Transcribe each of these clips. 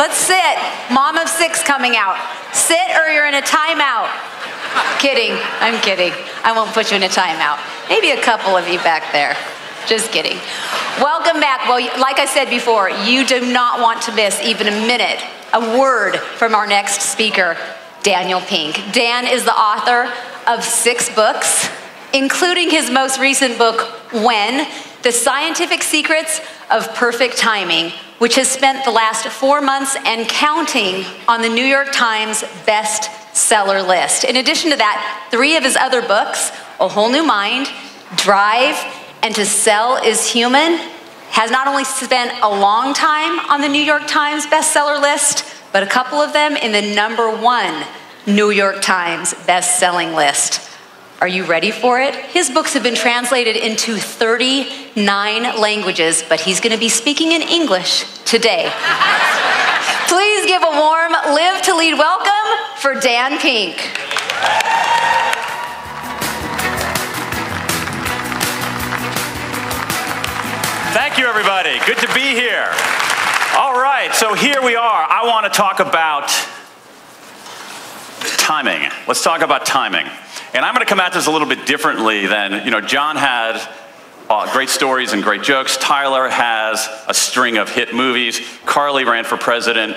let's sit. Mom of 6 coming out. Sit or you're in a timeout. Kidding, I'm kidding. I won't put you in a timeout. Maybe a couple of you back there. Just kidding. Welcome back. Well, like I said before, you do not want to miss even a minute, a word from our next speaker, Daniel Pink. Dan is the author of 6 books, including his most recent book, When, The Scientific Secrets of Perfect Timing, which has spent the last 4 months and counting on the New York Times bestseller list. In addition to that, 3 of his other books, A Whole New Mind, Drive, and To Sell is Human, has not only spent a long time on the New York Times bestseller list, but a couple of them in the #1 New York Times best-selling list. Are you ready for it? His books have been translated into 39 languages, but he's going to be speaking in English today. Please give a warm Live to Lead welcome for Dan Pink. Thank you, everybody. Good to be here. All right, so here we are. I want to talk about timing. Let's talk about timing. And I'm going to come at this a little bit differently than, John had great stories and great jokes. Tyler has a string of hit movies. Carly ran for president.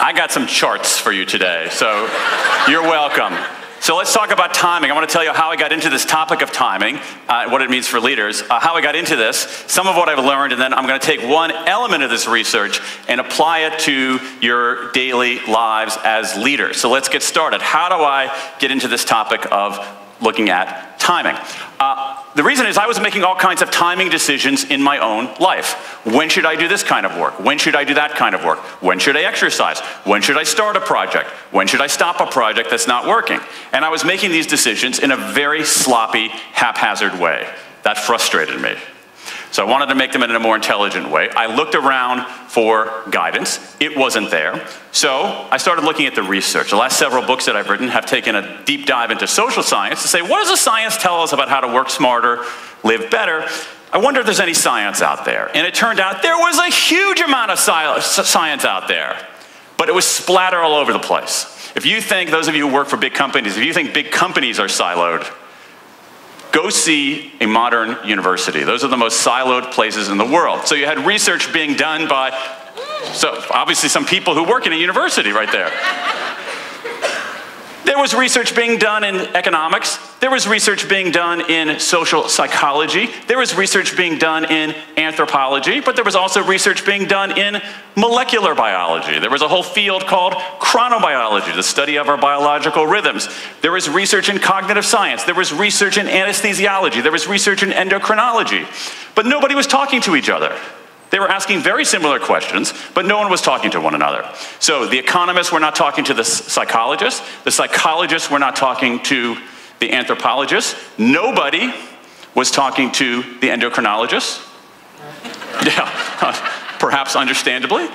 I got some charts for you today, so you're welcome. So let's talk about timing. I want to tell you how I got into this topic of timing, what it means for leaders, how I got into this, some of what I've learned, and then I'm going to take one element of this research and apply it to your daily lives as leaders. So let's get started. How do I get into this topic of looking at timing? The reason is I was making all kinds of timing decisions in my own life. When should I do this kind of work? When should I do that kind of work? When should I exercise? When should I start a project? When should I stop a project that's not working? And I was making these decisions in a very sloppy, haphazard way. That frustrated me. So I wanted to make them in a more intelligent way. I looked around for guidance. It wasn't there. So I started looking at the research. The last several books that I've written have taken a deep dive into social science to say, what does the science tell us about how to work smarter, live better? I wonder if there's any science out there. And it turned out there was a huge amount of science out there, but it was splattered all over the place. If you think, those of you who work for big companies, if you think big companies are siloed, go see a modern university. Those are the most siloed places in the world. So you had research being done by, obviously some people who work in a university right there. There was research being done in economics. There was research being done in social psychology. There was research being done in anthropology, but there was also research being done in molecular biology. There was a whole field called chronobiology, the study of our biological rhythms. There was research in cognitive science. There was research in anesthesiology. There was research in endocrinology. But nobody was talking to each other. They were asking very similar questions, but no one was talking to one another. So the economists were not talking to the psychologists. The psychologists were not talking to the anthropologists. Nobody was talking to the endocrinologists. Yeah, perhaps understandably.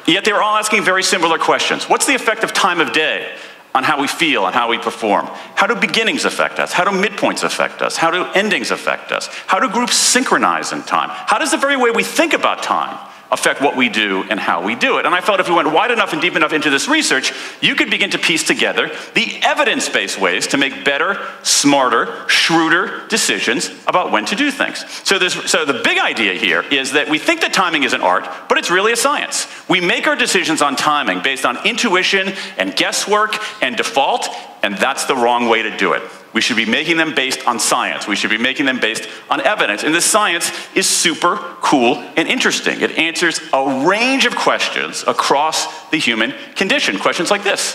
Yet they were all asking very similar questions. What's the effect of time of day on how we feel and how we perform? How do beginnings affect us? How do midpoints affect us? How do endings affect us? How do groups synchronize in time? How does the very way we think about time affect what we do and how we do it? And I felt if we went wide enough and deep enough into this research, you could begin to piece together the evidence-based ways to make better, smarter, shrewder decisions about when to do things. So the big idea here is that we think that timing is an art, but it's really a science. We make our decisions on timing based on intuition and guesswork and default, and that's the wrong way to do it. We should be making them based on science. We should be making them based on evidence. And this science is super cool and interesting. It answers a range of questions across the human condition. Questions like this: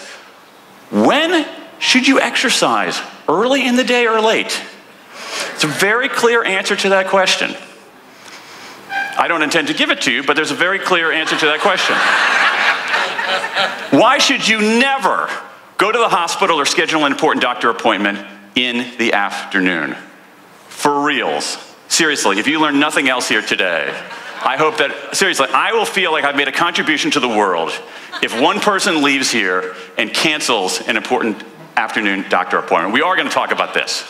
when should you exercise? Early in the day or late? It's a very clear answer to that question. I don't intend to give it to you, but there's a very clear answer to that question. Why should you never go to the hospital or schedule an important doctor appointment in the afternoon? For reals. Seriously, if you learn nothing else here today, I hope that, seriously, I will feel like I've made a contribution to the world if one person leaves here and cancels an important afternoon doctor appointment. We are going to talk about this.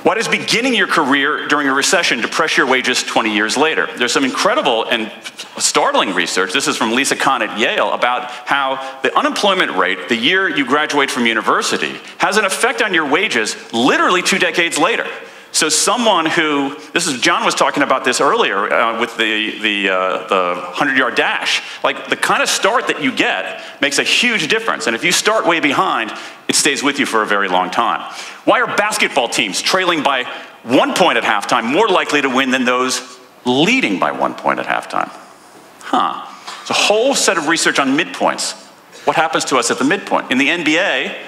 Why does beginning your career during a recession depress your wages 20 years later? There's some incredible and startling research, this is from Lisa Kahn at Yale, about how the unemployment rate the year you graduate from university has an effect on your wages literally 2 decades later. So someone who, John was talking about this earlier with the 100-yard dash. Like, the kind of start that you get makes a huge difference. And if you start way behind, it stays with you for a very long time. Why are basketball teams trailing by 1 point at halftime more likely to win than those leading by 1 point at halftime? It's a whole set of research on midpoints. What happens to us at the midpoint? In the NBA,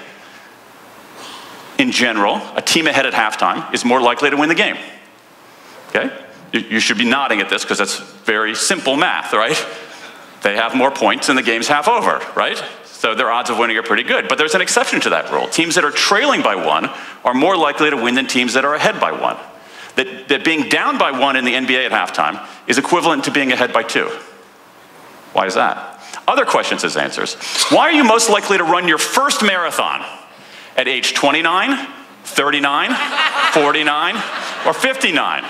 in general, a team ahead at halftime is more likely to win the game. Okay? You should be nodding at this because that's very simple math, right? They have more points and the game's half over, right? So their odds of winning are pretty good. But there's an exception to that rule. Teams that are trailing by 1 are more likely to win than teams that are ahead by 1. That being down by 1 in the NBA at halftime is equivalent to being ahead by 2. Why is that? Other questions as answers. Why are you most likely to run your first marathon? At age 29, 39, 49, or 59.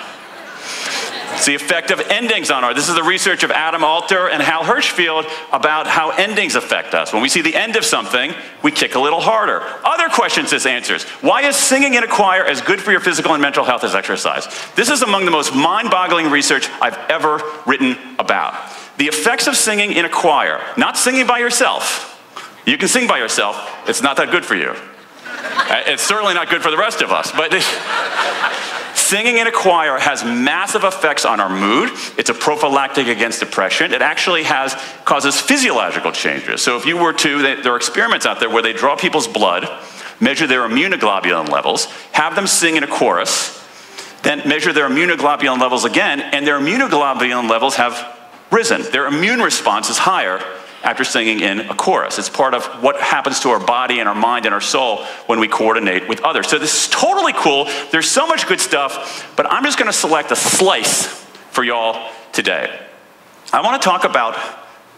It's the effect of endings on our. This is the research of Adam Alter and Hal Hirschfield about how endings affect us. When we see the end of something, we kick a little harder. Other questions as answers. Why is singing in a choir as good for your physical and mental health as exercise? This is among the most mind-boggling research I've ever written about. The effects of singing in a choir, not singing by yourself. You can sing by yourself, it's not that good for you. It's certainly not good for the rest of us, but singing in a choir has massive effects on our mood. It's a prophylactic against depression. It actually causes physiological changes. So if you were to, there are experiments out there where they draw people's blood, measure their immunoglobulin levels, have them sing in a chorus, then measure their immunoglobulin levels again, and their immunoglobulin levels have risen. Their immune response is higher after singing in a chorus. It's part of what happens to our body and our mind and our soul when we coordinate with others. So this is totally cool. There's so much good stuff, but I'm just going to select a slice for y'all today. I want to talk about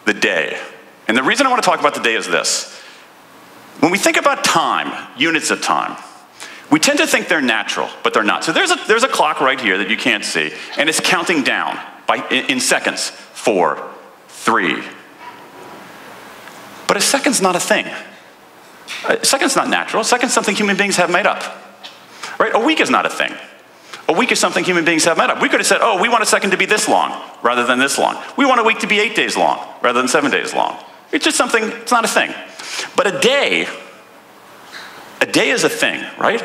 the day. And the reason I want to talk about the day is this. When we think about time, units of time, we tend to think they're natural, but they're not. So there's a clock right here that you can't see, and it's counting down in seconds. 4, 3. But a second's not a thing. A second's not natural. A second's something human beings have made up. Right? A week is not a thing. A week is something human beings have made up. We could have said, oh, we want a second to be this long rather than this long. We want a week to be 8 days long rather than 7 days long. It's just something, it's not a thing. But a day is a thing, right?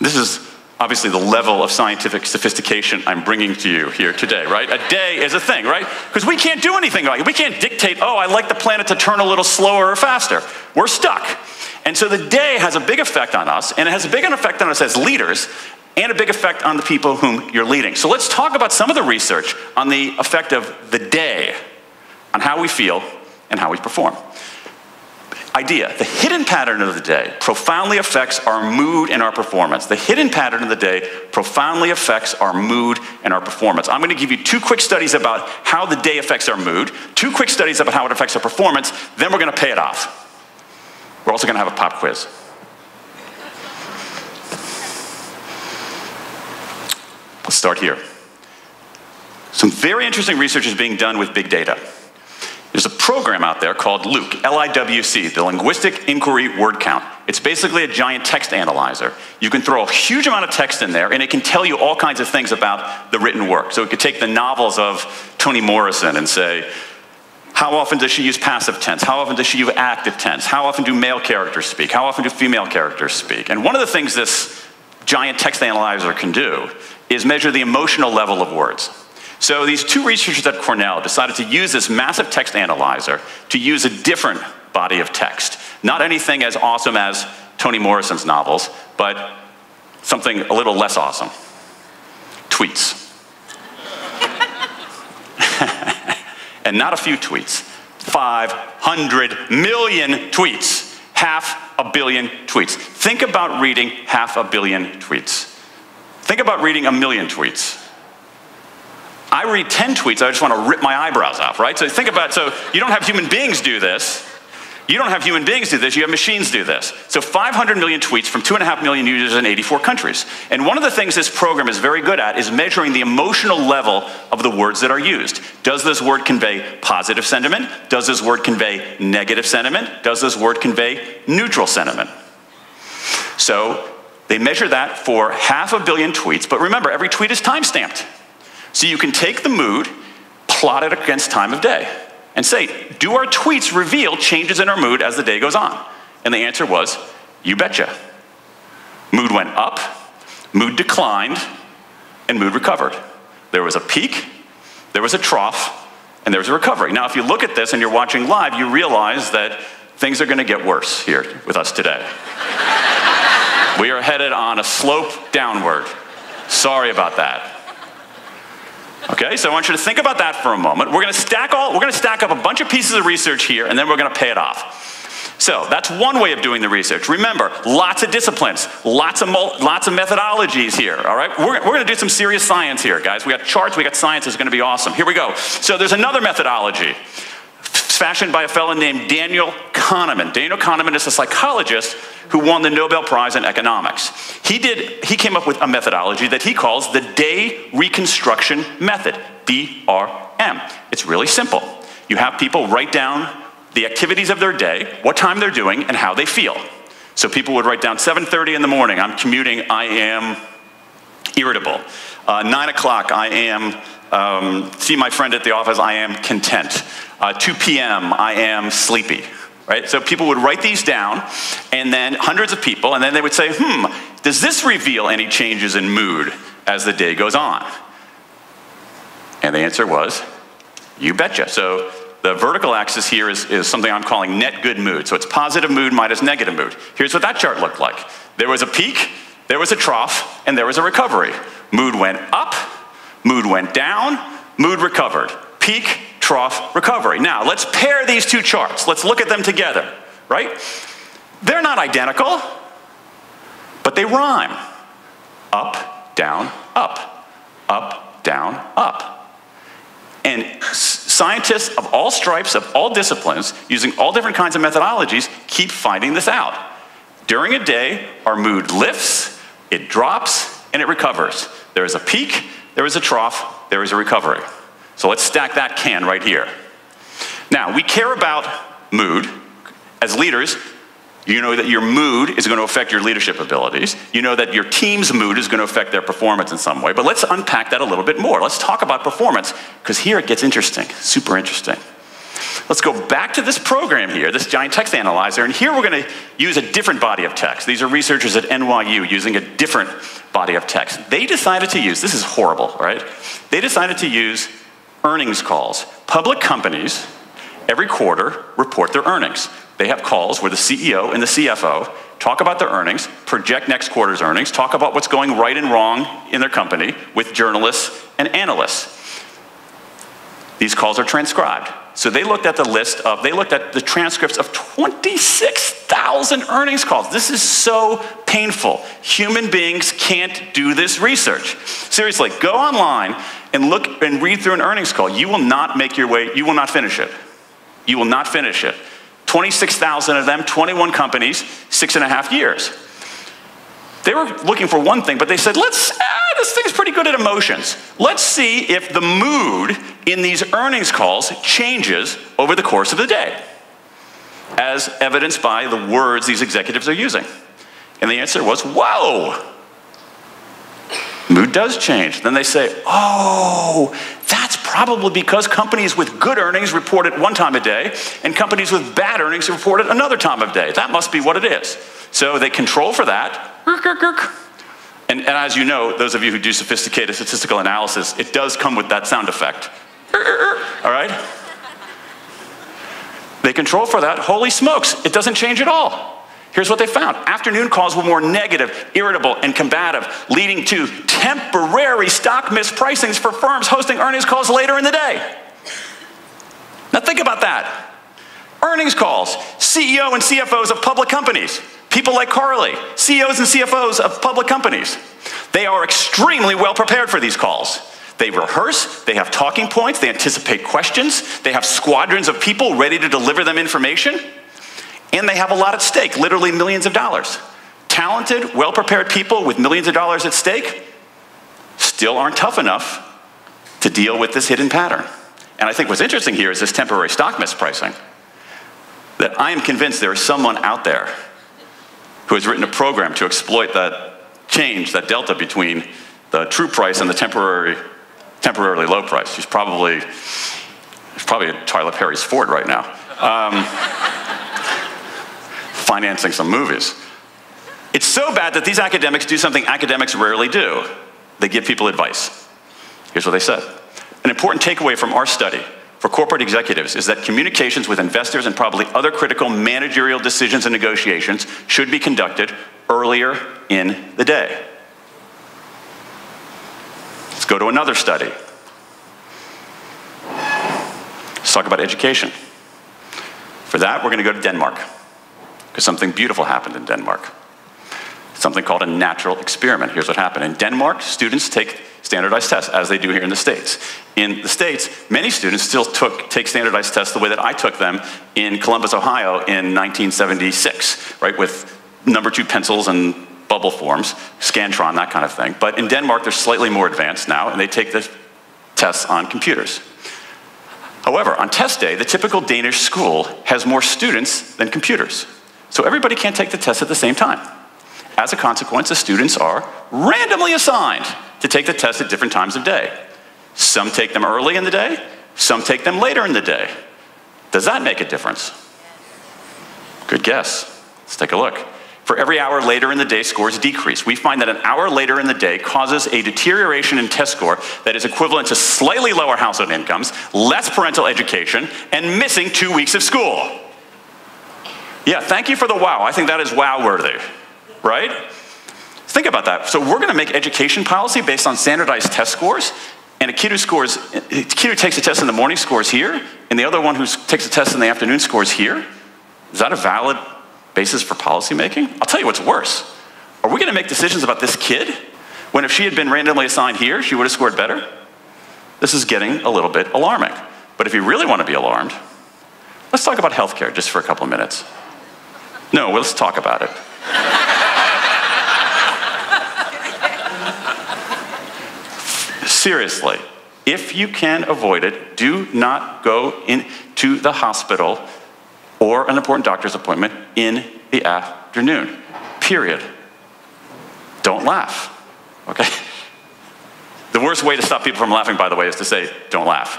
This is obviously the level of scientific sophistication I'm bringing to you here today, right? A day is a thing, right? Because we can't do anything about it. We can't dictate, oh, I like the planet to turn a little slower or faster. We're stuck. And so the day has a big effect on us, and it has a big effect on us as leaders, and a big effect on the people whom you're leading. So let's talk about some of the research on the effect of the day on how we feel and how we perform. Idea, the hidden pattern of the day profoundly affects our mood and our performance. The hidden pattern of the day profoundly affects our mood and our performance. I'm going to give you 2 quick studies about how the day affects our mood, 2 quick studies about how it affects our performance, then we're going to pay it off. We're also going to have a pop quiz. Let's start here. Some very interesting research is being done with big data. There's a program out there called LIWC, L-I-W-C, the Linguistic Inquiry Word Count. It's basically a giant text analyzer. You can throw a huge amount of text in there, and it can tell you all kinds of things about the written work. So it could take the novels of Toni Morrison and say, how often does she use passive tense? How often does she use active tense? How often do male characters speak? How often do female characters speak? And one of the things this giant text analyzer can do is measure the emotional level of words. So these 2 researchers at Cornell decided to use this massive text analyzer to use a different body of text. Not anything as awesome as Toni Morrison's novels, but something a little less awesome. Tweets. And not a few tweets. 500 million tweets. 500 million tweets. Think about reading 500 million tweets. Think about reading 1 million tweets. I read 10 tweets, I just want to rip my eyebrows off, right? So think about, so you don't have human beings do this. You don't have human beings do this, you have machines do this. So 500 million tweets from 2.5 million users in 84 countries. And one of the things this program is very good at is measuring the emotional level of the words that are used. Does this word convey positive sentiment? Does this word convey negative sentiment? Does this word convey neutral sentiment? So they measure that for 500 million tweets, but remember, every tweet is time-stamped. So you can take the mood, plot it against time of day, and say, do our tweets reveal changes in our mood as the day goes on? And the answer was, you betcha. Mood went up, mood declined, and mood recovered. There was a peak, there was a trough, and there was a recovery. Now, if you look at this and you're watching live, you realize that things are going to get worse here with us today. We are headed on a slope downward. Sorry about that. Okay, so I want you to think about that for a moment. We're going to stack up a bunch of pieces of research here, and then we're going to pay it off. So that's one way of doing the research. Remember, lots of disciplines, lots of methodologies here. All right, we're going to do some serious science here, guys. We got charts, we got science. It's going to be awesome. Here we go. So there's another methodology fashioned by a fellow named Daniel Kahneman. Daniel Kahneman is a psychologist who won the Nobel Prize in economics. He came up with a methodology that he calls the day reconstruction method, DRM. It's really simple. You have people write down the activities of their day, what time they're doing, and how they feel. So people would write down 7:30 in the morning, I'm commuting, I am irritable. 9 o'clock, I am, see my friend at the office, I am content. 2 p.m., I am sleepy. Right? So people would write these down, and then hundreds of people, and then they would say, does this reveal any changes in mood as the day goes on? And the answer was, you betcha. So the vertical axis here is something I'm calling net good mood. So it's positive mood minus negative mood. Here's what that chart looked like. There was a peak, there was a trough, and there was a recovery. Mood went up, mood went down, mood recovered. Peak, trough, recovery. Now, let's pair these two charts. Let's look at them together, right? They're not identical, but they rhyme. Up, down, up. Up, down, up. And scientists of all stripes, of all disciplines, using all different kinds of methodologies, keep finding this out. During a day, our mood lifts, it drops, and it recovers. There is a peak, there is a trough, there is a recovery. So let's stack that can right here. Now, we care about mood. As leaders, you know that your mood is going to affect your leadership abilities. You know that your team's mood is going to affect their performance in some way. But let's unpack that a little bit more. Let's talk about performance, because here it gets interesting, super interesting. Let's go back to this program here, this giant text analyzer, and here we're going to use a different body of text. These are researchers at NYU using a different body of text. They decided to use, this is horrible, right? They decided to use earnings calls. Public companies, every quarter, report their earnings. They have calls where the CEO and the CFO talk about their earnings, project next quarter's earnings, talk about what's going right and wrong in their company with journalists and analysts. These calls are transcribed. So they looked at the transcripts of 26,000 earnings calls. This is so painful. Human beings can't do this research. Seriously, go online and look and read through an earnings call. You will not make your way, you will not finish it. You will not finish it. 26,000 of them, 21 companies, 6.5 years. They were looking for one thing, but they said, this thing's pretty good at emotions. Let's see if the mood in these earnings calls changes over the course of the day, as evidenced by the words these executives are using. And the answer was, whoa, mood does change. Then they say, oh, that's probably because companies with good earnings report it one time a day, and companies with bad earnings report it another time of day. That must be what it is. So they control for that. And as you know, those of you who do sophisticated statistical analysis, it does come with that sound effect. All right? They control for that. Holy smokes, it doesn't change at all. Here's what they found. Afternoon calls were more negative, irritable, and combative, leading to temporary stock mispricings for firms hosting earnings calls later in the day. Now think about that. Earnings calls, CEO and CFOs of public companies, people like Carly, CEOs and CFOs of public companies. They are extremely well prepared for these calls. They rehearse, they have talking points, they anticipate questions, they have squadrons of people ready to deliver them information. And they have a lot at stake, literally millions of dollars. Talented, well-prepared people with millions of dollars at stake still aren't tough enough to deal with this hidden pattern. And I think what's interesting here is this temporary stock mispricing. That I am convinced there is someone out there who has written a program to exploit that change, that delta between the true price and the temporarily low price. He's probably at Tyler Perry's Ford right now, financing some movies. It's so bad that these academics do something academics rarely do. They give people advice. Here's what they said. An important takeaway from our study for corporate executives is that communications with investors and probably other critical managerial decisions and negotiations should be conducted earlier in the day. Let's go to another study. Let's talk about education. For that, we're going to go to Denmark, because something beautiful happened in Denmark. Something called a natural experiment. Here's what happened. In Denmark, students take standardized tests, as they do here in the States. In the States, many students still take standardized tests the way that I took them in Columbus, Ohio in 1976, right, with number 2 pencils and bubble forms, Scantron, that kind of thing. But in Denmark, they're slightly more advanced now, and they take the tests on computers. However, on test day, the typical Danish school has more students than computers. So everybody can't take the test at the same time. As a consequence, the students are randomly assigned to take the test at different times of day. Some take them early in the day, some take them later in the day. Does that make a difference? Good guess. Let's take a look. For every hour later in the day, scores decrease. We find that an hour later in the day causes a deterioration in test score that is equivalent to slightly lower household incomes, less parental education, and missing 2 weeks of school. Yeah, thank you for the wow. I think that is wow-worthy, right? Think about that. So we're going to make education policy based on standardized test scores, and a kid who takes a test in the morning scores here, and the other one who takes a test in the afternoon scores here. Is that a valid basis for policy making? I'll tell you what's worse. Are we going to make decisions about this kid when if she had been randomly assigned here, she would have scored better? This is getting a little bit alarming. But if you really want to be alarmed, let's talk about healthcare just for a couple of minutes. No, let's talk about it. Seriously, if you can avoid it, do not go into the hospital or an important doctor's appointment in the afternoon, period. Don't laugh, okay? The worst way to stop people from laughing, by the way, is to say, don't laugh.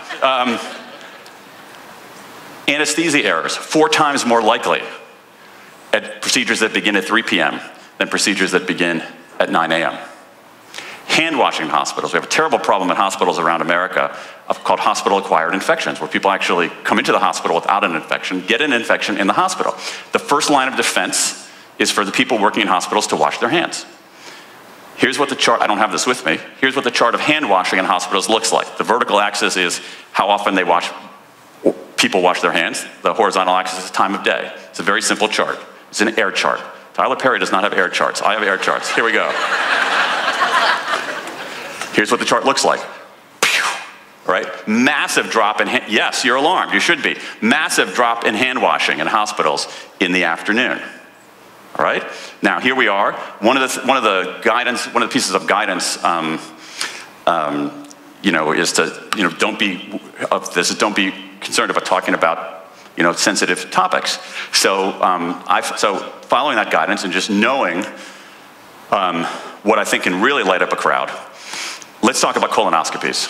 Anesthesia errors, 4 times more likely at procedures that begin at 3 p.m. than procedures that begin at 9 a.m. Hand washing in hospitals. We have a terrible problem in hospitals around America called hospital-acquired infections, where people actually come into the hospital without an infection, get an infection in the hospital. The first line of defense is for the people working in hospitals to wash their hands. Here's what the chart, I don't have this with me, here's what the chart of hand washing in hospitals looks like. The vertical axis is how often people wash their hands. The horizontal axis is time of day. It's a very simple chart. It's an air chart. Tyler Perry does not have air charts. I have air charts. Here we go. Here's what the chart looks like. Right? Massive drop in hand. Yes, you're alarmed. You should be. Massive drop in hand washing in hospitals in the afternoon. All right? Now here we are. One of the pieces of guidance, is to don't be concerned about talking about sensitive topics. So following that guidance and just knowing what I think can really light up a crowd. Let's talk about colonoscopies.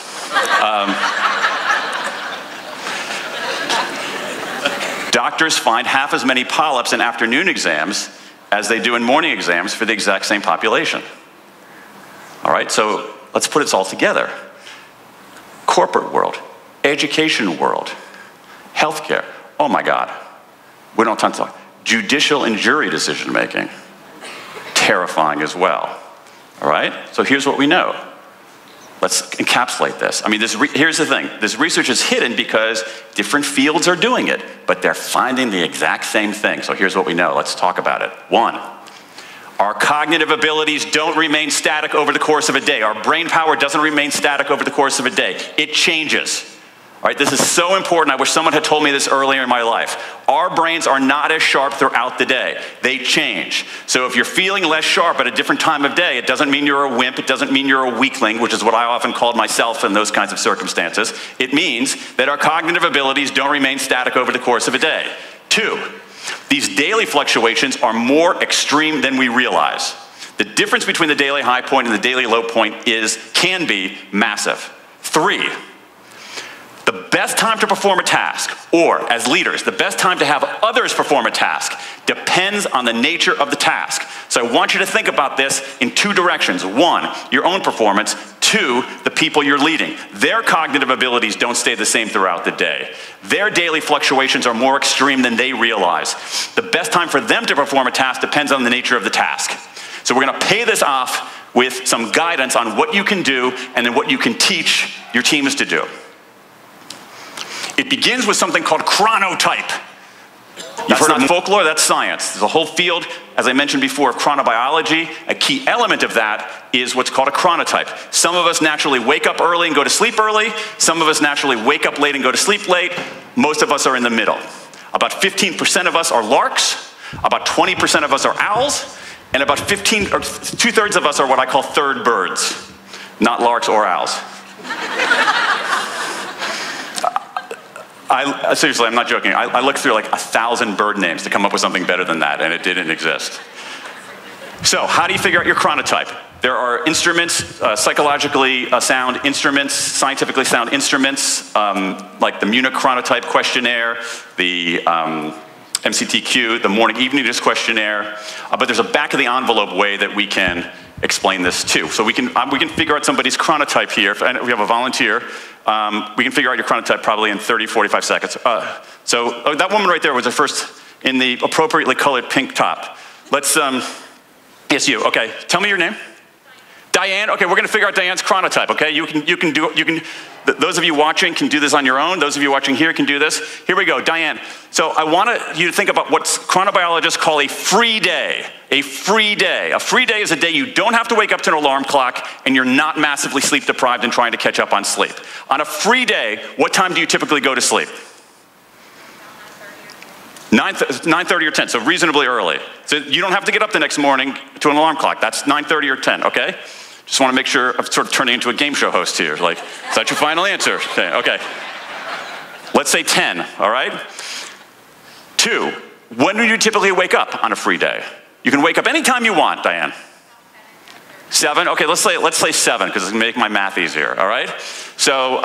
Doctors find half as many polyps in afternoon exams as they do in morning exams for the exact same population. All right, so let's put this all together. Corporate world, education world, healthcare. Oh my God, we don't have time to talk. Judicial and jury decision making, terrifying as well. All right, so here's what we know. Let's encapsulate this. I mean, here's the thing. This research is hidden because different fields are doing it, but they're finding the exact same thing. So here's what we know. Let's talk about it. 1, our cognitive abilities don't remain static over the course of a day. Our brain power doesn't remain static over the course of a day. It changes. All right, this is so important. I wish someone had told me this earlier in my life. Our brains are not as sharp throughout the day. They change. So if you're feeling less sharp at a different time of day, it doesn't mean you're a wimp. It doesn't mean you're a weakling, which is what I often called myself in those kinds of circumstances. It means that our cognitive abilities don't remain static over the course of a day. 2, these daily fluctuations are more extreme than we realize. The difference between the daily high point and the daily low point can be massive. 3, the best time to perform a task, or as leaders, the best time to have others perform a task, depends on the nature of the task. So I want you to think about this in 2 directions. 1, your own performance. 2, the people you're leading. Their cognitive abilities don't stay the same throughout the day. Their daily fluctuations are more extreme than they realize. The best time for them to perform a task depends on the nature of the task. So we're going to pay this off with some guidance on what you can do and then what you can teach your teams to do. It begins with something called chronotype. You've heard of folklore, that's science. There's a whole field, as I mentioned before, of chronobiology. A key element of that is what's called a chronotype. Some of us naturally wake up early and go to sleep early. Some of us naturally wake up late and go to sleep late. Most of us are in the middle. About 15% of us are larks. About 20% of us are owls. And about 2/3 of us are what I call third birds. Not larks or owls. Seriously, I'm not joking. I looked through like 1,000 bird names to come up with something better than that, and it didn't exist. So how do you figure out your chronotype? There are instruments, psychologically sound instruments, scientifically sound instruments, like the Munich chronotype questionnaire, the MCTQ, the morning evening questionnaire, but there's a back of the envelope way that we can explain this too. So we can figure out somebody's chronotype here. If we have a volunteer, we can figure out your chronotype probably in 30, 45 seconds. So that woman right there was the first in the appropriately colored pink top. Let's, yes, you, okay. Tell me your name. Diane, okay, we're gonna figure out Diane's chronotype, okay? Those of you watching can do this on your own. Those of you watching here can do this. Here we go, Diane. So I want you to think about what chronobiologists call a free day. A free day. A free day is a day you don't have to wake up to an alarm clock and you're not massively sleep deprived and trying to catch up on sleep. On a free day, what time do you typically go to sleep? 9:30 or 10, so reasonably early. So you don't have to get up the next morning to an alarm clock. That's 9:30 or 10, okay? Just want to make sure I'm sort of turning into a game show host here. Like, is that your final answer? Okay. Let's say 10, all right? 2, when do you typically wake up on a free day? You can wake up anytime you want, Diane. 7, okay, let's say 7, because it's gonna make my math easier, all right? So,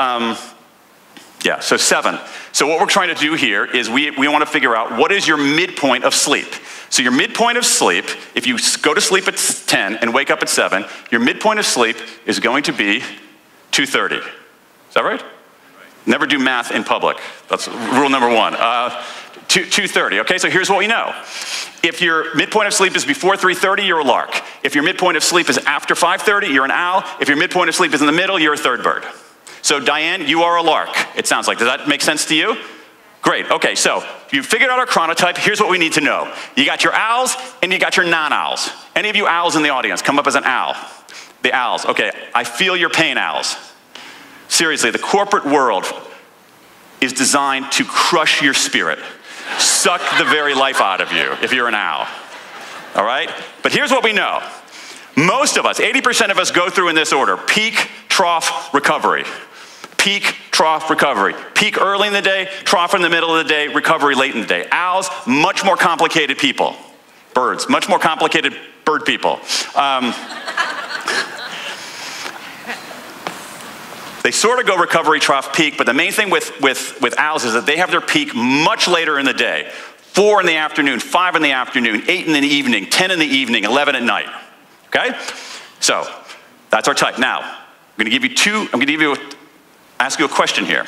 yeah, so 7. So what we're trying to do here is we want to figure out what is your midpoint of sleep. So your midpoint of sleep, if you go to sleep at 10 and wake up at 7, your midpoint of sleep is going to be 2:30. Is that right? Never do math in public. That's rule number 1. 2:30, okay? So here's what we know. If your midpoint of sleep is before 3:30, you're a lark. If your midpoint of sleep is after 5:30, you're an owl. If your midpoint of sleep is in the middle, you're a third bird. So Diane, you are a lark, it sounds like. Does that make sense to you? Great, okay, so you figured out our chronotype. Here's what we need to know. You got your owls and you got your non-owls. Any of you owls in the audience, come up as an owl. The owls, okay, I feel your pain, owls. Seriously, the corporate world is designed to crush your spirit, suck the very life out of you if you're an owl, all right? But here's what we know. Most of us, 80% of us go through in this order: peak, trough, recovery. Peak, trough, recovery. Peak early in the day, trough in the middle of the day, recovery late in the day. Owls, much more complicated people. Birds, much more complicated bird people. They sort of go recovery, trough, peak, but the main thing with owls is that they have their peak much later in the day. 4 in the afternoon, 5 in the afternoon, 8 in the evening, 10 in the evening, 11 at night. Okay? So, that's our type. Now, I'm gonna give you ask you a question here.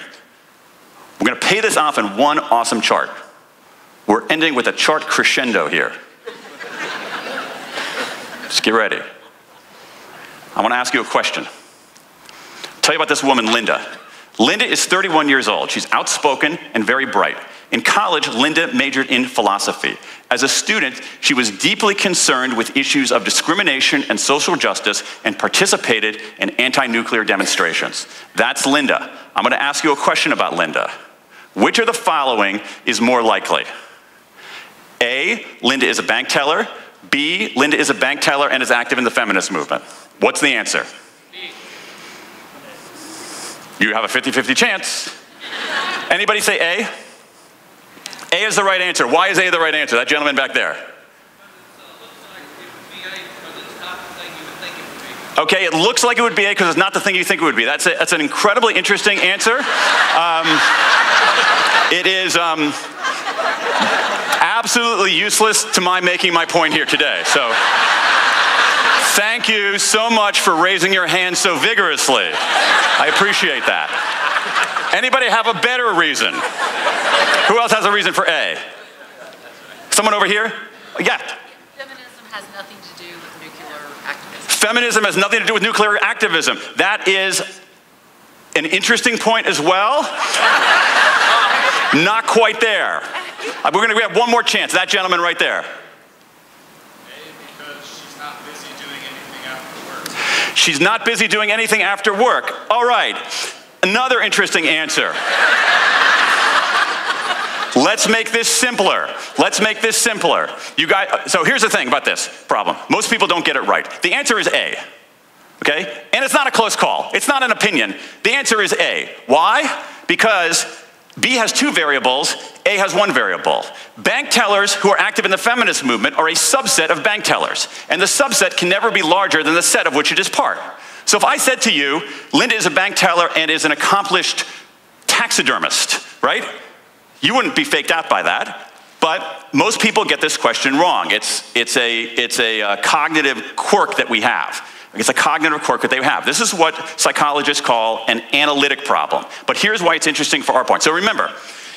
We're gonna pay this off in one awesome chart. We're ending with a chart crescendo here. Just get ready. I wanna ask you a question. I'll tell you about this woman, Linda. Linda is 31 years old. She's outspoken and very bright. In college, Linda majored in philosophy. As a student, she was deeply concerned with issues of discrimination and social justice and participated in anti-nuclear demonstrations. That's Linda. I'm going to ask you a question about Linda. Which of the following is more likely? A, Linda is a bank teller. B, Linda is a bank teller and is active in the feminist movement. What's the answer? B. You have a 50-50 chance. Anybody say A? A is the right answer. Why is A the right answer? That gentleman back there. Okay, it looks like it would be A because it's not the thing you think it would be. That's an incredibly interesting answer. It is absolutely useless to my making my point here today. So thank you so much for raising your hand so vigorously. I appreciate that. Anybody have a better reason? Who else has a reason for A? Someone over here? Yeah. Feminism has nothing to do with nuclear activism. Feminism has nothing to do with nuclear activism. That is an interesting point as well. Not quite there. We're going to have one more chance. That gentleman right there. Because she's not busy doing anything after work. She's not busy doing anything after work. All right. Another interesting answer. Let's make this simpler. Let's make this simpler. You guys, so here's the thing about this problem. Most people don't get it right. The answer is A. Okay? And it's not a close call. It's not an opinion. The answer is A. Why? Because B has two variables, A has one variable. Bank tellers who are active in the feminist movement are a subset of bank tellers, and the subset can never be larger than the set of which it is part. So if I said to you, Linda is a bank teller and is an accomplished taxidermist, right? You wouldn't be faked out by that, but most people get this question wrong. It's a cognitive quirk that we have. It's a cognitive quirk that they have. This is what psychologists call an analytic problem. But here's why it's interesting for our point. So remember,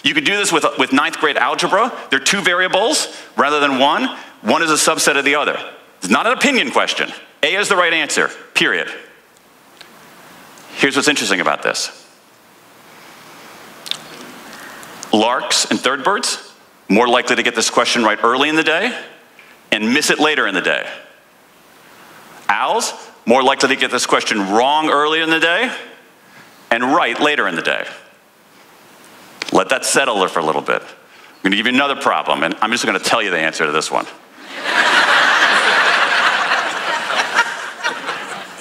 you could do this with ninth grade algebra. There are two variables rather than one. One is a subset of the other. It's not an opinion question. A is the right answer, period. Here's what's interesting about this. Larks and third birds, more likely to get this question right early in the day and miss it later in the day. Owls, more likely to get this question wrong early in the day and right later in the day. Let that settle there for a little bit. I'm going to give you another problem, and I'm just going to tell you the answer to this one.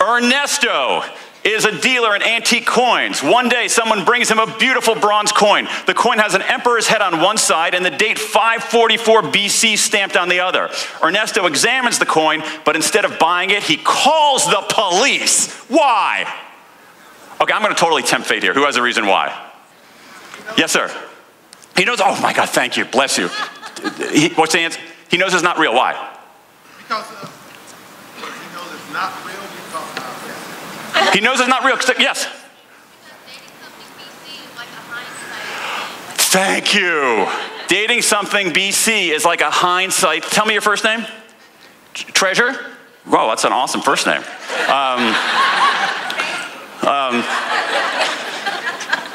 Ernesto is a dealer in antique coins. One day, someone brings him a beautiful bronze coin. The coin has an emperor's head on one side and the date 544 BC stamped on the other. Ernesto examines the coin, but instead of buying it, he calls the police. Why? Okay, I'm going to totally tempt fate here. Who has a reason why? Yes, sir. He knows, oh my God, thank you, bless you. What's the answer? He knows it's not real. Why? Because he knows it's not real. He knows it's not real. Yes? Thank you. Dating something BC is like a hindsight. Tell me your first name. Treasure? Whoa, that's an awesome first name.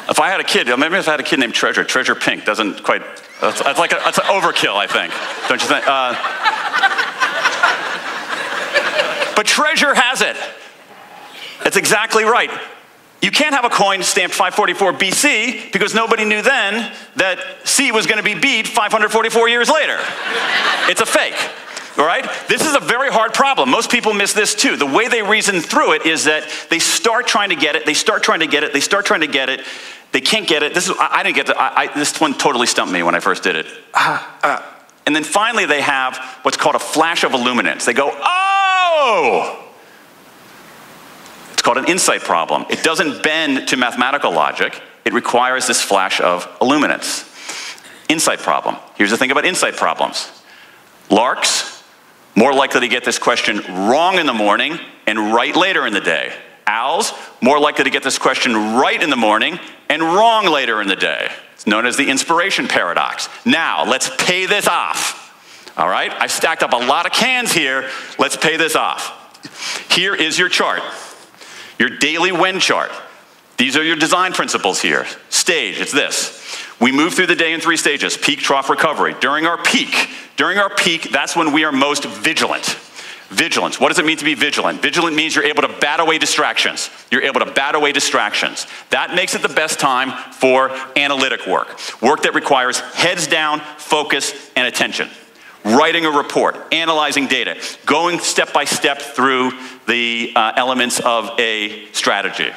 If I had a kid, maybe if I had a kid named Treasure, Treasure Pink doesn't quite, that's an overkill, I think. Don't you think? But Treasure has it. That's exactly right. You can't have a coin stamped 544 BC because nobody knew then that C was going to be beat 544 years later. It's a fake, all right? This is a very hard problem. Most people miss this too. The way they reason through it is that they start trying to get it, they start trying to get it, they start trying to get it, they can't get it. I didn't get this one totally stumped me when I first did it. And then finally they have what's called a flash of illuminance. They go, oh! It's called an insight problem. It doesn't bend to mathematical logic. It requires this flash of illuminance. Insight problem. Here's the thing about insight problems. Larks, more likely to get this question wrong in the morning and right later in the day. Owls, more likely to get this question right in the morning and wrong later in the day. It's known as the inspiration paradox. Now, let's pay this off. All right? I've stacked up a lot of cans here. Let's pay this off. Here is your chart. Your daily when chart. These are your design principles here. Stage, it's this. We move through the day in 3 stages: peak, trough, recovery. During our peak, that's when we are most vigilant. Vigilance. What does it mean to be vigilant? Vigilant means you're able to bat away distractions. You're able to bat away distractions. That makes it the best time for analytic work. Work that requires heads down, focus, and attention. Writing a report, analyzing data, going step by step through the elements of a strategy.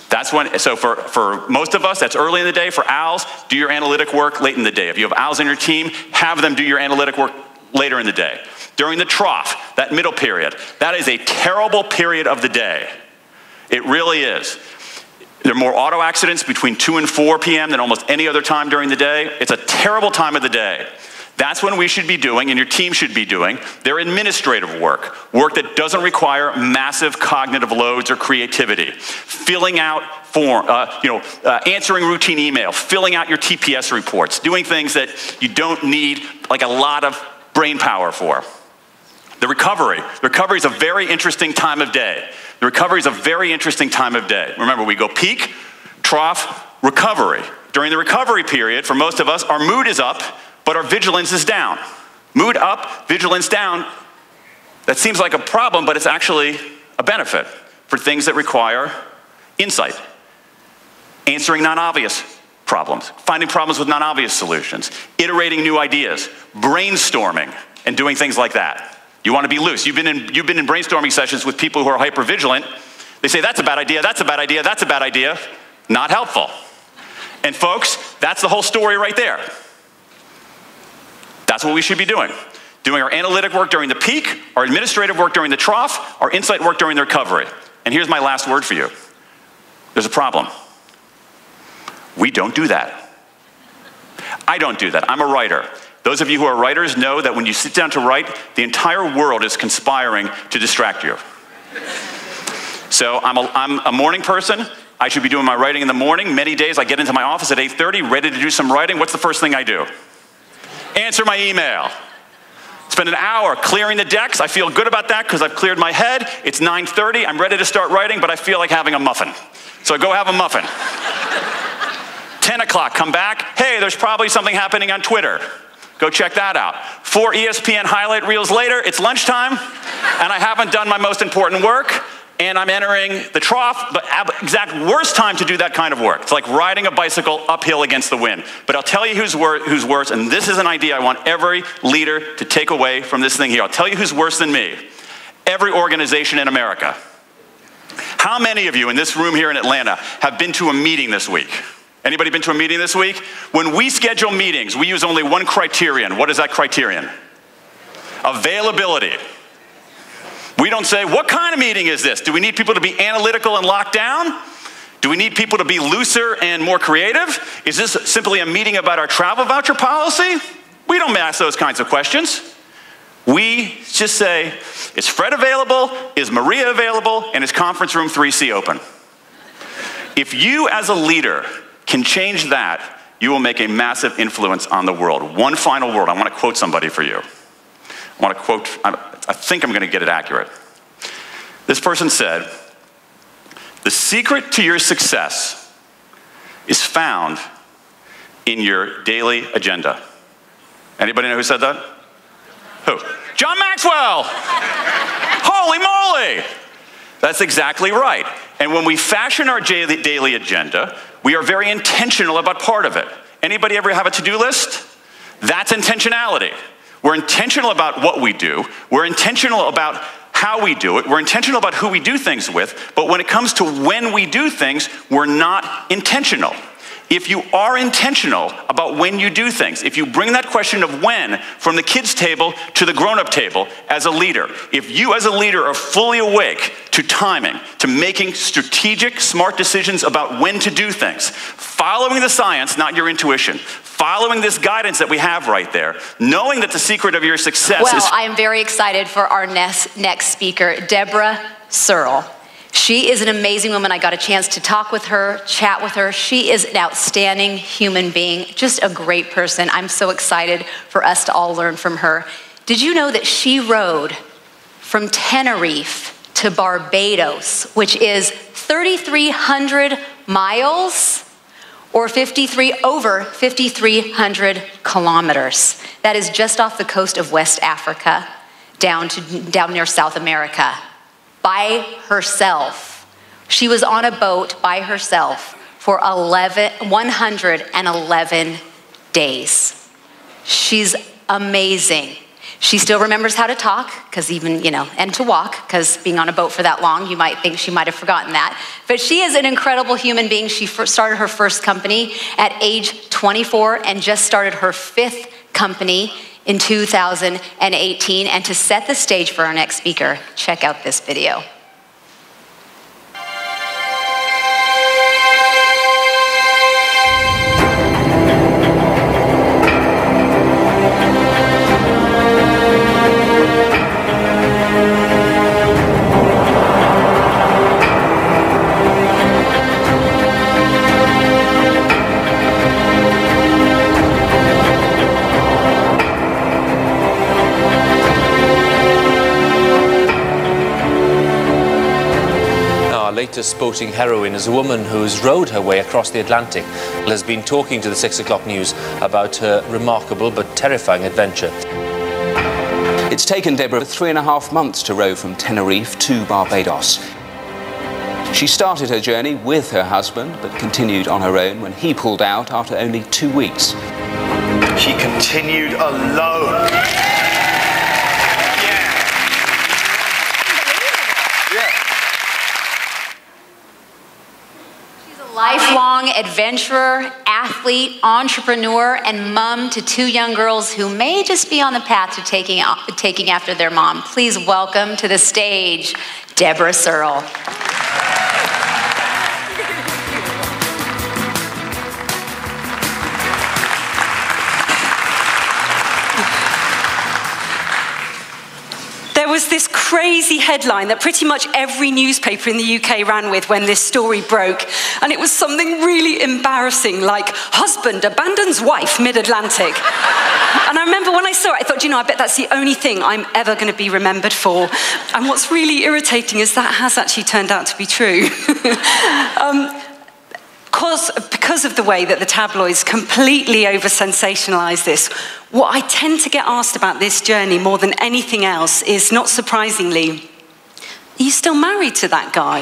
That's when, so for most of us, that's early in the day. For owls, do your analytic work late in the day. If you have owls in your team, have them do your analytic work later in the day. During the trough, that middle period, that is a terrible period of the day. It really is. There are more auto accidents between 2 and 4 p.m. than almost any other time during the day. It's a terrible time of the day. That's when we should be doing, and your team should be doing, their administrative work that doesn't require massive cognitive loads or creativity. Filling out answering routine email, filling out your TPS reports, doing things that you don't need like a lot of brain power for. The recovery is a very interesting time of day. Remember, we go peak, trough, recovery. During the recovery period, for most of us, our mood is up, but our vigilance is down. Mood up, vigilance down. That seems like a problem, but it's actually a benefit for things that require insight. Answering non-obvious problems, finding problems with non-obvious solutions, iterating new ideas, brainstorming, and doing things like that. You want to be loose. You've been in brainstorming sessions with people who are hyper-vigilant. They say, that's a bad idea, that's a bad idea, that's a bad idea. Not helpful. And folks, that's the whole story right there. That's what we should be doing. Doing our analytic work during the peak, our administrative work during the trough, our insight work during the recovery. And here's my last word for you. There's a problem. We don't do that. I don't do that. I'm a writer. Those of you who are writers know that when you sit down to write, the entire world is conspiring to distract you. So I'm a morning person. I should be doing my writing in the morning. Many days I get into my office at 8:30, ready to do some writing. What's the first thing I do? Answer my email. Spend an hour clearing the decks. I feel good about that because I've cleared my head. It's 9:30. I'm ready to start writing, but I feel like having a muffin. So I go have a muffin. 10 o'clock, come back. Hey, there's probably something happening on Twitter. Go check that out. 4 ESPN highlight reels later, it's lunchtime, and I haven't done my most important work, and I'm entering the trough, the exact worst time to do that kind of work. It's like riding a bicycle uphill against the wind. But I'll tell you who's worse, and this is an idea I want every leader to take away from this thing here. I'll tell you who's worse than me. Every organization in America. How many of you in this room here in Atlanta have been to a meeting this week? Anybody been to a meeting this week? When we schedule meetings, we use only one criterion. What is that criterion? Availability. We don't say, what kind of meeting is this? Do we need people to be analytical and locked down? Do we need people to be looser and more creative? Is this simply a meeting about our travel voucher policy? We don't ask those kinds of questions. We just say, is Fred available? Is Maria available? And is conference room 3C open? If you as a leader can change that, you will make a massive influence on the world. One final word. I want to quote somebody for you. I think I'm going to get it accurate. This person said, the secret to your success is found in your daily agenda. Anybody know who said that? Who? John Maxwell! Holy moly! That's exactly right. And when we fashion our daily agenda, we are very intentional about part of it. Anybody ever have a to-do list? That's intentionality. We're intentional about what we do. We're intentional about how we do it. We're intentional about who we do things with. But when it comes to when we do things, we're not intentional. If you are intentional about when you do things, if you bring that question of when from the kids' table to the grown-up table as a leader, if you as a leader are fully awake to timing, to making strategic, smart decisions about when to do things, following the science, not your intuition, following this guidance that we have right there, knowing that the secret of your success is... Well, I am very excited for our next speaker, Deborah Searle. She is an amazing woman. I got a chance to talk with her, chat with her. She is an outstanding human being, just a great person. I'm so excited for us to all learn from her. Did you know that she rode from Tenerife to Barbados, which is 3,300 miles, or over 5,300 kilometers. That is just off the coast of West Africa, down near South America, by herself. She was on a boat by herself for 111 days. She's amazing. She still remembers how to talk, because and to walk, because being on a boat for that long, you might think she might have forgotten that. But she is an incredible human being. She started her first company at age 24 and just started her 5th company in 2018. And to set the stage for our next speaker, check out this video. Latest sporting heroine is a woman who's rowed her way across the Atlantic and has been talking to the 6 o'clock news about her remarkable but terrifying adventure. It's taken Deborah 3.5 months to row from Tenerife to Barbados. She started her journey with her husband, but continued on her own when he pulled out after only 2 weeks. She continued alone. Lifelong adventurer, athlete, entrepreneur, and mom to 2 young girls who may just be on the path to taking after their mom. Please welcome to the stage, Deborah Searle. There was this crazy headline that pretty much every newspaper in the UK ran with when this story broke. And it was something really embarrassing, like, husband abandons wife mid-Atlantic. And I remember when I saw it, I thought, I bet that's the only thing I'm ever going to be remembered for. And what's really irritating is that has actually turned out to be true. Because of the way that the tabloids completely over-sensationalize this, what I tend to get asked about this journey more than anything else is, not surprisingly, are you still married to that guy?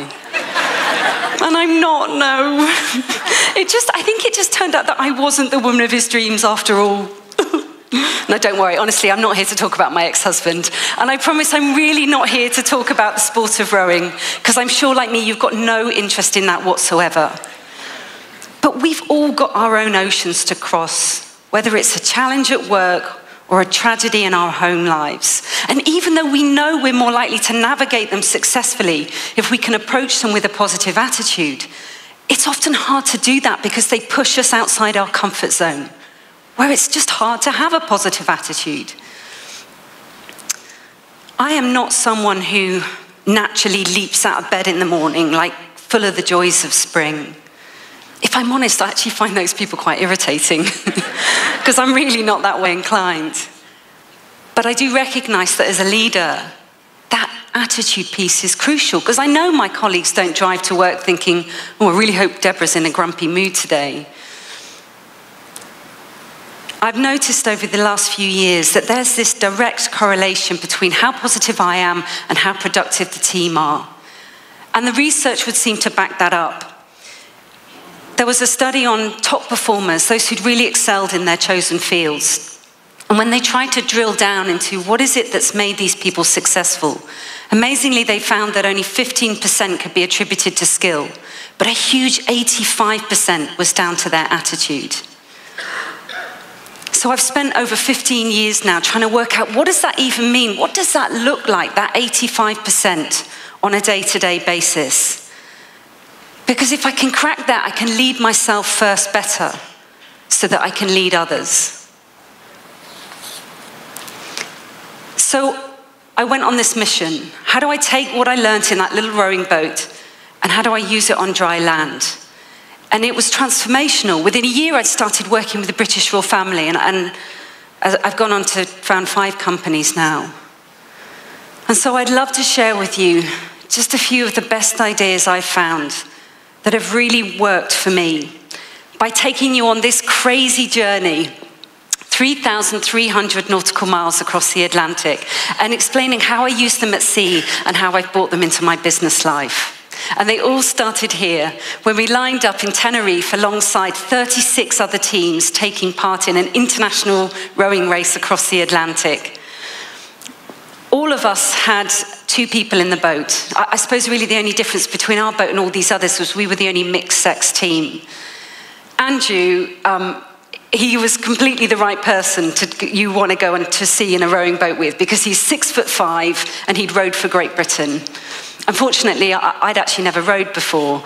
And I'm not, no. I think it just turned out that I wasn't the woman of his dreams after all. No, don't worry, honestly, I'm not here to talk about my ex-husband. And I promise I'm really not here to talk about the sport of rowing, because I'm sure, like me, you've got no interest in that whatsoever. But we've all got our own oceans to cross, whether it's a challenge at work or a tragedy in our home lives. And even though we know we're more likely to navigate them successfully if we can approach them with a positive attitude, it's often hard to do that because they push us outside our comfort zone, where it's just hard to have a positive attitude. I am not someone who naturally leaps out of bed in the morning, like full of the joys of spring. If I'm honest, I actually find those people quite irritating because I'm really not that way inclined. But I do recognize that as a leader, that attitude piece is crucial, because I know my colleagues don't drive to work thinking, oh, I really hope Deborah's in a grumpy mood today. I've noticed over the last few years that there's this direct correlation between how positive I am and how productive the team are. And the research would seem to back that up. There was a study on top performers, those who'd really excelled in their chosen fields. And when they tried to drill down into what is it that's made these people successful, amazingly, they found that only 15% could be attributed to skill, but a huge 85% was down to their attitude. So I've spent over 15 years now trying to work out, what does that even mean? What does that look like, that 85% on a day-to-day basis? Because if I can crack that, I can lead myself first better so that I can lead others. So I went on this mission. How do I take what I learned in that little rowing boat and how do I use it on dry land? And it was transformational. Within a year, I'd started working with the British royal family, and I've gone on to found 5 companies now. And so I'd love to share with you just a few of the best ideas I've found that have really worked for me, by taking you on this crazy journey, 3,300 nautical miles across the Atlantic, and explaining how I used them at sea and how I've brought them into my business life. And they all started here, when we lined up in Tenerife alongside 36 other teams taking part in an international rowing race across the Atlantic. All of us had 2 people in the boat. I suppose really the only difference between our boat and all these others was we were the only mixed-sex team. Andrew, he was completely the right person you want to go and to sea in a rowing boat with, because he's 6'5" and he'd rowed for Great Britain. Unfortunately, I'd actually never rowed before,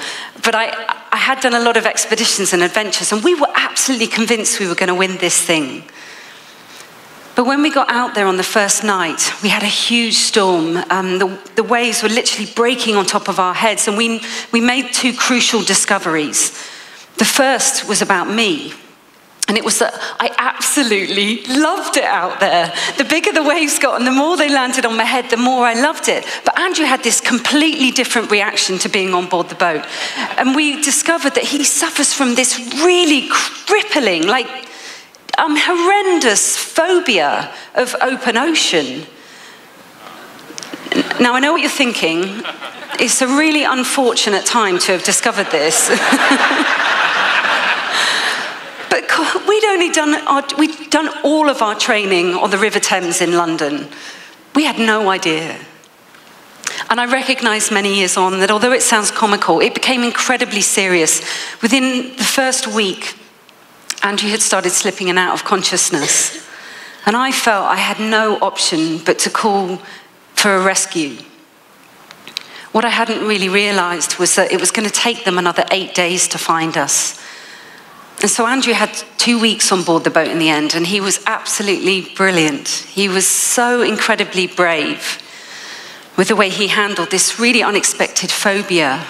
but I had done a lot of expeditions and adventures, and we were absolutely convinced we were going to win this thing. But when we got out there on the first night, we had a huge storm. The waves were literally breaking on top of our heads, and we made 2 crucial discoveries. The first was about me. And it was that I absolutely loved it out there. The bigger the waves got and the more they landed on my head, the more I loved it. But Andrew had this completely different reaction to being on board the boat. And we discovered that he suffers from this really crippling, horrendous phobia of open ocean. Now, I know what you're thinking. It's a really unfortunate time to have discovered this. But we'd done all of our training on the River Thames in London. We had no idea. And I recognised many years on that although it sounds comical, it became incredibly serious. Within the first week, Andrew had started slipping in and out of consciousness. And I felt I had no option but to call for a rescue. What I hadn't really realised was that it was going to take them another 8 days to find us. And so Andrew had 2 weeks on board the boat in the end, and he was absolutely brilliant. He was so incredibly brave with the way he handled this really unexpected phobia.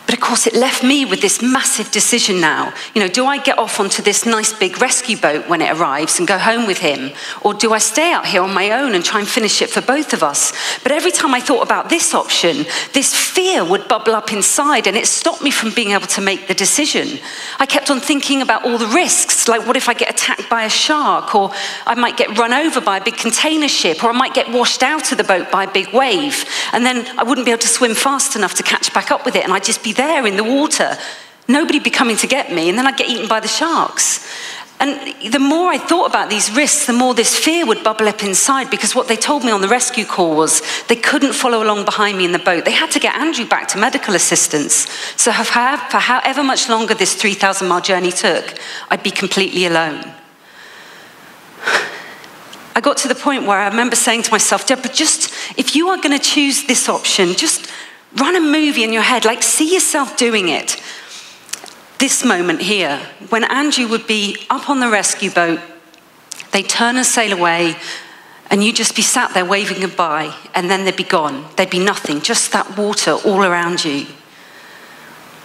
But of course, it left me with this massive decision now. Do I get off onto this nice big rescue boat when it arrives and go home with him? Or do I stay out here on my own and try and finish it for both of us? But every time I thought about this option, this fear would bubble up inside, and it stopped me from being able to make the decision. I kept on thinking about all the risks, like what if I get attacked by a shark, or I might get run over by a big container ship, or I might get washed out of the boat by a big wave, and then I wouldn't be able to swim fast enough to catch back up with it, and I'd just be there in the water. Nobody would be coming to get me, and then I'd get eaten by the sharks. And the more I thought about these risks, the more this fear would bubble up inside, because what they told me on the rescue call was they couldn't follow along behind me in the boat. They had to get Andrew back to medical assistance. So for however much longer this 3,000-mile journey took, I'd be completely alone. I got to the point where I remember saying to myself, Deborah, if you are going to choose this option, just run a movie in your head, see yourself doing it. This moment here, when Andrew would be up on the rescue boat, they'd turn and sail away, and you'd just be sat there waving goodbye, and then they'd be gone. There'd be nothing, just that water all around you.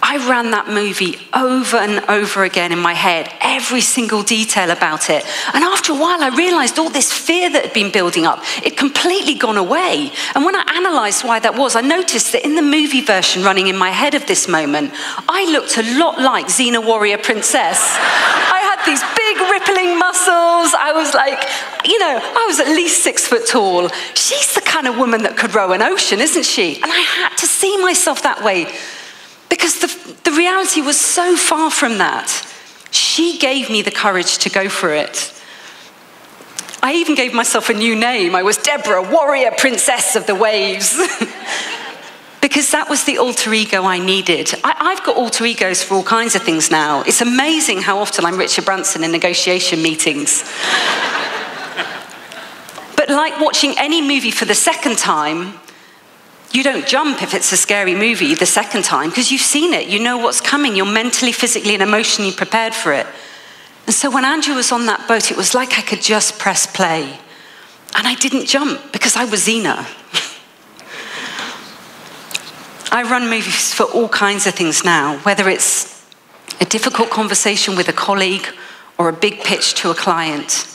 I ran that movie over and over again in my head, every single detail about it. And after a while, I realized all this fear that had been building up, it'd completely gone away. And when I analyzed why that was, I noticed that in the movie version running in my head of this moment, I looked a lot like Xena Warrior Princess. I had these big rippling muscles. I was I was at least 6 foot tall. She's the kind of woman that could row an ocean, isn't she? And I had to see myself that way, because the reality was so far from that. She gave me the courage to go for it. I even gave myself a new name. I was Deborah, warrior princess of the waves. Because that was the alter ego I needed. I've got alter egos for all kinds of things now. It's amazing how often I'm Richard Branson in negotiation meetings. But like watching any movie for the second time, you don't jump if it's a scary movie the second time, because you've seen it, you know what's coming, you're mentally, physically, and emotionally prepared for it. And so when Andrew was on that boat, it was like I could just press play. And I didn't jump because I was Xena. I run movies for all kinds of things now, whether it's a difficult conversation with a colleague or a big pitch to a client.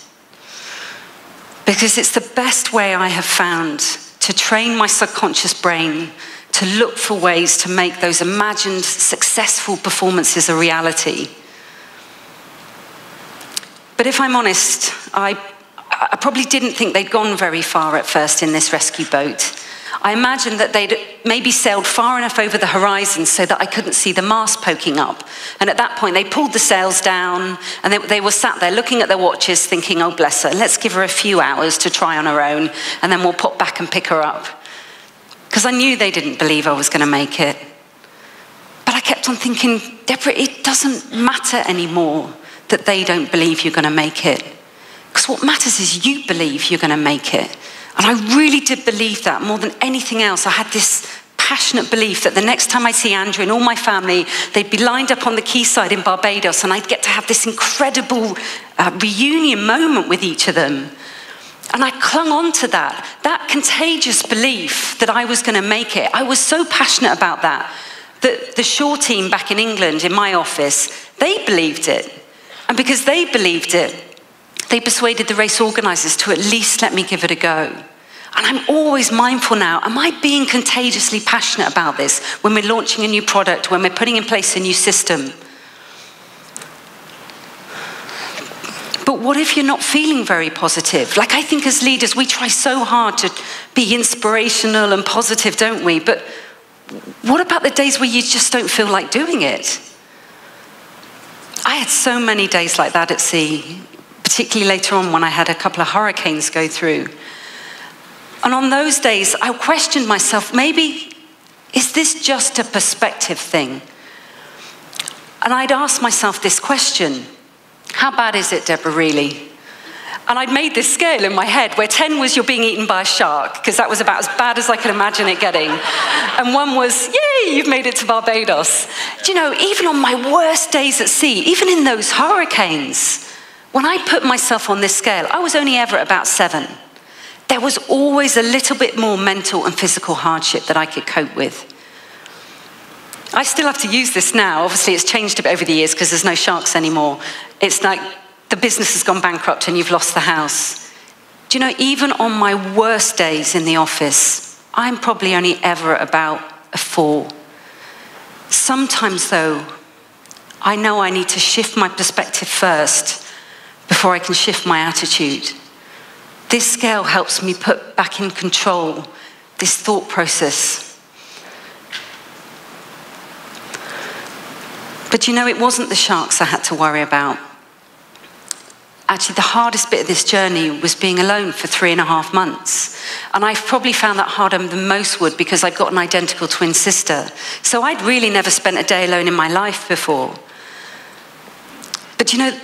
Because it's the best way I have found to train my subconscious brain to look for ways to make those imagined successful performances a reality. But if I'm honest, I probably didn't think they'd gone very far at first in this rescue boat. I imagined that they'd maybe sailed far enough over the horizon so that I couldn't see the mast poking up. And at that point, they pulled the sails down, and they were sat there looking at their watches thinking, oh, bless her, let's give her a few hours to try on her own, and then we'll pop back and pick her up. Because I knew they didn't believe I was going to make it. But I kept on thinking, Deborah, it doesn't matter anymore that they don't believe you're going to make it. Because what matters is you believe you're going to make it. And I really did believe that more than anything else. I had this passionate belief that the next time I see Andrew and all my family, they'd be lined up on the quayside in Barbados, and I'd get to have this incredible reunion moment with each of them. And I clung on to that contagious belief that I was going to make it. I was so passionate about that the shore team back in England, in my office, they believed it. And because they believed it, they persuaded the race organisers to at least let me give it a go. And I'm always mindful now, am I being contagiously passionate about this when we're launching a new product, when we're putting in place a new system? But what if you're not feeling very positive? Like, I think as leaders, we try so hard to be inspirational and positive, don't we? But what about the days where you just don't feel like doing it? I had so many days like that at sea, particularly later on when I had a couple of hurricanes go through. And on those days, I questioned myself, maybe, is this just a perspective thing? And I'd ask myself this question, how bad is it, Deborah, really? And I'd made this scale in my head where 10 was you're being eaten by a shark, because that was about as bad as I could imagine it getting. And 1 was, yay, you've made it to Barbados. Do you know, even on my worst days at sea, even in those hurricanes, when I put myself on this scale, I was only ever at about 7. There was always a little bit more mental and physical hardship that I could cope with. I still have to use this now. Obviously, it's changed a bit over the years because there's no sharks anymore. It's like the business has gone bankrupt and you've lost the house. Do you know, even on my worst days in the office, I'm probably only ever about a 4. Sometimes, though, I know I need to shift my perspective first before I can shift my attitude. This scale helps me put back in control this thought process. But you know, it wasn't the sharks I had to worry about. Actually, the hardest bit of this journey was being alone for 3.5 months. And I've probably found that harder than most would because I've got an identical twin sister. So I'd really never spent a day alone in my life before. But you know,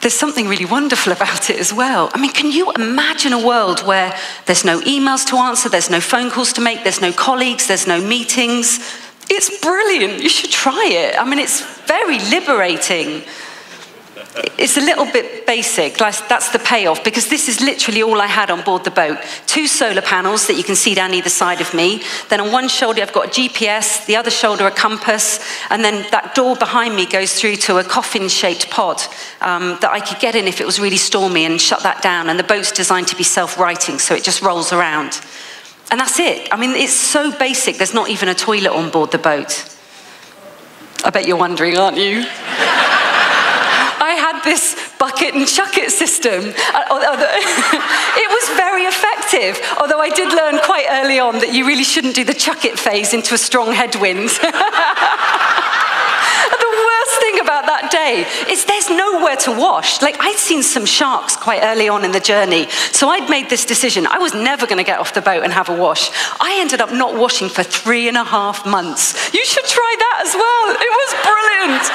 there's something really wonderful about it as well. I mean, can you imagine a world where there's no emails to answer, there's no phone calls to make, there's no colleagues, there's no meetings? It's brilliant. You should try it. I mean, it's very liberating. It's a little bit basic, that's the payoff, because this is literally all I had on board the boat. 2 solar panels that you can see down either side of me. Then on one shoulder I've got a GPS, the other shoulder a compass, and then that door behind me goes through to a coffin-shaped pod that I could get in if it was really stormy and shut that down. And the boat's designed to be self-righting, so it just rolls around. And that's it. I mean, it's so basic, there's not even a toilet on board the boat. I bet you're wondering, aren't you? I had this bucket and chuck it system. It was very effective, although I did learn quite early on that you really shouldn't do the chuck it phase into a strong headwind. The worst thing about that day is there's nowhere to wash. Like, I'd seen some sharks quite early on in the journey, so I'd made this decision. I was never going to get off the boat and have a wash. I ended up not washing for 3.5 months. You should try that as well. It was brilliant.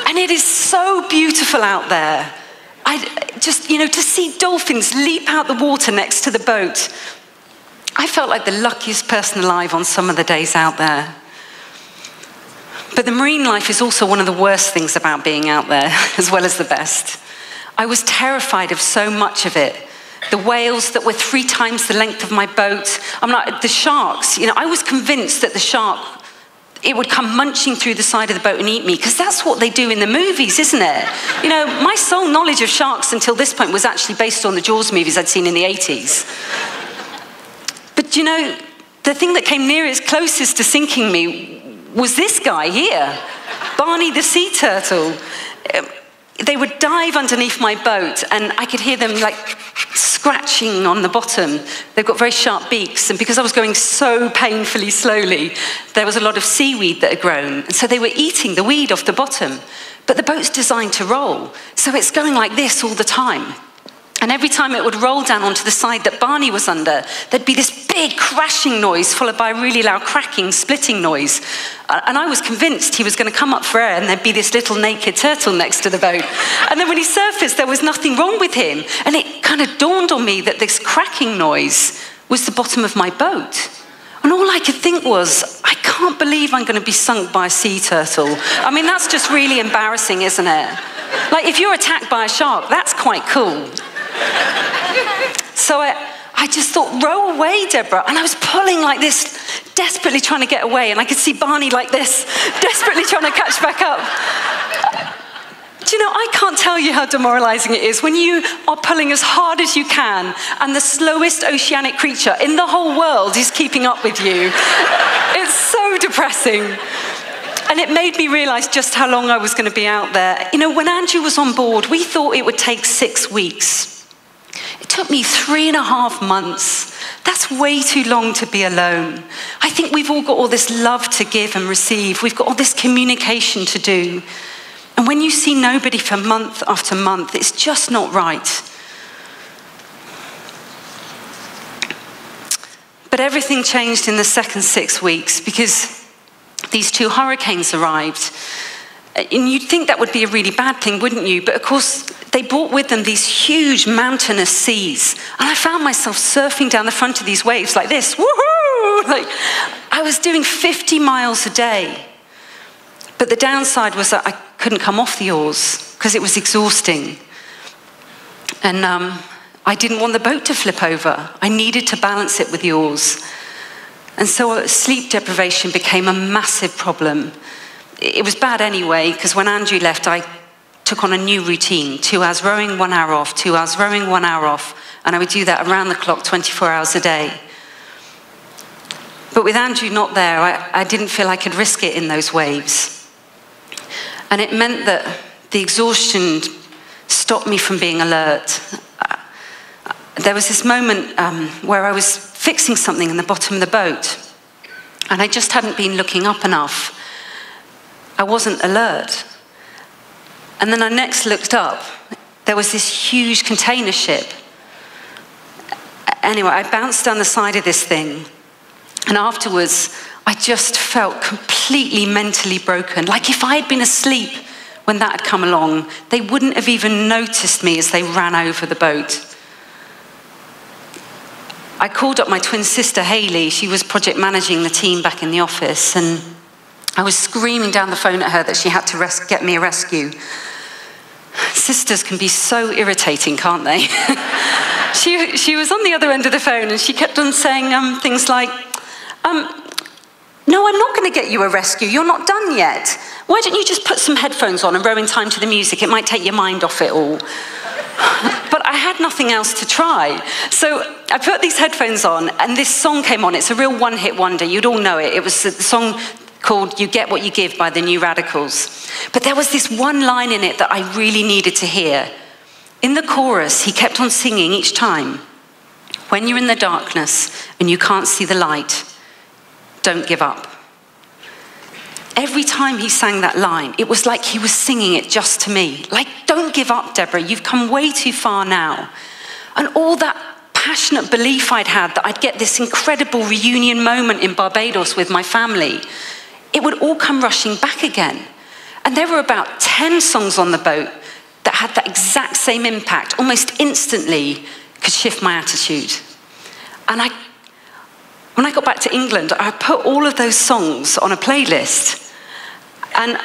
And it is so beautiful out there. Just, you know, to see dolphins leap out the water next to the boat. I felt like the luckiest person alive on some of the days out there. But the marine life is also one of the worst things about being out there, as well as the best. I was terrified of so much of it. The whales that were 3 times the length of my boat. I'm like, the sharks, you know, I was convinced that the shark, it would come munching through the side of the boat and eat me, because that's what they do in the movies, isn't it? You know, my sole knowledge of sharks until this point was actually based on the Jaws movies I'd seen in the 80s. But do you know, the thing that came nearest, closest to sinking me was this guy here, Barney the sea turtle. They would dive underneath my boat, and I could hear them like scratching on the bottom. They've got very sharp beaks, and because I was going so painfully slowly, there was a lot of seaweed that had grown, and so they were eating the weed off the bottom. But the boat's designed to roll, so it's going like this all the time. And every time it would roll down onto the side that Barney was under, there'd be this big crashing noise followed by a really loud cracking, splitting noise. And I was convinced he was going to come up for air and there'd be this little naked turtle next to the boat. And then when he surfaced, there was nothing wrong with him. And it kind of dawned on me that this cracking noise was the bottom of my boat. And all I could think was, I can't believe I'm going to be sunk by a sea turtle. I mean, that's just really embarrassing, isn't it? Like, if you're attacked by a shark, that's quite cool. So I just thought, row away, Deborah. And I was pulling like this, desperately trying to get away. And I could see Barney like this, desperately trying to catch back up. Do you know, I can't tell you how demoralizing it is when you are pulling as hard as you can and the slowest oceanic creature in the whole world is keeping up with you. It's so depressing. And it made me realize just how long I was going to be out there. You know, when Andrew was on board, we thought it would take 6 weeks. It took me 3.5 months. That's way too long to be alone. I think we've all got all this love to give and receive. We've got all this communication to do. And when you see nobody for month after month, it's just not right. But everything changed in the second 6 weeks because these 2 hurricanes arrived. And you'd think that would be a really bad thing, wouldn't you? But of course, they brought with them these huge mountainous seas. And I found myself surfing down the front of these waves like this. Woohoo! Like, I was doing 50 miles a day. But the downside was that I couldn't come off the oars because it was exhausting. And I didn't want the boat to flip over. I needed to balance it with the oars. And so sleep deprivation became a massive problem. It was bad anyway, because when Andrew left, I took on a new routine. 2 hours rowing, 1 hour off, 2 hours rowing, 1 hour off. And I would do that around the clock, 24 hours a day. But with Andrew not there, I didn't feel I could risk it in those waves. And it meant that the exhaustion stopped me from being alert. There was this moment where I was fixing something in the bottom of the boat, and I just hadn't been looking up enough. I wasn't alert. And then I next looked up. There was this huge container ship. Anyway, I bounced down the side of this thing, and afterwards, I just felt completely mentally broken. Like if I had been asleep when that had come along, they wouldn't have even noticed me as they ran over the boat. I called up my twin sister, Hayley. She was project managing the team back in the office, and I was screaming down the phone at her that she had to get me a rescue. Sisters can be so irritating, can't they? She was on the other end of the phone, and she kept on saying things like, no, I'm not going to get you a rescue. You're not done yet. Why don't you just put some headphones on and row in time to the music? It might take your mind off it all. But I had nothing else to try. So I put these headphones on, and this song came on. It's a real one-hit wonder. You'd all know it. It was the song called You Get What You Give by the New Radicals. But there was this one line in it that I really needed to hear. In the chorus, he kept on singing each time, when you're in the darkness and you can't see the light, don't give up. Every time he sang that line, it was like he was singing it just to me. Like, don't give up, Deborah. You've come way too far now. And all that passionate belief I'd had that I'd get this incredible reunion moment in Barbados with my family, it would all come rushing back again. And there were about 10 songs on the boat that had that exact same impact, almost instantly could shift my attitude. And when I got back to England, I put all of those songs on a playlist. And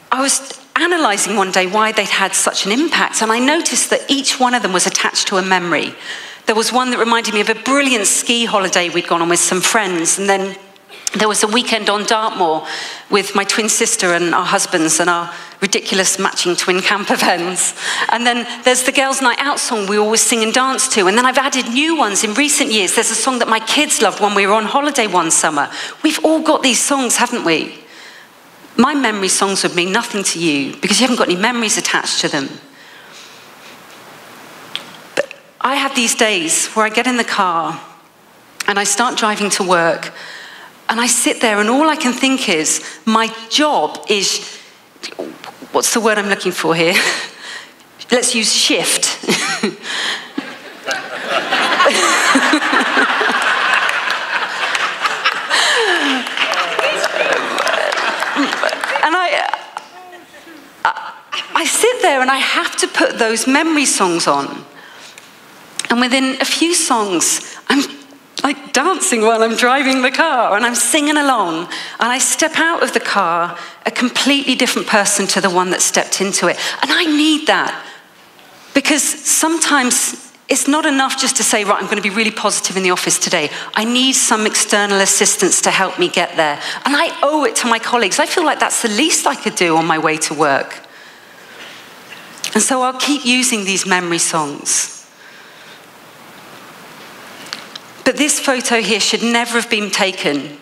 I was analysing one day why they'd had such an impact, and I noticed that each one of them was attached to a memory. There was one that reminded me of a brilliant ski holiday we'd gone on with some friends, and then There was a weekend on Dartmoor with my twin sister and our husbands and our ridiculous matching twin camper vans. And then there's the Girls' Night Out song we always sing and dance to. And then I've added new ones in recent years. There's a song that my kids loved when we were on holiday one summer. We've all got these songs, haven't we? My memory songs would mean nothing to you because you haven't got any memories attached to them. But I have these days where I get in the car and I start driving to work. And I sit there and all I can think is, my job is, what's the word I'm looking for here? Let's use shift. And I sit there and I have to put those memory songs on. And within a few songs, I'm like dancing while I'm driving the car and I'm singing along, and I step out of the car a completely different person to the one that stepped into it. And I need that because sometimes it's not enough just to say, right, I'm going to be really positive in the office today. I need some external assistance to help me get there. And I owe it to my colleagues. I feel like that's the least I could do on my way to work. And so I'll keep using these memory songs. But this photo here should never have been taken.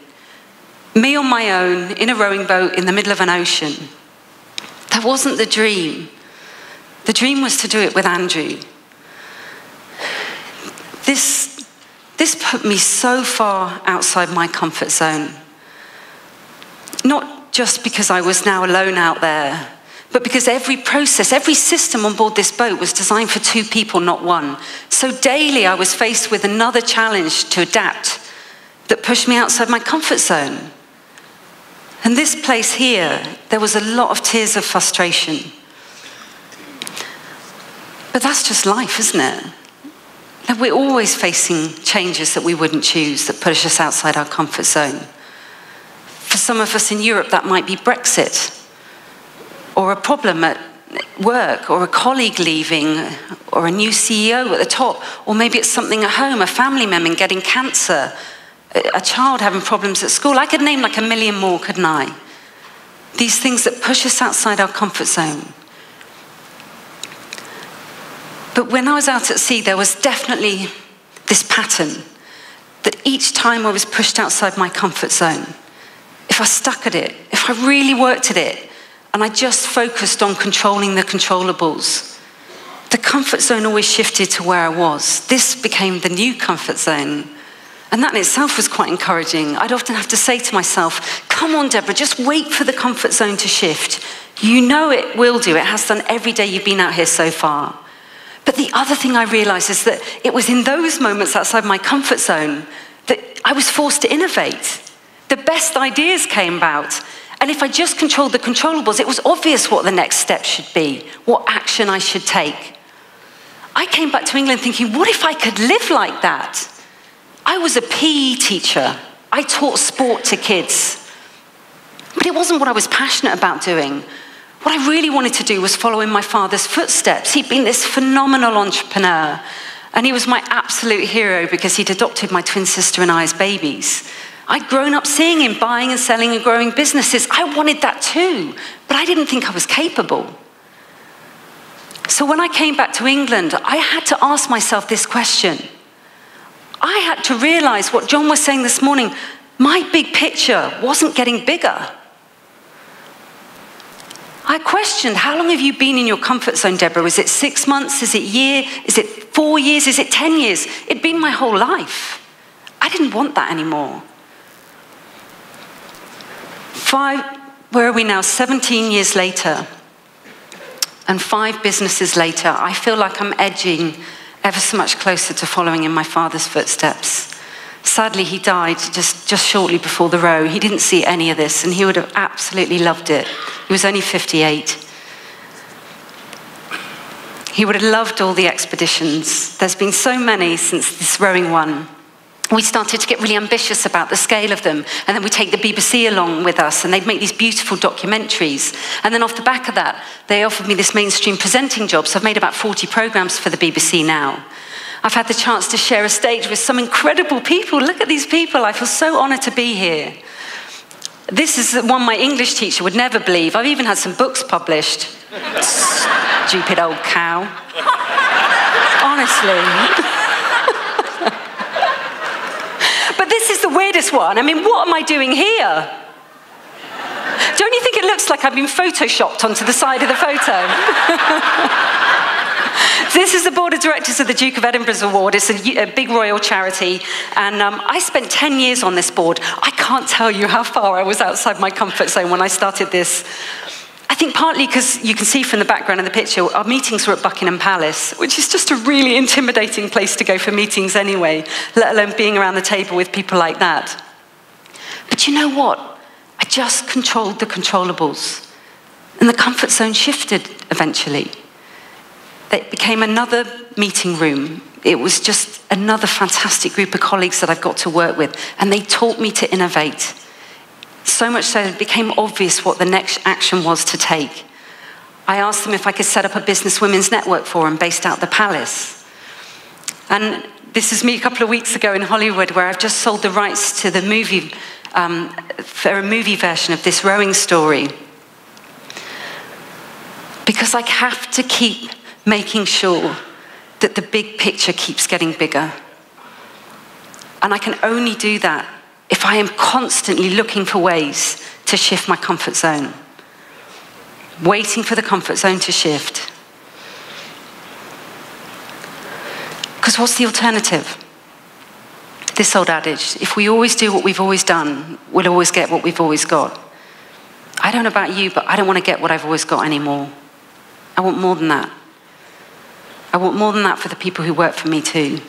Me on my own, in a rowing boat in the middle of an ocean. That wasn't the dream. The dream was to do it with Andrew. This put me so far outside my comfort zone. Not just because I was now alone out there, but because every process, every system on board this boat was designed for 2 people, not 1. So daily I was faced with another challenge to adapt that pushed me outside my comfort zone. And this place here, there was a lot of tears of frustration. But that's just life, isn't it? That we're always facing changes that we wouldn't choose, that push us outside our comfort zone. For some of us in Europe, that might be Brexit, or a problem at work, or a colleague leaving, or a new CEO at the top, or maybe it's something at home, a family member getting cancer, a child having problems at school. I could name like 1 million more, couldn't I? These things that push us outside our comfort zone. But when I was out at sea, there was definitely this pattern that each time I was pushed outside my comfort zone, if I stuck at it, if I really worked at it, and I just focused on controlling the controllables, the comfort zone always shifted to where I was. This became the new comfort zone. And that in itself was quite encouraging. I'd often have to say to myself, come on, Deborah, just wait for the comfort zone to shift. You know it will do. It has done every day you've been out here so far. But the other thing I realized is that it was in those moments outside my comfort zone that I was forced to innovate. The best ideas came about. And if I just controlled the controllables, it was obvious what the next step should be, what action I should take. I came back to England thinking, what if I could live like that? I was a PE teacher. I taught sport to kids. But it wasn't what I was passionate about doing. What I really wanted to do was follow in my father's footsteps. He'd been this phenomenal entrepreneur, and he was my absolute hero because he'd adopted my twin sister and I as babies. I'd grown up seeing him buying and selling and growing businesses. I wanted that too, but I didn't think I was capable. So when I came back to England, I had to ask myself this question. I had to realize what John was saying this morning. My big picture wasn't getting bigger. I questioned, how long have you been in your comfort zone, Deborah? Was it 6 months? Is it a year? Is it 4 years? Is it 10 years? It'd been my whole life. I didn't want that anymore. Where are we now? 17 years later, and 5 businesses later, I feel like I'm edging ever so much closer to following in my father's footsteps. Sadly, he died just shortly before the row. He didn't see any of this, and he would have absolutely loved it. He was only 58. He would have loved all the expeditions. There's been so many since this rowing one. We started to get really ambitious about the scale of them, and then we take the BBC along with us, and they'd make these beautiful documentaries. And then off the back of that, they offered me this mainstream presenting job, so I've made about 40 programmes for the BBC now. I've had the chance to share a stage with some incredible people. Look at these people. I feel so honoured to be here. This is one my English teacher would never believe. I've even had some books published. Stupid old cow. Honestly. But this is the weirdest one. I mean, what am I doing here? Don't you think it looks like I've been photoshopped onto the side of the photo? This is the board of directors of the Duke of Edinburgh's award. It's a big royal charity, and I spent 10 years on this board. I can't tell you how far I was outside my comfort zone when I started this. I think partly because you can see from the background of the picture, our meetings were at Buckingham Palace, which is just a really intimidating place to go for meetings anyway, let alone being around the table with people like that. But you know what? I just controlled the controllables, and the comfort zone shifted eventually. It became another meeting room. It was just another fantastic group of colleagues that I've got to work with, and they taught me to innovate. So much so that it became obvious what the next action was to take. I asked them if I could set up a business women's network forum based out the Palace. And this is me a couple of weeks ago in Hollywood, where I've just sold the rights to the movie, for a movie version of this rowing story. Because I have to keep making sure that the big picture keeps getting bigger. And I can only do that if I am constantly looking for ways to shift my comfort zone, waiting for the comfort zone to shift. Because what's the alternative? This old adage, if we always do what we've always done, we'll always get what we've always got. I don't know about you, but I don't want to get what I've always got anymore. I want more than that. I want more than that for the people who work for me too.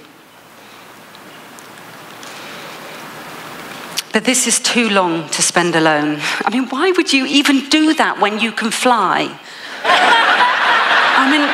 But this is too long to spend alone. I mean, why would you even do that when you can fly? I mean,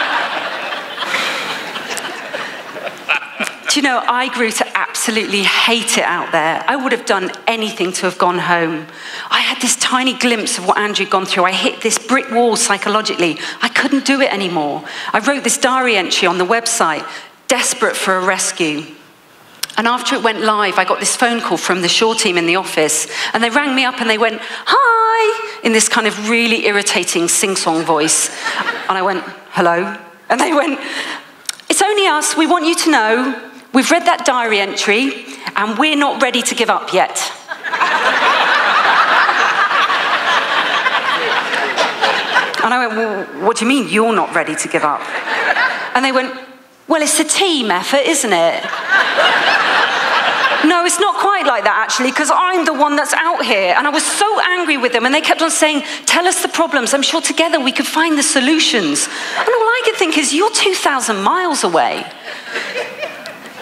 do you know, I grew to absolutely hate it out there. I would have done anything to have gone home. I had this tiny glimpse of what Andrew had gone through. I hit this brick wall psychologically. I couldn't do it anymore. I wrote this diary entry on the website, desperate for a rescue. And after it went live, I got this phone call from the Shaw team in the office, and they rang me up and they went, "Hi," in this kind of really irritating sing-song voice. And I went, "Hello?" And they went, "It's only us. We want you to know we've read that diary entry, and we're not ready to give up yet." And I went, "Well, what do you mean you're not ready to give up?" And they went, "Well, it's a team effort, isn't it?" No, it's not quite like that, actually, because I'm the one that's out here. And I was so angry with them, and they kept on saying, "Tell us the problems. I'm sure together we could find the solutions." And all I could think is, you're 2,000 miles away.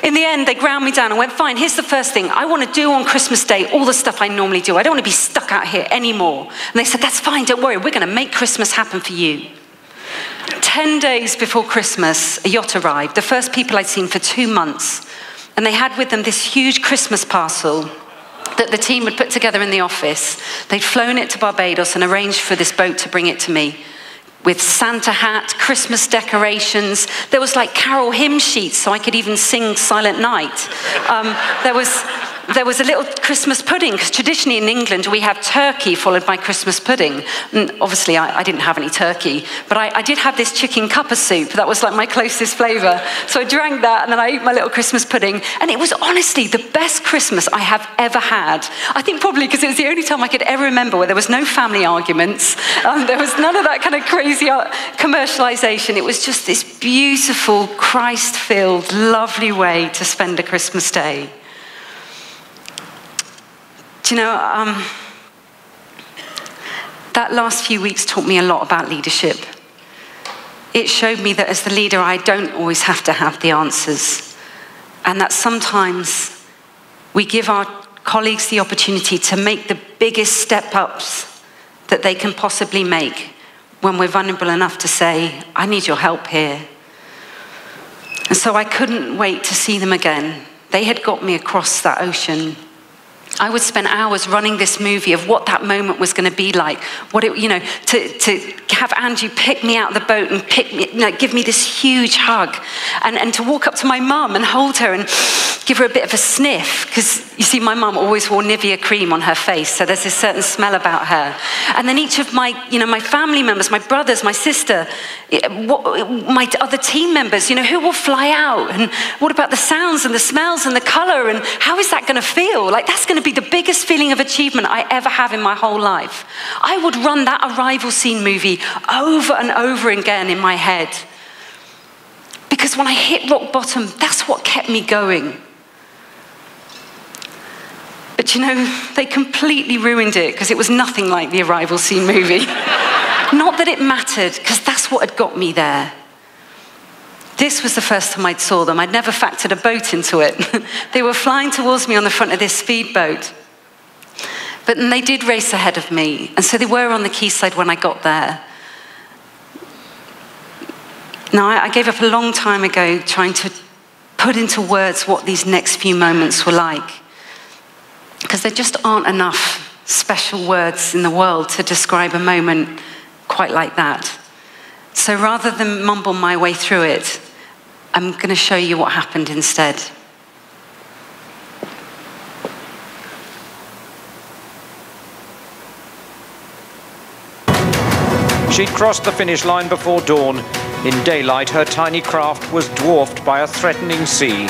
In the end, they ground me down and went, "Fine, here's the first thing. I want to do on Christmas Day all the stuff I normally do. I don't want to be stuck out here anymore." And they said, "That's fine, don't worry. We're going to make Christmas happen for you." 10 days before Christmas, a yacht arrived, the first people I'd seen for 2 months. And they had with them this huge Christmas parcel that the team had put together in the office. They'd flown it to Barbados and arranged for this boat to bring it to me, with Santa hat, Christmas decorations. There was like carol hymn sheets so I could even sing Silent Night. There was a little Christmas pudding, because traditionally in England we have turkey followed by Christmas pudding. And obviously I didn't have any turkey, but I did have this chicken cuppa soup. That was like my closest flavour. So I drank that and then I ate my little Christmas pudding. And it was honestly the best Christmas I have ever had. I think probably because it was the only time I could ever remember where there was no family arguments. There was none of that kind of crazy commercialisation. It was just this beautiful, Christ-filled, lovely way to spend a Christmas day. Do you know, that last few weeks taught me a lot about leadership. It showed me that as the leader, I don't always have to have the answers. And that sometimes we give our colleagues the opportunity to make the biggest step-ups that they can possibly make when we're vulnerable enough to say, "I need your help here." And so I couldn't wait to see them again. They had got me across that ocean. I would spend hours running this movie of what that moment was going to be like, what it, you know, to have Andrew pick me out of the boat and pick me, give me this huge hug, and to walk up to my mum and hold her and give her a bit of a sniff, because you see, my mum always wore Nivea cream on her face, so there's this certain smell about her. And then each of my, my family members, my brothers, my sister, my other team members, who will fly out, and what about the sounds and the smells and the color, and how is that going to feel? Like, that's going to be the biggest feeling of achievement I ever have in my whole life. I would run that arrival scene movie over and over again in my head, because when I hit rock bottom, that's what kept me going. But they completely ruined it, because it was nothing like the arrival scene movie. Not that it mattered, because that's what had got me there. This was the first time I'd saw them. I'd never factored a boat into it. They were flying towards me on the front of this speedboat. But then they did race ahead of me, and so they were on the quayside when I got there. Now, I gave up a long time ago trying to put into words what these next few moments were like, because there just aren't enough special words in the world to describe a moment quite like that. So rather than mumble my way through it, I'm going to show you what happened instead. She'd crossed the finish line before dawn. In daylight, her tiny craft was dwarfed by a threatening sea.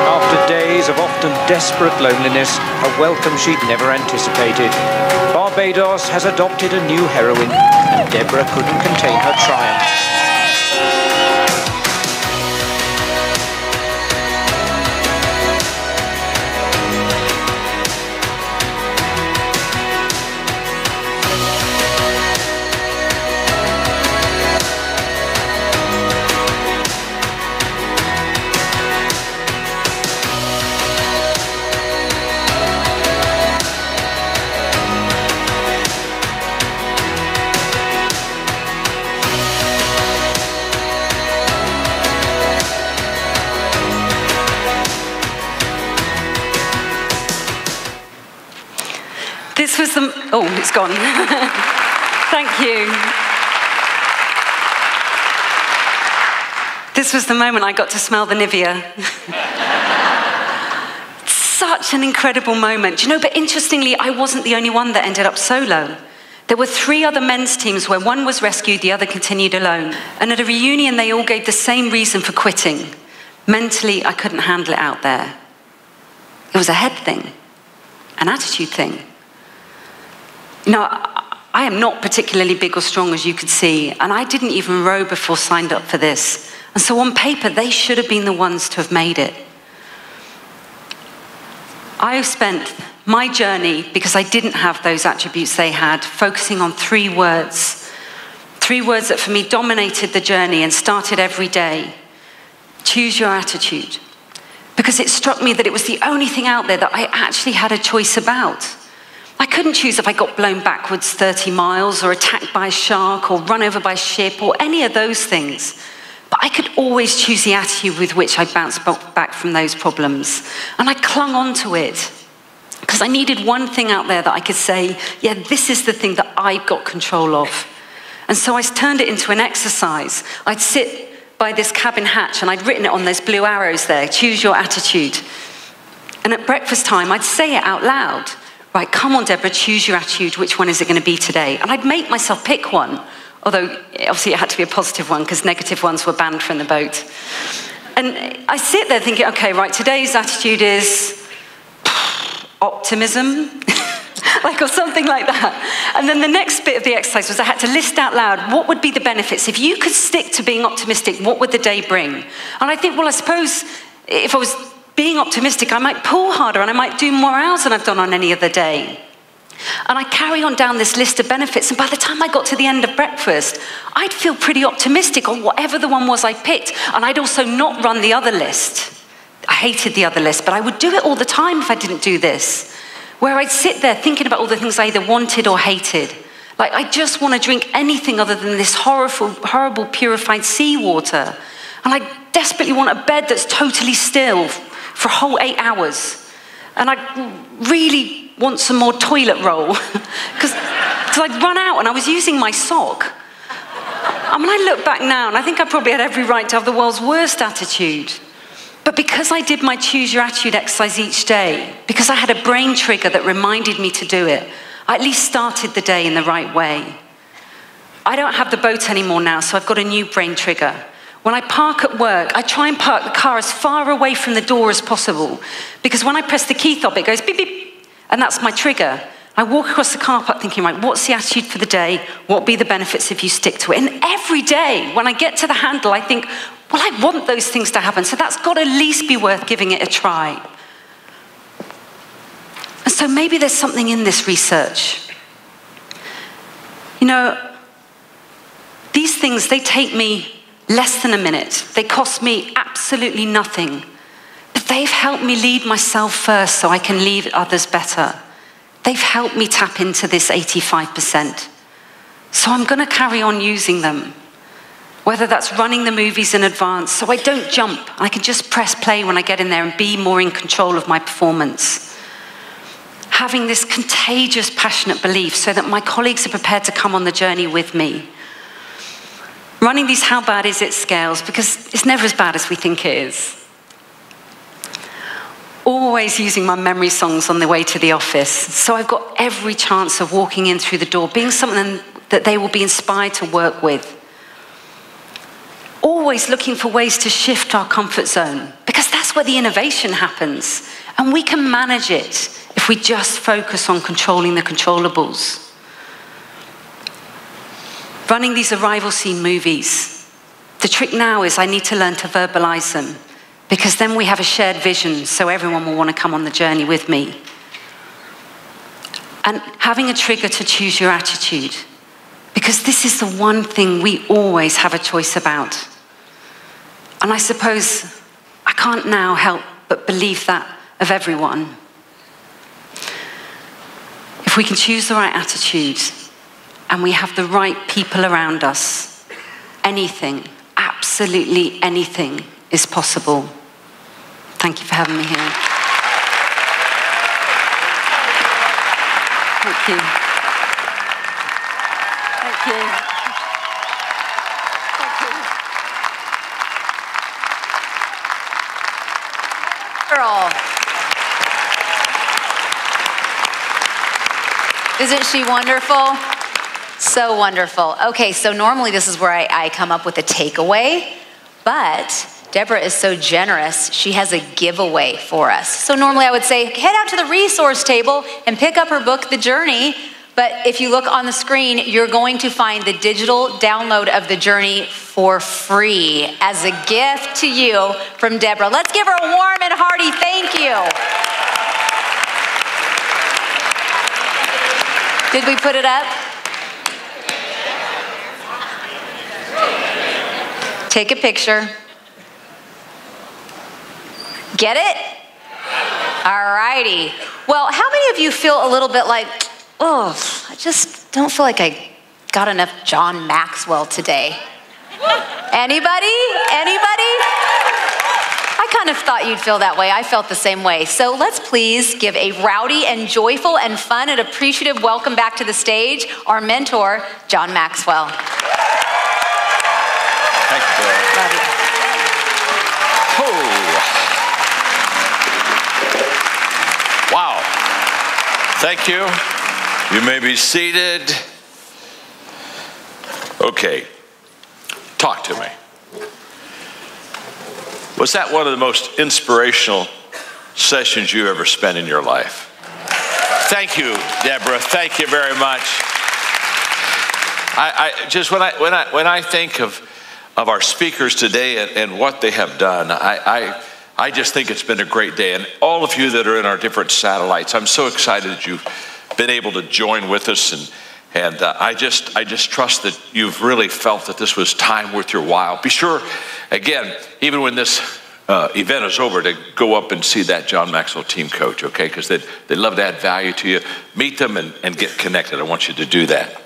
After days of often desperate loneliness, a welcome she'd never anticipated, Barbados has adopted a new heroine, and Deborah couldn't contain her triumph. This was the... Oh, it's gone. Thank you. This was the moment I got to smell the Nivea. Such an incredible moment. But interestingly, I wasn't the only one that ended up solo. There were 3 other men's teams where one was rescued, the other continued alone. And at a reunion, they all gave the same reason for quitting. Mentally, I couldn't handle it out there. It was a head thing, an attitude thing. I am not particularly big or strong, as you could see, and I didn't even row before I signed up for this. And so on paper, they should have been the ones to have made it. I spent my journey, because I didn't have those attributes they had, focusing on 3 words. 3 words that for me dominated the journey and started every day. Choose your attitude. Because it struck me that it was the only thing out there that I actually had a choice about. I couldn't choose if I got blown backwards 30 miles or attacked by a shark or run over by a ship or any of those things. But I could always choose the attitude with which I bounced back from those problems. And I clung on to it because I needed one thing out there that I could say, yeah, this is the thing that I've got control of. And so I turned it into an exercise. I'd sit by this cabin hatch and I'd written it on those blue arrows there, choose your attitude. And at breakfast time, I'd say it out loud. Right, come on, Deborah, choose your attitude. Which one is it going to be today? And I'd make myself pick one, although obviously it had to be a positive one because negative ones were banned from the boat. And I sit there thinking, okay, right, today's attitude is optimism, or something like that. And then the next bit of the exercise was I had to list out loud what would be the benefits. If you could stick to being optimistic, what would the day bring? And I think, well, I suppose if I was being optimistic, I might pull harder and I might do more hours than I've done on any other day. And I carry on down this list of benefits, and by the time I got to the end of breakfast, I'd feel pretty optimistic on whatever the one was I picked, and I'd also not run the other list. I hated the other list, but I would do it all the time if I didn't do this, where I'd sit there thinking about all the things I either wanted or hated. Like, I just want to drink anything other than this horrible, purified seawater. And I desperately want a bed that's totally still for a whole 8 hours. And I really want some more toilet roll because I'd run out and I was using my sock. I mean, I look back now and I think I probably had every right to have the world's worst attitude. But because I did my Choose Your Attitude exercise each day, because I had a brain trigger that reminded me to do it, I at least started the day in the right way. I don't have the boat anymore now, so I've got a new brain trigger. When I park at work, I try and park the car as far away from the door as possible, because when I press the key fob, it goes beep, beep, and that's my trigger. I walk across the car park thinking, right, what's the attitude for the day? What will be the benefits if you stick to it? And every day, when I get to the handle, I think, well, I want those things to happen, so that's got to at least be worth giving it a try. And so maybe there's something in this research. You know, these things, they take me less than a minute. They cost me absolutely nothing. But they've helped me lead myself first so I can lead others better. They've helped me tap into this 85%. So I'm going to carry on using them. Whether that's running the movies in advance so I don't jump. I can just press play when I get in there and be more in control of my performance. Having this contagious, passionate belief so that my colleagues are prepared to come on the journey with me. Running these how bad is it scales, because it's never as bad as we think it is. Always using my memory songs on the way to the office, so I've got every chance of walking in through the door, being someone that they will be inspired to work with. Always looking for ways to shift our comfort zone, because that's where the innovation happens, and we can manage it if we just focus on controlling the controllables. Running these arrival scene movies, the trick now is I need to learn to verbalize them, because then we have a shared vision, so everyone will want to come on the journey with me. And having a trigger to choose your attitude, because this is the one thing we always have a choice about. And I suppose I can't now help but believe that of everyone. If we can choose the right attitude, and we have the right people around us, anything, absolutely anything is possible. Thank you for having me here. Thank you. Thank you. Girl. Isn't she wonderful? So wonderful. Okay, so normally this is where I come up with a takeaway, but Deborah is so generous, she has a giveaway for us. So normally I would say, head out to the resource table and pick up her book, The Journey. But if you look on the screen, you're going to find the digital download of The Journey for free as a gift to you from Deborah. Let's give her a warm and hearty thank you. Did we put it up? Take a picture. Get it? All righty. Well, how many of you feel a little bit like, oh, I just don't feel like I got enough John Maxwell today? Anybody? Anybody? I kind of thought you'd feel that way. I felt the same way. So let's please give a rowdy and joyful and fun and appreciative welcome back to the stage, our mentor, John Maxwell. Thank you, Bill. Love you. Oh. Wow. Thank you. You may be seated. Okay. Talk to me. Was that one of the most inspirational sessions you ever spent in your life? Thank you, Deborah. Thank you very much. I just when I think of our speakers today and what they have done, I just think it's been a great day. And all of you that are in our different satellites, I'm so excited that you've been able to join with us, and I just trust that you've really felt that this was time worth your while. Be sure, again, even when this event is over, to go up and see that John Maxwell team coach, okay? Because they'd love to add value to you. Meet them and get connected. I want you to do that.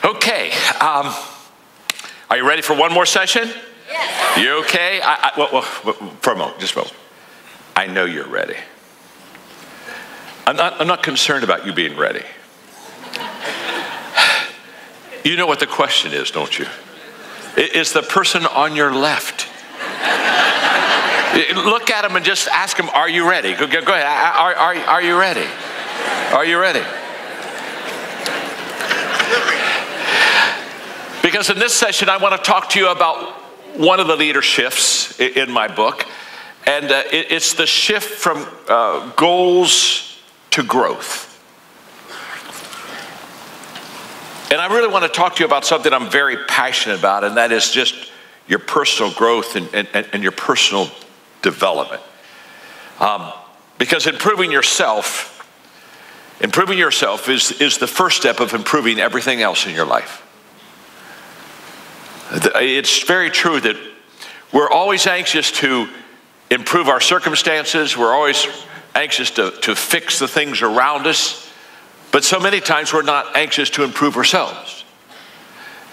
Okay. Are you ready for one more session? Yes. You okay? Well, for a moment, just a moment. I know you're ready. I'm not concerned about you being ready. You know what the question is, don't you? Is the person on your left? Look at him and just ask him, are you ready? Go ahead. Are you ready? Are you ready? Because in this session, I want to talk to you about one of the leader shifts in my book. And it's the shift from goals to growth. And I really want to talk to you about something I'm very passionate about, and that is just your personal growth and your personal development. Because improving yourself is the first step of improving everything else in your life. It's very true that we're always anxious to improve our circumstances. We're always anxious to fix the things around us. But so many times we're not anxious to improve ourselves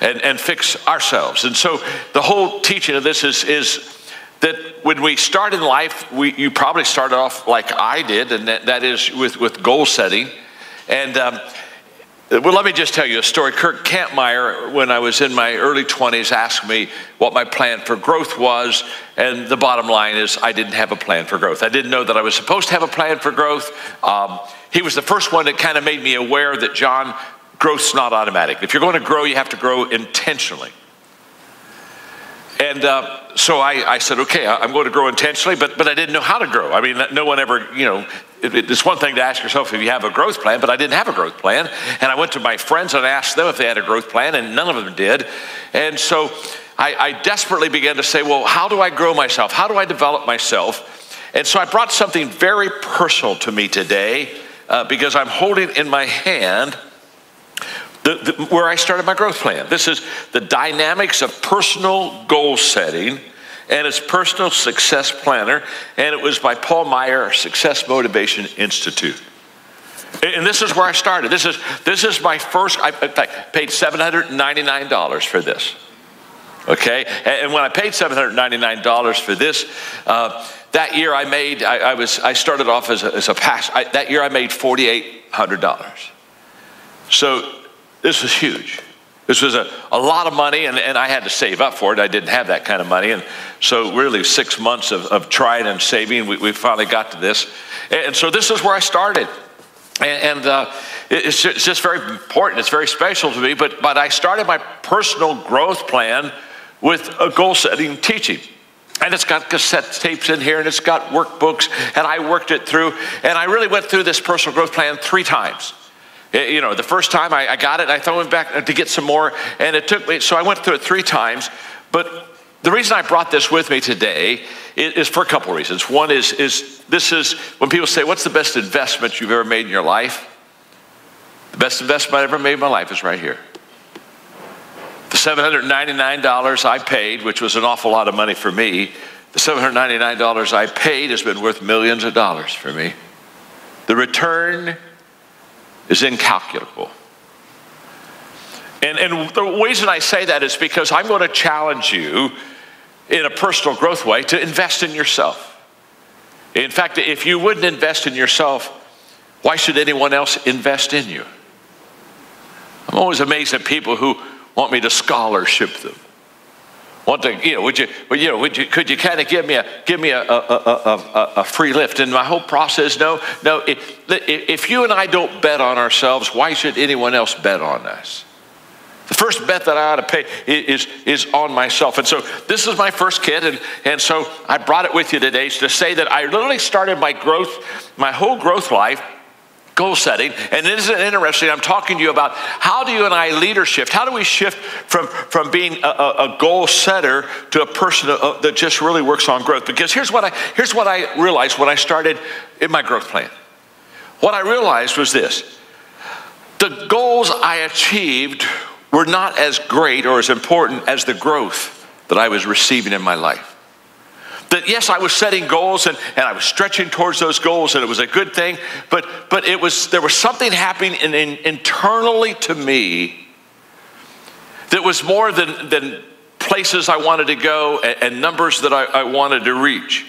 and fix ourselves. And so the whole teaching of this is that when we start in life, you probably started off like I did, and that is with goal setting. And well, let me just tell you a story. Kirk Campmeyer, when I was in my early 20s, asked me what my plan for growth was. And the bottom line is I didn't have a plan for growth. I didn't know that I was supposed to have a plan for growth. He was the first one that kind of made me aware that, John, growth's not automatic. If you're going to grow, you have to grow intentionally. And so I said, okay, I'm going to grow intentionally, but I didn't know how to grow. I mean, no one ever, it's one thing to ask yourself if you have a growth plan, but I didn't have a growth plan. And I went to my friends and asked them if they had a growth plan, and none of them did. And so I desperately began to say, well, how do I grow myself? How do I develop myself? And so I brought something very personal to me today because I'm holding in my hand where I started my growth plan. This is the dynamics of personal goal setting, and it's Personal Success Planner, and it was by Paul Meyer, Success Motivation Institute. And this is where I started. This is my first. I paid $799 for this. Okay, and when I paid $799 for this, that year I made. I started off as a pastor. That year I made $4,800. So this was huge. This was a lot of money, and I had to save up for it. I didn't have that kind of money. And so really 6 months of trying and saving, we finally got to this. And so this is where I started. And it's just very important. It's very special to me. But I started my personal growth plan with a goal-setting teaching. And it's got cassette tapes in here, and it's got workbooks, and I worked it through. And I really went through this personal growth plan 3 times. The first time I got it, I thought I went back to get some more, and it took me, so I went through it 3 times. But the reason I brought this with me today is for a couple of reasons. One is this is when people say, what's the best investment you've ever made in your life? The best investment I ever made in my life is right here. The $799 I paid, which was an awful lot of money for me, the $799 I paid has been worth millions of dollars for me. The return is incalculable. And the reason I say that is because I'm going to challenge you in a personal growth way to invest in yourself. In fact, if you wouldn't invest in yourself, why should anyone else invest in you? I'm always amazed at people who want me to scholarship them. Want to, could you kind of give me a free lift? And my whole process, no. If you and I don't bet on ourselves, why should anyone else bet on us? The first bet that I ought to pay is on myself. And so this is my first kid, and so I brought it with you today to say that I literally started my whole growth life, goal setting. And isn't it interesting? I'm talking to you about how do you and I leader shift? How do we shift from being a goal setter to a person that just really works on growth? Because here's what I realized when I started in my growth plan. What I realized was this: the goals I achieved were not as great or as important as the growth that I was receiving in my life. That yes, I was setting goals and I was stretching towards those goals, and it was a good thing, but there was something happening internally to me that was more than places I wanted to go and numbers that I wanted to reach.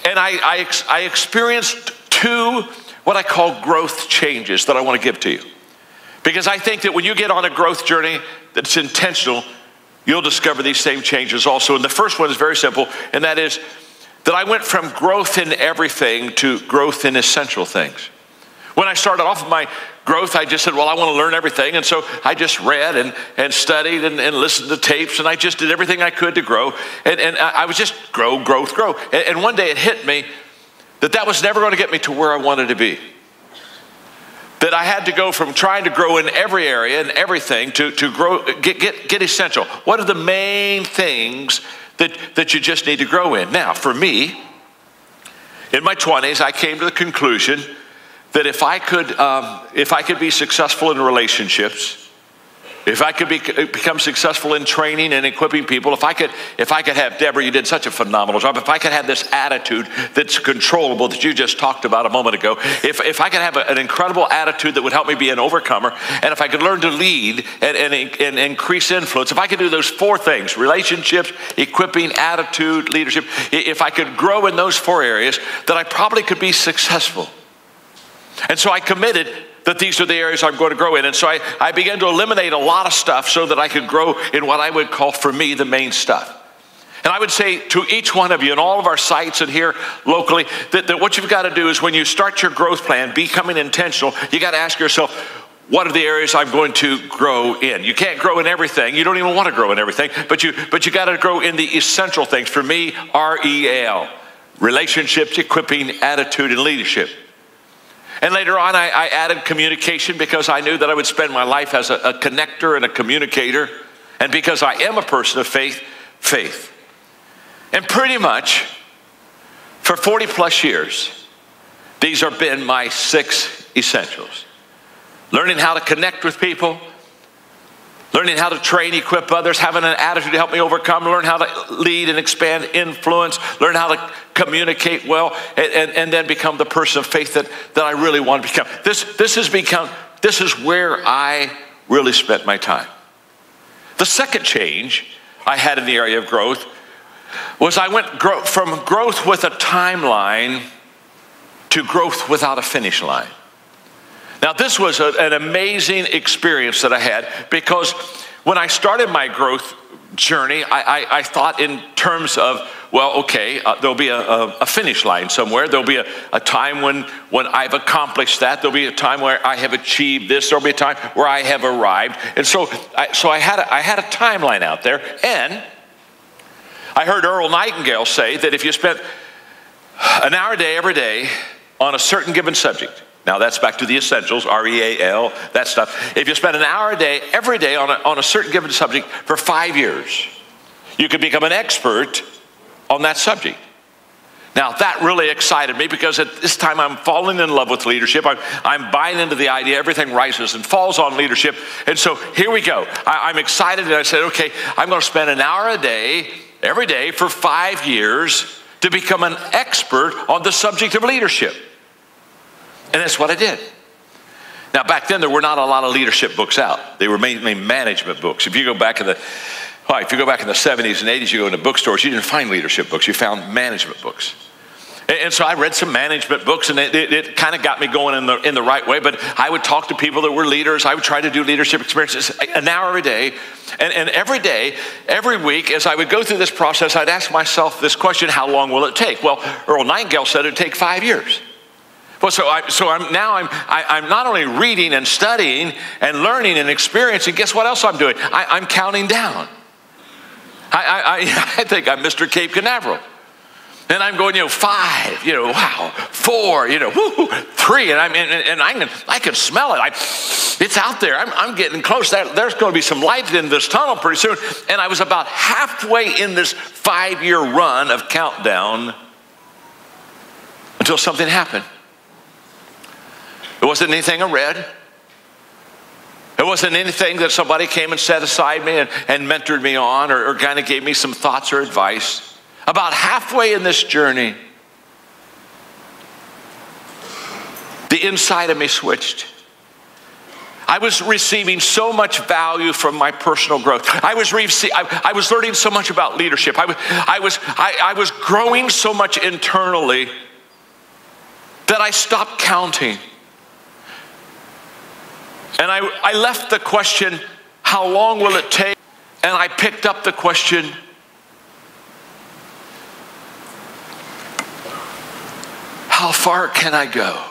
And I experienced two what I call growth changes that I want to give to you. Because I think that when you get on a growth journey that's intentional, you'll discover these same changes also. And the first one is very simple, and that is that I went from growth in everything to growth in essential things. When I started off my growth, I just said, well, I want to learn everything. And so I just read and studied and listened to tapes, and I just did everything I could to grow. And I was just grow. And one day it hit me that was never going to get me to where I wanted to be. That I had to go from trying to grow in every area and everything to grow, get essential. What are the main things that you just need to grow in? Now, for me, in my 20s, I came to the conclusion that if I could be successful in relationships, if I could become successful in training and equipping people, if I could have, Deborah, you did such a phenomenal job, if I could have this attitude that's controllable that you just talked about a moment ago, if I could have an incredible attitude that would help me be an overcomer, and if I could learn to lead and increase influence, if I could do those four things, relationships, equipping, attitude, leadership, if I could grow in those four areas, then I probably could be successful. And so I committed that these are the areas I'm going to grow in. And so I began to eliminate a lot of stuff so that I could grow in what I would call, for me, the main stuff. And I would say to each one of you in all of our sites and here locally, that what you've got to do is when you start your growth plan, becoming intentional, you got to ask yourself, what are the areas I'm going to grow in? You can't grow in everything. You don't even want to grow in everything, but you got to grow in the essential things. For me, REAL, relationships, equipping, attitude, and leadership. And later on, I added communication because I knew that I would spend my life as a connector and a communicator. And because I am a person of faith. And pretty much for 40 plus years, these have been my 6 essentials. Learning how to connect with people, learning how to train, equip others, having an attitude to help me overcome, learn how to lead and expand influence, learn how to communicate well, and then become the person of faith that I really want to become. This is where I really spent my time. The second change I had in the area of growth was I went from growth with a timeline to growth without a finish line. Now, this was an amazing experience that I had because when I started my growth journey, I thought in terms of, well, okay, there'll be a finish line somewhere. There'll be a time when I've accomplished that. There'll be a time where I have achieved this. There'll be a time where I have arrived. And so I had a timeline out there. And I heard Earl Nightingale say that if you spent an hour a day every day on a certain given subject, now that's back to the essentials, REAL, that stuff. If you spend an hour a day, every day on a certain given subject for 5 years, you could become an expert on that subject. Now that really excited me because at this time I'm falling in love with leadership. I'm buying into the idea everything rises and falls on leadership. And so here we go. I'm excited and I said, okay, I'm going to spend an hour a day, every day for 5 years to become an expert on the subject of leadership. And that's what I did. Now, back then, there were not a lot of leadership books out. They were mainly management books. If you go back in the 70s and 80s, you go into bookstores, you didn't find leadership books. You found management books. And so I read some management books, and it kind of got me going in the right way. But I would talk to people that were leaders. I would try to do leadership experiences an hour every day. And every day, every week, as I would go through this process, I'd ask myself this question, how long will it take? Well, Earl Nightingale said it would take 5 years. Well, I'm not only reading and studying and learning and experiencing. Guess what else I'm doing? I'm counting down. I think I'm Mr. Cape Canaveral, and I'm going, 5, wow, 4, 3, and I can smell it. It's out there. I'm getting close. There's going to be some light in this tunnel pretty soon. And I was about halfway in this 5-year run of countdown until something happened. It wasn't anything I read. It wasn't anything that somebody came and set aside me and mentored me on or kind of gave me some thoughts or advice. About halfway in this journey, the inside of me switched. I was receiving so much value from my personal growth. I was learning so much about leadership. I was growing so much internally that I stopped counting. And I left the question, how long will it take? And I picked up the question, how far can I go?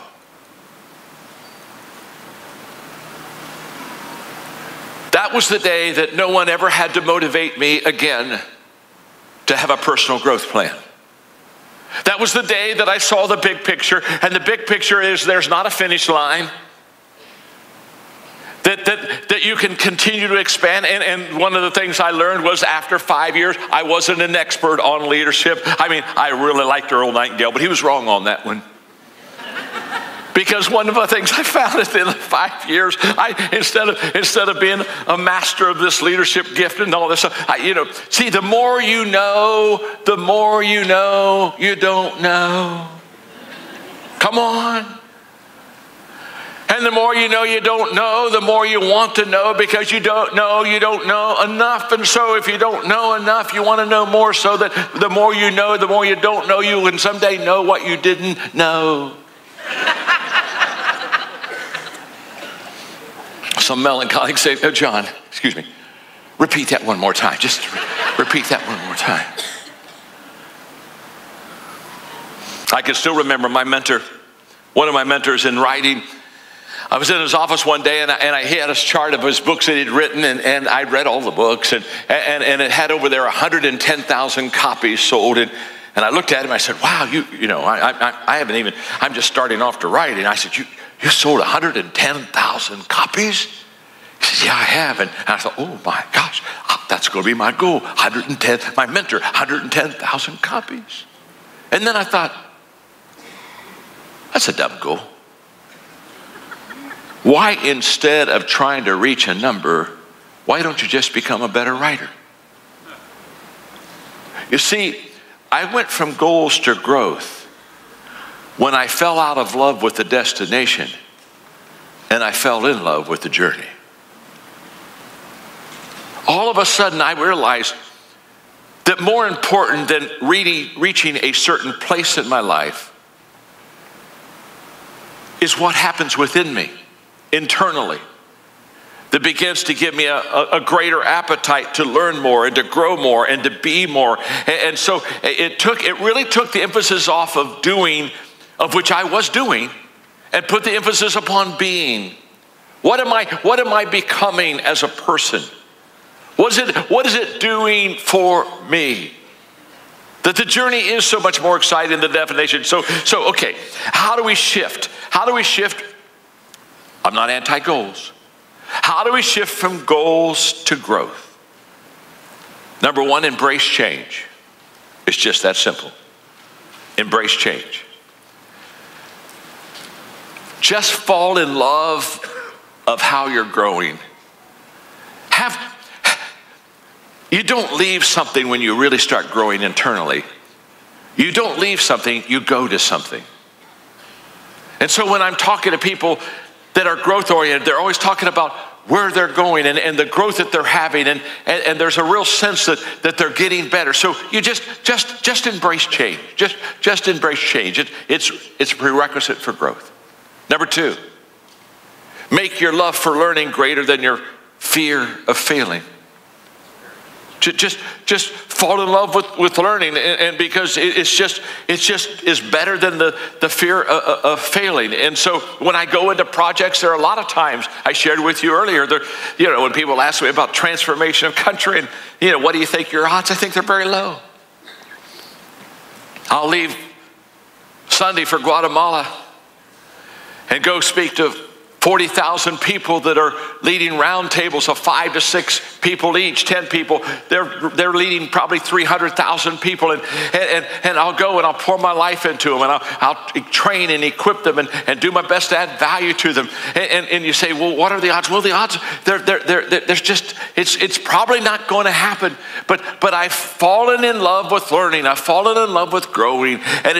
That was the day that no one ever had to motivate me again to have a personal growth plan. That was the day that I saw the big picture, and the big picture is there's not a finish line. That you can continue to expand. And one of the things I learned was after 5 years, I wasn't an expert on leadership. I mean, I really liked Earl Nightingale, but he was wrong on that one. Because one of the things I found at the end of 5 years, instead of being a master of this leadership gift and all this stuff, see, the more you know, you don't know. Come on. And the more you know you don't know, the more you want to know, because you don't know enough. And so if you don't know enough, you want to know more, so that the more you know, the more you don't know, you can someday know what you didn't know. Some melancholics say, oh, John, excuse me, repeat that one more time. Just repeat that one more time. I can still remember my mentor, one of my mentors in writing. I was in his office one day, and he had a chart of his books that he'd written, and I read all the books, and it had over there 110,000 copies sold. And I looked at him, I said, wow, I haven't even, I'm just starting off to write. And I said, you sold 110,000 copies? He said, yeah, I have. And I thought, oh my gosh, that's going to be my goal. My mentor, 110,000 copies. And then I thought, that's a dumb goal. Why, instead of trying to reach a number, why don't you just become a better writer? You see, I went from goals to growth when I fell out of love with the destination and I fell in love with the journey. All of a sudden, I realized that more important than reaching a certain place in my life is what happens within me, internally, that begins to give me a greater appetite to learn more and to grow more and to be more. And so it really took the emphasis off of doing, of which I was doing, and put the emphasis upon being. What am I becoming as a person? What is it doing for me? That the journey is so much more exciting than the definition. So okay, how do we shift? How do we shift? I'm not anti-goals. How do we shift from goals to growth? Number one, embrace change. It's just that simple. Embrace change. Just fall in love of how you're growing. You don't leave something when you really start growing internally. You don't leave something, you go to something. And so when I'm talking to people that are growth oriented, they're always talking about where they're going and the growth that they're having, and there's a real sense that they're getting better. So you just embrace change. Just embrace change. It's a prerequisite for growth. Number two, make your love for learning greater than your fear of failing. Just fall in love with learning, and because it's better than the fear of failing. And so when I go into projects, there are a lot of times, I shared with you earlier, when people ask me about transformation of country and what do you think your odds? I think they're very low. I'll leave Sunday for Guatemala and go speak to 40,000 people that are leading round tables of 5 to 6 people each, 10 people. They're leading probably 300,000 people, and I'll go and I'll pour my life into them, and I'll train and equip them and do my best to add value to them. And you say, well, what are the odds? Well, the odds, there's just, it's probably not going to happen. But I've fallen in love with learning. I've fallen in love with growing, and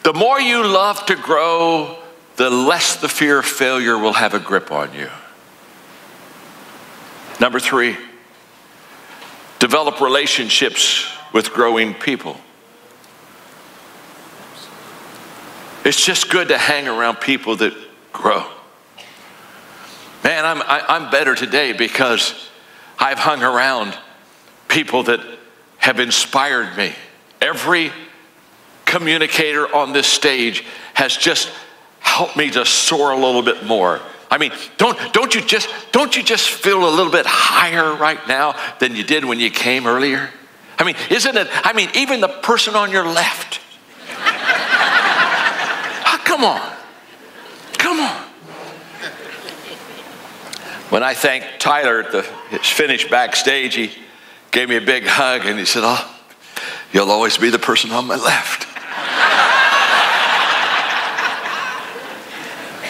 the more you love to grow, the less the fear of failure will have a grip on you. Number 3, develop relationships with growing people. It's just good to hang around people that grow. Man, I'm better today because I've hung around people that have inspired me. Every communicator on this stage has just helped me to soar a little bit more. I mean, don't you just feel a little bit higher right now than you did when you came earlier? I mean, isn't it? I mean, even the person on your left. Come on. Come on. When I thanked Tyler at his finish backstage, he gave me a big hug and he said, "Oh, you'll always be the person on my left."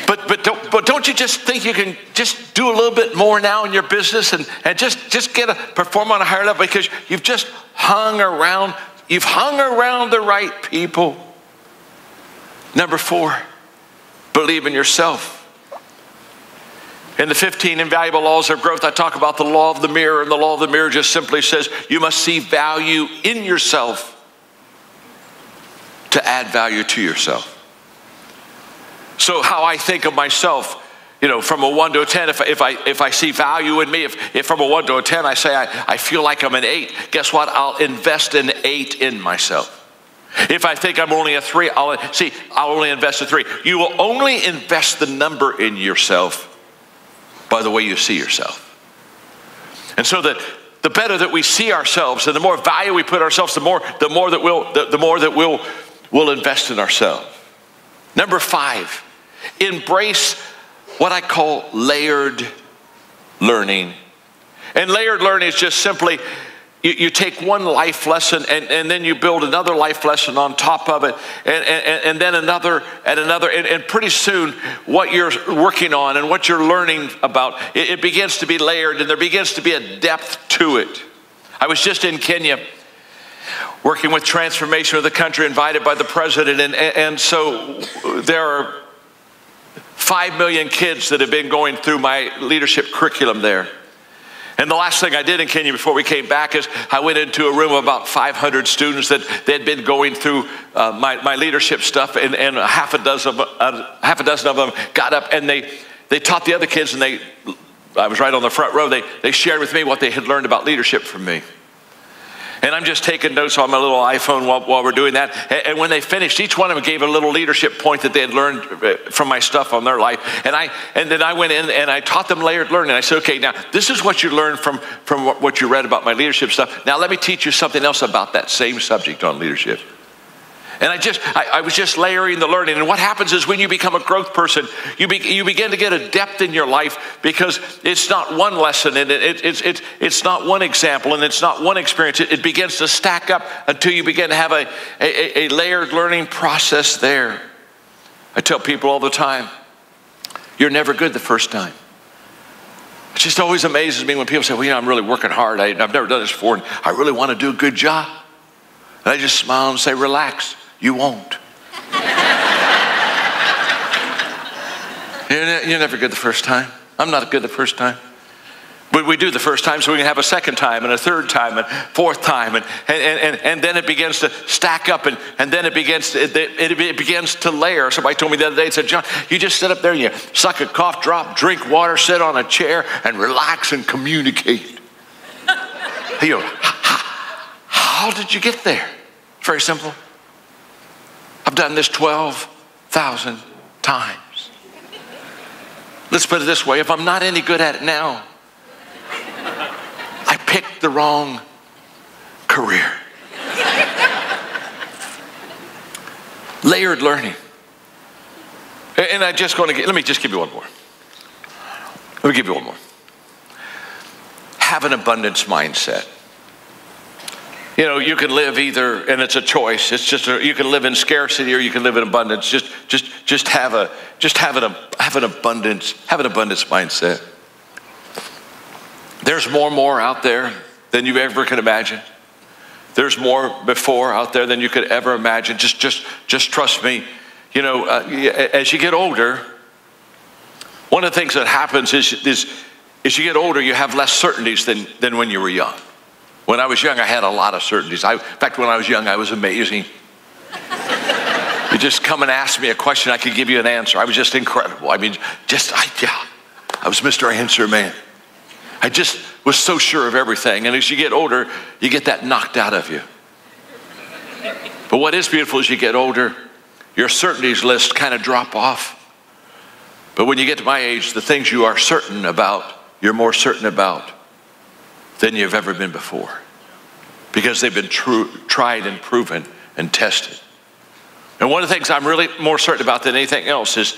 But don't you just think you can just do a little bit more now in your business and just perform on a higher level because you've just hung around the right people? Number 4, believe in yourself. In the 15 invaluable laws of growth, I talk about the law of the mirror, and the law of the mirror just simply says you must see value in yourself to add value to yourself. So how I think of myself, from a 1 to a 10, if I see value in me, if from a 1 to a 10 I say I feel like I'm an 8, guess what? I'll invest an 8 in myself. If I think I'm only a 3, I'll only invest a 3. You will only invest the number in yourself by the way you see yourself. And so that the better that we see ourselves and the more value we put ourselves, the more that we'll invest in ourselves. Number 5, embrace what I call layered learning. And layered learning is just simply you take one life lesson and then you build another life lesson on top of it and then another and another. And pretty soon what you're working on and what you're learning about, it begins to be layered and there begins to be a depth to it. I was just in Kenya working with transformation of the country, invited by the president. And so there are 5 million kids that have been going through my leadership curriculum there. And the last thing I did in Kenya before we came back is I went into a room of about 500 students that they'd been going through my leadership stuff, and half a dozen of them got up and they taught the other kids, and I was right on the front row. They shared with me what they had learned about leadership from me. And I'm just taking notes on my little iPhone while we're doing that. And when they finished, each one of them gave a little leadership point that they had learned from my stuff on their life. And then I went in and I taught them layered learning. I said, okay, now this is what you learned from what you read about my leadership stuff. Now let me teach you something else about that same subject on leadership. And I was just layering the learning. And what happens is when you become a growth person, you begin to get a depth in your life because it's not one lesson and it's not one example and it's not one experience. It begins to stack up until you begin to have a layered learning process there. I tell people all the time, you're never good the first time. It just always amazes me when people say, well, I'm really working hard. I've never done this before and I really want to do a good job. And I just smile and say, relax. You won't. You're never good the first time. I'm not good the first time. But we do the first time so we can have a second time and a third time and fourth time. And then it begins to stack up and then it begins to layer. Somebody told me the other day, said, John, you just sit up there and you suck a cough drop, drink water, sit on a chair and relax and communicate. You go, how did you get there? It's very simple. I've done this 12,000 times. Let's put it this way. If I'm not any good at it now, I picked the wrong career. Layered learning. And let me just give you one more. Let me give you one more. Have an abundance mindset. You can live either, and it's a choice. It's just you can live in scarcity or you can live in abundance. Just have an abundance mindset. There's more out there than you ever could imagine. There's more before out there than you could ever imagine. Just trust me. You know, as you get older, one of the things that happens is as you get older, you have less certainties than when you were young. When I was young, I had a lot of certainties. In fact, when I was young, I was amazing. You just come and ask me a question, I could give you an answer. I was just incredible. I mean, I was Mr. Answer Man. I just was so sure of everything. And as you get older, you get that knocked out of you. But what is beautiful as you get older, your certainties list kind of drop off. But when you get to my age, the things you are certain about, you're more certain about than you've ever been before. Because they've been tried and proven and tested. And one of the things I'm really more certain about than anything else is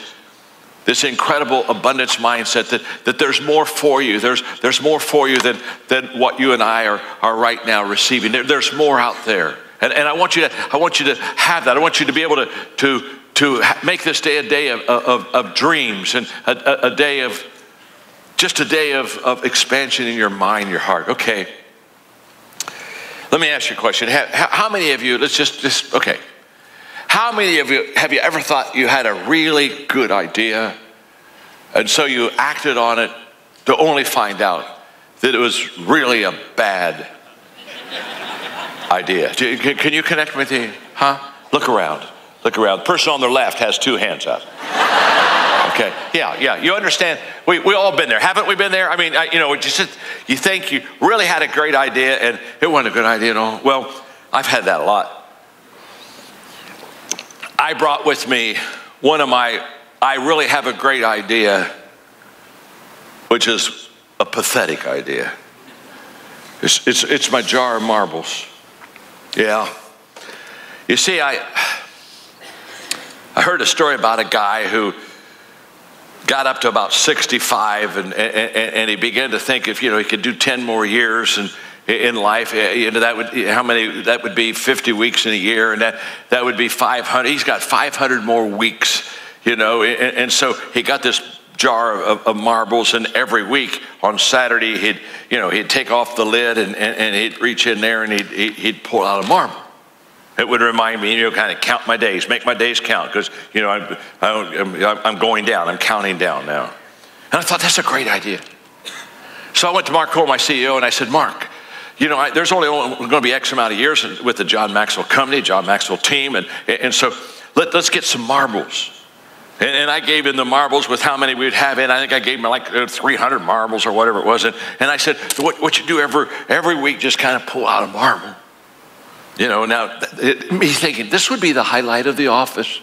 this incredible abundance mindset that there's more for you. There's more for you than what you and I are right now receiving. There's more out there. And I want you to have that. I want you to be able to make this day a day of dreams and a day of expansion in your mind, your heart. Okay. Let me ask you a question. How many of you, okay. How many of you, have you ever thought you had a really good idea and so you acted on it to only find out that it was really a bad idea? Can you connect with me? Huh? Look around. Look around. The person on the left has two hands up. Okay. Yeah. You understand? We all been there. Haven't we been there? I mean, you think you really had a great idea and it wasn't a good idea at all. Well, I've had that a lot. I brought with me I really have a great idea, which is a pathetic idea. It's my jar of marbles. Yeah. You see, I heard a story about a guy who got up to about 65 and he began to think if, he could do 10 more years in life, that would be 50 weeks in a year, and that would be 500. He's got 500 more weeks, and so he got this jar of marbles, and every week on Saturday he'd take off the lid and he'd reach in there and he'd pull out a marble. It would remind me, kind of count my days, make my days count, because I'm going down, I'm counting down now. And I thought, that's a great idea. So I went to Mark Cole, my CEO, and I said, Mark, there's only going to be X amount of years with the John Maxwell company, John Maxwell team, and so let's get some marbles. And I gave him the marbles with how many we'd have in. I think I gave him like 300 marbles or whatever it was. And I said, what you do every week, just kind of pull out a marble. Now, me thinking, this would be the highlight of the office.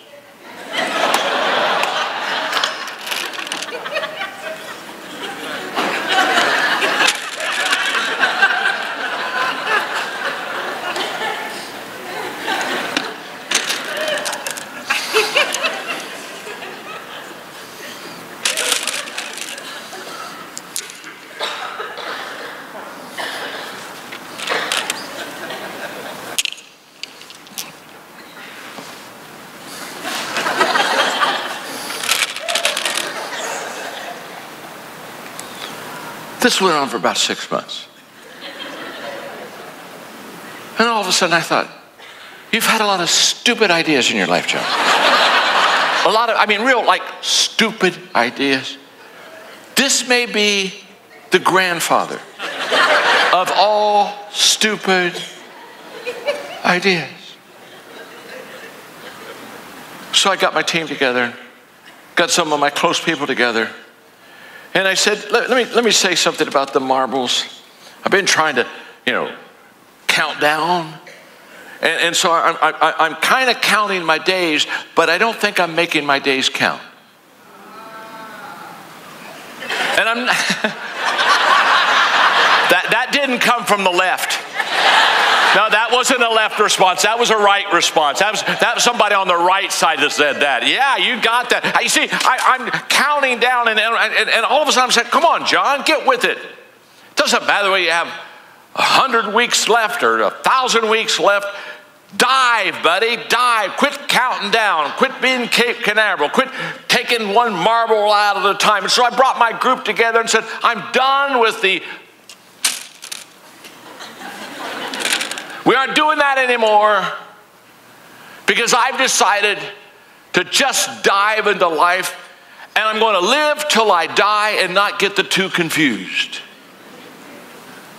This went on for about 6 months. And all of a sudden I thought, you've had a lot of stupid ideas in your life, John. A lot of, real, stupid ideas. This may be the grandfather of all stupid ideas. So I got my team together, got some of my close people together, and I said, let me say something about the marbles. I've been trying to, count down. And so I'm kind of counting my days, but I don't think I'm making my days count. And I'm that didn't come from the left. No, that wasn't a left response. That was a right response. That was somebody on the right side that said that. Yeah, you got that. You see, I'm counting down, and all of a sudden I'm saying, come on, John, get with it. It doesn't matter whether you have 100 weeks left or 1,000 weeks left. Dive, buddy, dive. Quit counting down. Quit being Cape Canaveral. Quit taking one marble out at a time. And so I brought my group together and said, I'm done with we aren't doing that anymore, because I've decided to just dive into life, and I'm going to live till I die and not get the two confused.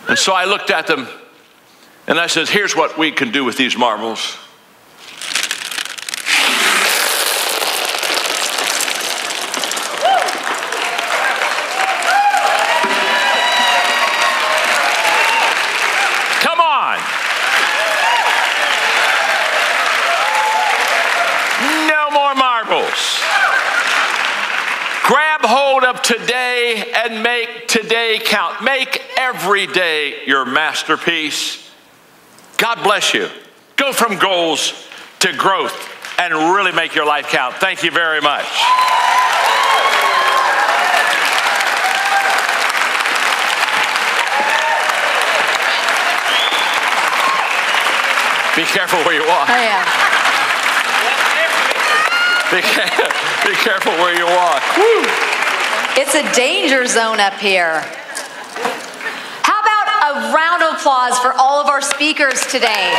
And so I looked at them and I said, here's what we can do with these marbles. Come on. No more marbles. Grab hold of today and make today count. Make every day your masterpiece. God bless you. Go from goals to growth and really make your life count. Thank you very much. Be careful where you walk. Oh, yeah. Be careful where you walk. Woo. It's a danger zone up here. How about a round of applause for all of our speakers today?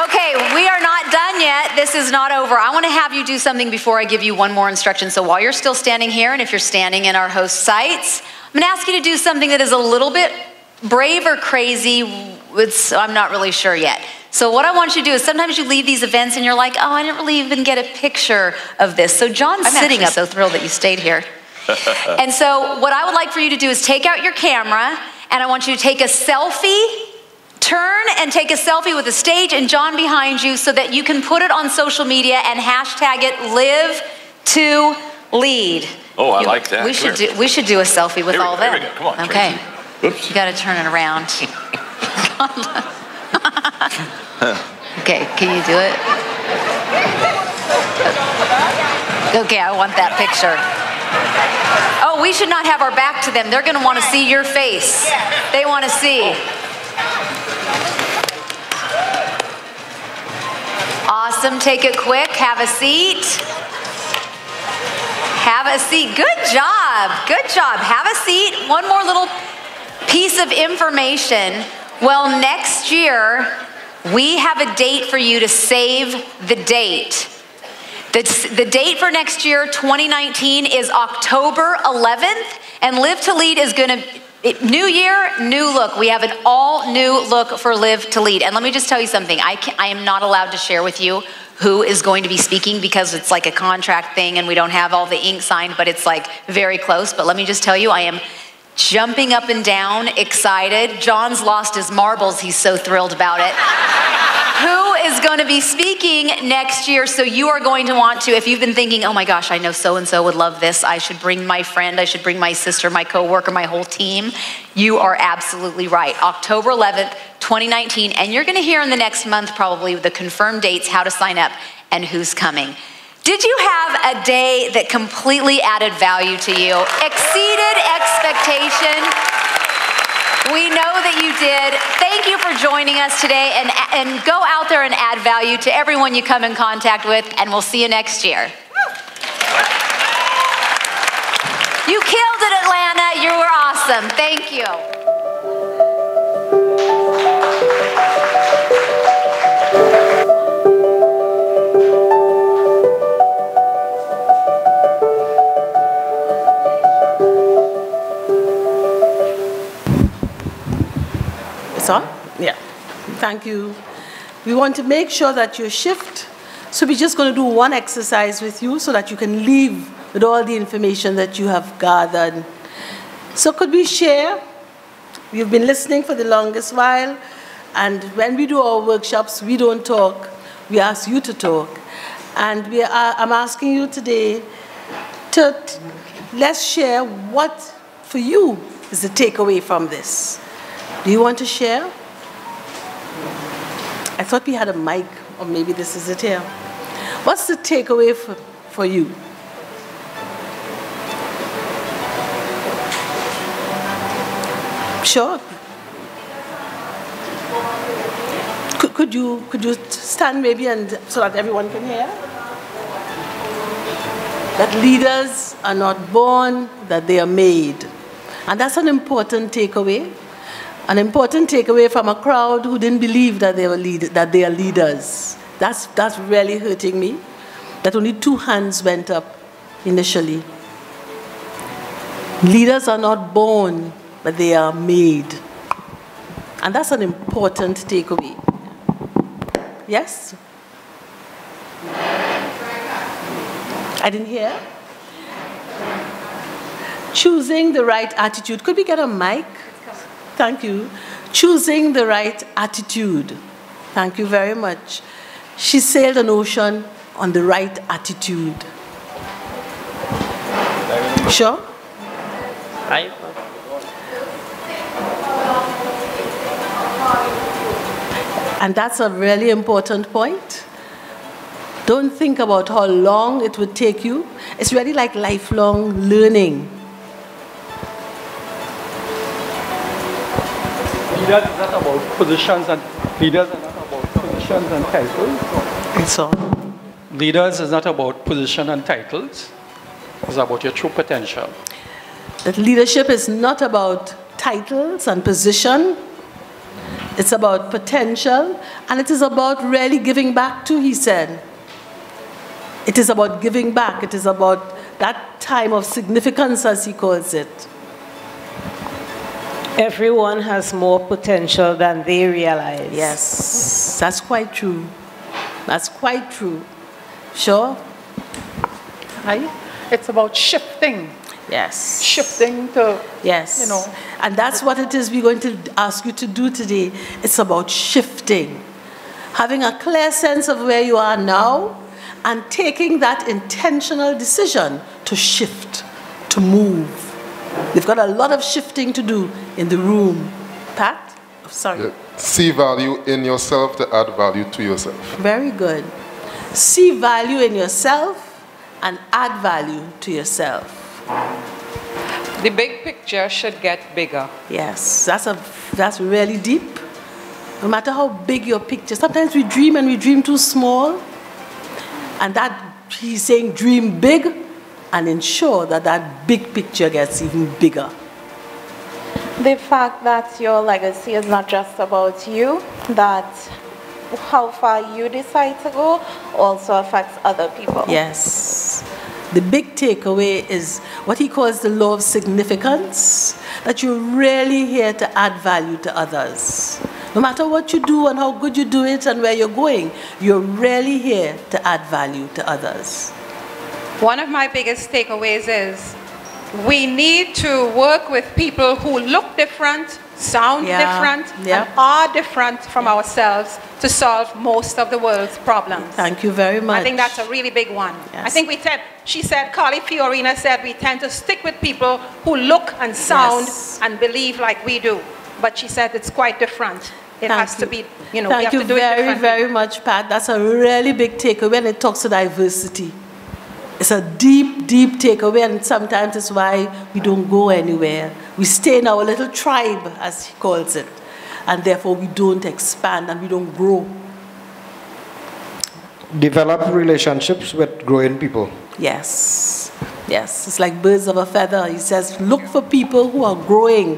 Okay, we are not done yet. This is not over. I want to have you do something before I give you one more instruction. So while you're still standing here, and if you're standing in our host sites, I'm going to ask you to do something that is a little bit brave or crazy. I'm not really sure yet. So what I want you to do is sometimes you leave these events and you're like, oh, I didn't really even get a picture of this. So John's sitting up. So thrilled that you stayed here. And so what I would like for you to do is take out your camera, and I want you to take a selfie, turn and take a selfie with the stage and John behind you so that you can put it on social media and hashtag it Live to Lead. Oh, I like that. We should do a selfie with all of them. Here we go. Come on, okay. Tracy. Oops. You got to turn it around. Okay, can you do it? Okay, I want that picture. Oh, we should not have our back to them. They're going to want to see your face. They want to see. Awesome. Take it quick. Have a seat. Have a seat. Good job. Good job. Have a seat. One more little piece of information. Well, next year, we have a date for you to save the date. The date for next year, 2019, is October 11th, and Live to Lead is going to, new year, new look. We have an all new look for Live to Lead. And let me just tell you something. I am not allowed to share with you who is going to be speaking because it's like a contract thing and we don't have all the ink signed, but it's like very close. But let me just tell you, I am jumping up and down, excited. John's lost his marbles. He's so thrilled about it. Who is going to be speaking next year? So you are going to want to, if you've been thinking, oh my gosh, I know so-and-so would love this. I should bring my friend. I should bring my sister, my coworker, my whole team. You are absolutely right. October 11th, 2019. And you're going to hear in the next month probably the confirmed dates, how to sign up, and who's coming. Did you have a day that completely added value to you? Exceeded expectation? We know that you did. Thank you for joining us today, and go out there and add value to everyone you come in contact with, and we'll see you next year. You killed it, Atlanta. You were awesome. Thank you. Yeah, thank you. We want to make sure that you shift. So we're just going to do one exercise with you so that you can leave with all the information that you have gathered. So could we share? You've been listening for the longest while, and when we do our workshops, we don't talk. We ask you to talk. And I'm asking you today to let's share what, for you, is the takeaway from this. Do you want to share? I thought we had a mic, or maybe this is it here. What's the takeaway for you? Sure. Could you stand maybe and so that everyone can hear? That leaders are not born, that they are made. And that's an important takeaway. An important takeaway from a crowd who didn't believe that they are leaders. That's really hurting me. That only 2 hands went up initially. Leaders are not born, but they are made. And that's an important takeaway. Yes? I didn't hear. Choosing the right attitude. Could we get a mic? Thank you. Choosing the right attitude. Thank you very much. She sailed an ocean on the right attitude. Sure? And that's a really important point. Don't think about how long it would take you. It's really like lifelong learning. Leaders is not about positions and titles. It's all. Leaders is not about position and titles. It's about your true potential. That leadership is not about titles and position. It's about potential, and it is about really giving back too, he said. It is about giving back. It is about that time of significance, as he calls it. Everyone has more potential than they realize. Yes, that's quite true. That's quite true. Sure? Right? It's about shifting. Yes. Shifting to, yes. And that's what it is we're going to ask you to do today. It's about shifting. Having a clear sense of where you are now and taking that intentional decision to shift, to move. We've got a lot of shifting to do in the room. Pat? Oh, sorry. Yeah. See value in yourself to add value to yourself. Very good. See value in yourself and add value to yourself. The big picture should get bigger. Yes, that's really deep. No matter how big your picture, sometimes we dream and we dream too small. And that, he's saying, dream big and ensure that that big picture gets even bigger. The fact that your legacy is not just about you, that how far you decide to go also affects other people. Yes. The big takeaway is what he calls the law of significance, that you're really here to add value to others. No matter what you do and how good you do it and where you're going, you're really here to add value to others. One of my biggest takeaways is we need to work with people who look different, sound different, and are different from ourselves to solve most of the world's problems. Thank you very much. I think that's a really big one. Yes. I think we tend, she said, Carly Fiorina said, we tend to stick with people who look and sound and believe like we do. But she said it's quite different. It has to be, we have to do it differently. Thank you very much, Pat. That's a really big takeaway when it talks to diversity. It's a deep, deep takeaway, and sometimes it's why we don't go anywhere. We stay in our little tribe, as he calls it, and therefore we don't expand and we don't grow. Develop relationships with growing people. Yes. Yes, it's like birds of a feather. He says, look for people who are growing.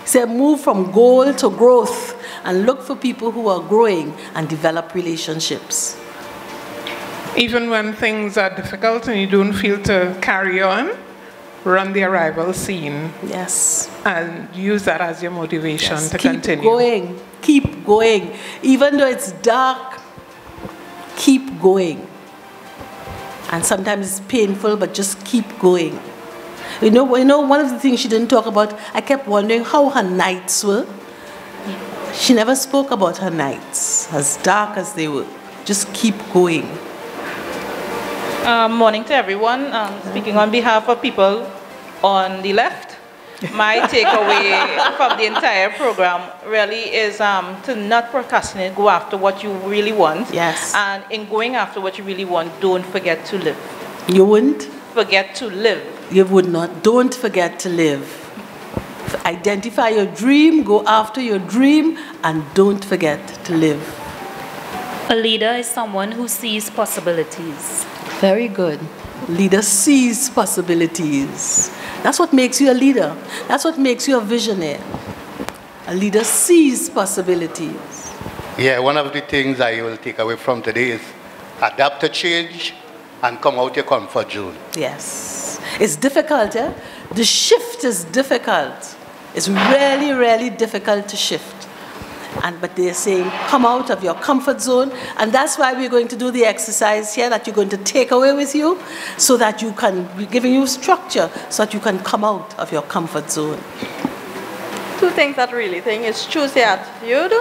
He said, move from goal to growth and look for people who are growing and develop relationships. Even when things are difficult and you don't feel to carry on, run the arrival scene. Yes. And use that as your motivation to continue. Keep going. Keep going. Even though it's dark, keep going. And sometimes it's painful, but just keep going. You know, one of the things she didn't talk about, I kept wondering how her nights were. She never spoke about her nights, as dark as they were. Just keep going. Morning to everyone. Speaking on behalf of people on the left, my takeaway from the entire program really is to not procrastinate, go after what you really want. Yes. And in going after what you really want, don't forget to live. You wouldn't? Forget to live. You would not. Don't forget to live. Identify your dream, go after your dream, and don't forget to live. A leader is someone who sees possibilities. Very good. Leader sees possibilities. That's what makes you a leader. That's what makes you a visionary. A leader sees possibilities. Yeah, one of the things I will take away from today is adapt to change and come out your comfort zone. Yes. It's difficult, eh? The shift is difficult. It's really, really difficult to shift. But they're saying, come out of your comfort zone. And that's why we're going to do the exercise here that you're going to take away with you so that you can, we're giving you structure so that you can come out of your comfort zone. Two things that really think is choose your attitude,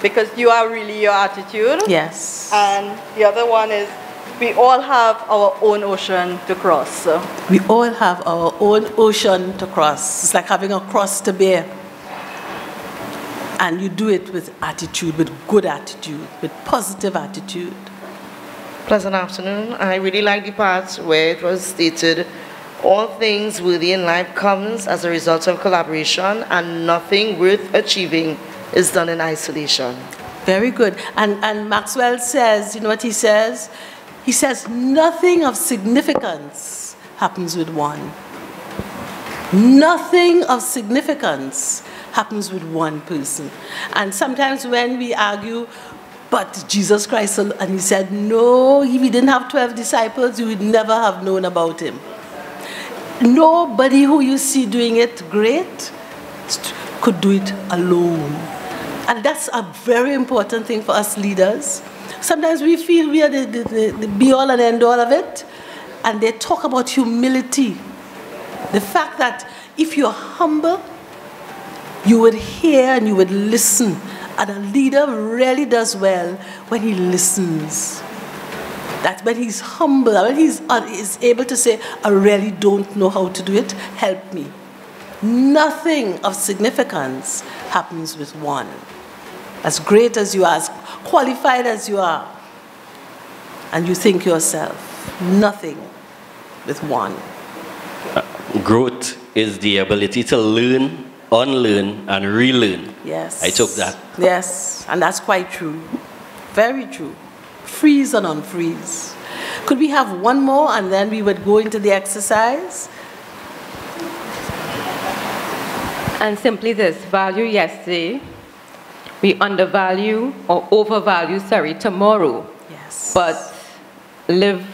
because you are really your attitude. Yes. And the other one is we all have our own ocean to cross. We all have our own ocean to cross. It's like having a cross to bear. And you do it with attitude, with good attitude, with positive attitude. Pleasant afternoon. I really like the part where it was stated, all things worthy in life comes as a result of collaboration, and nothing worth achieving is done in isolation. Very good. And Maxwell says, you know what he says? He says, nothing of significance happens with one. Nothing of significance happens with one person. And sometimes when we argue, but Jesus Christ, and he said, no, if he didn't have 12 disciples, you would never have known about him. Nobody who you see doing it great could do it alone. And that's a very important thing for us leaders. Sometimes we feel we are the be-all and end-all of it, and they talk about humility. The fact that if you're humble, you would hear and you would listen. And a leader really does well when he listens. That's when he's humble, when he's is able to say, I really don't know how to do it, help me. Nothing of significance happens with one. As great as you are, as qualified as you are, and you think yourself, nothing with one. Growth is the ability to learn, unlearn, and relearn. Yes. I took that. Yes, and that's quite true. Very true. Freeze and unfreeze. Could we have one more and then we would go into the exercise? And simply this, value yesterday, we undervalue or overvalue, tomorrow. Yes. But live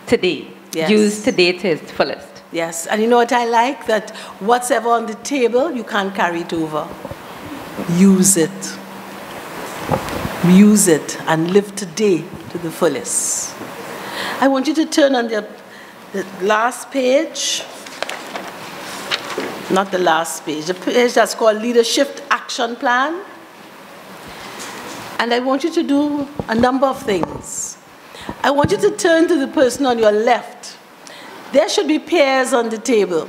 today. Yes. Use today to its fullest. Yes, and you know what I like? That whatever on the table, you can't carry it over. Use it. Use it and live today to the fullest. I want you to turn on the last page. Not the last page. The page that's called Leadership Action Plan. And I want you to do a number of things. I want you to turn to the person on your left. There should be pairs on the table.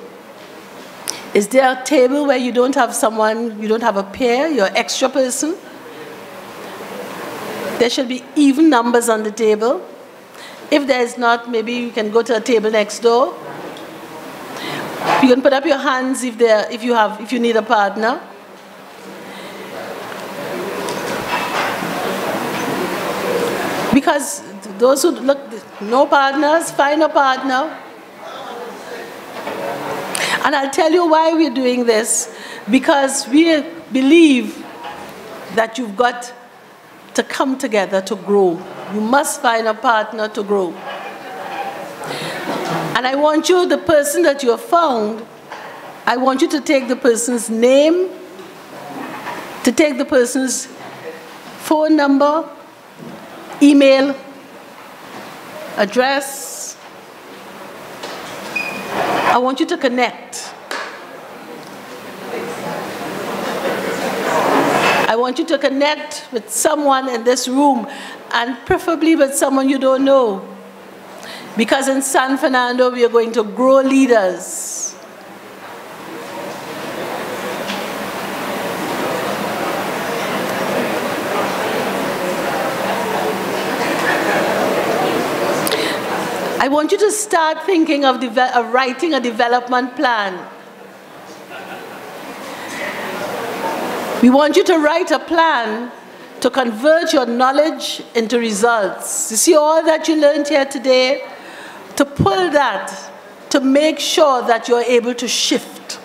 Is there a table where you don't have someone, you don't have a pair, you're an extra person? There should be even numbers on the table. If there is not, maybe you can go to a table next door. You can put up your hands if you need a partner. Because those who look, no partners, find a partner. And I'll tell you why we're doing this. Because we believe that you've got to come together to grow. You must find a partner to grow. And I want you, the person that you have found, I want you to take the person's name, to take the person's phone number, email, address. I want you to connect. I want you to connect with someone in this room, and preferably with someone you don't know. Because in San Fernando, we are going to grow leaders. I want you to start thinking of writing a development plan. We want you to write a plan to convert your knowledge into results. You see all that you learned here today? To pull that, to make sure that you're able to shift.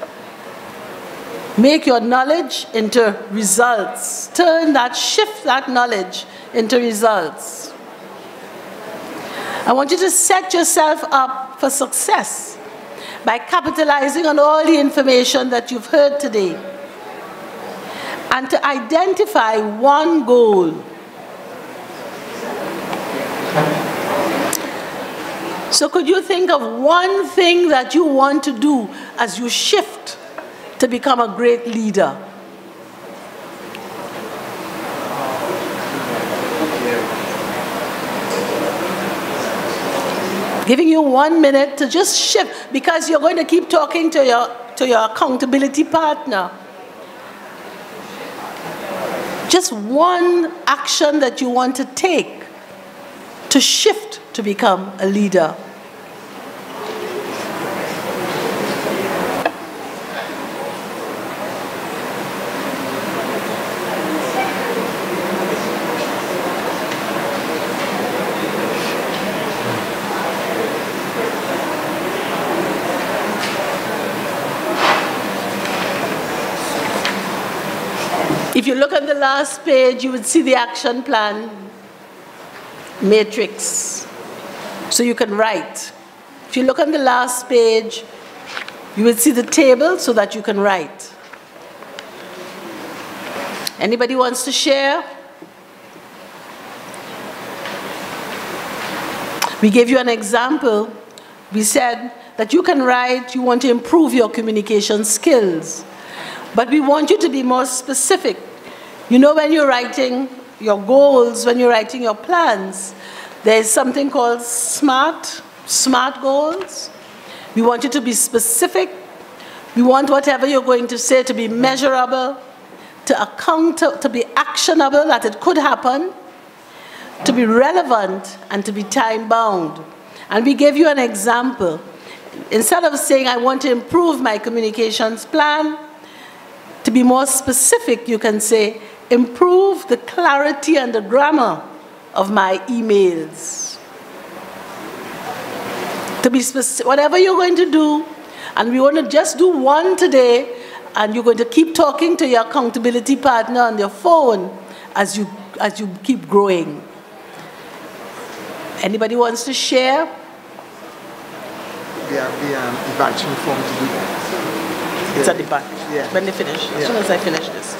Make your knowledge into results. Shift that knowledge into results. I want you to set yourself up for success by capitalizing on all the information that you've heard today, and to identify one goal. So could you think of one thing that you want to do as you shift to become a great leader? Giving you 1 minute to just shift, because you're going to keep talking to your accountability partner. Just one action that you want to take to shift to become a leader. If you look at the last page, you would see the action plan matrix, so you can write. If you look on the last page, you will see the table so that you can write. Anybody wants to share? We gave you an example. We said that you can write, you want to improve your communication skills. But we want you to be more specific. You know, when you're writing your goals, when you're writing your plans, there's something called SMART goals. We want you to be specific. We want whatever you're going to say to be measurable, to be actionable, that it could happen, to be relevant, and to be time-bound. And we gave you an example. Instead of saying, I want to improve my communications plan, to be more specific, you can say, improve the clarity and the grammar of my emails. To be specific, whatever you're going to do, and we want to just do one today, and you're going to keep talking to your accountability partner on your phone as you keep growing. Anybody wants to share? We have the evaluation form to do that. It's at the back. Yeah. When they finish, as soon as I finish this.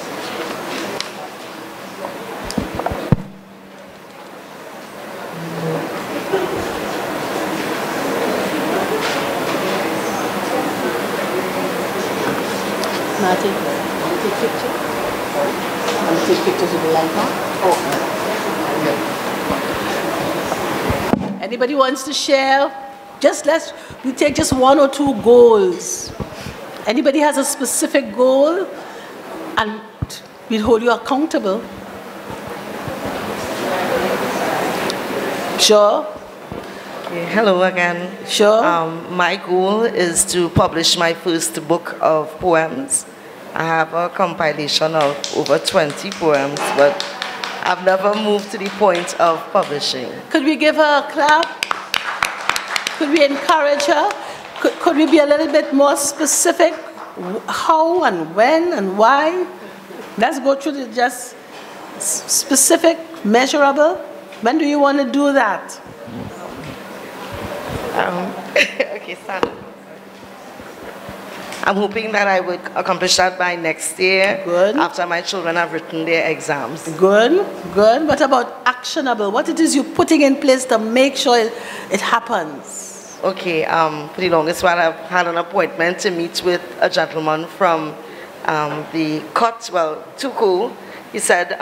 Now take picture. And take pictures with the light on. Anybody wants to share? We take just 1 or 2 goals. Anybody has a specific goal, and we'll hold you accountable. Sure? Okay, hello again. Sure. My goal is to publish my first book of poems. I have a compilation of over 20 poems, but I've never moved to the point of publishing. Could we give her a clap? Could we encourage her? Could we be a little bit more specific? How and when and why? Let's go through the just specific, measurable. When do you want to do that? Okay, Sam. I'm hoping that I would accomplish that by next year. Good. After my children have written their exams. Good, good. What about actionable? What it is you're putting in place to make sure it happens? Okay, for the longest while I've had an appointment to meet with a gentleman from the Tuku. He said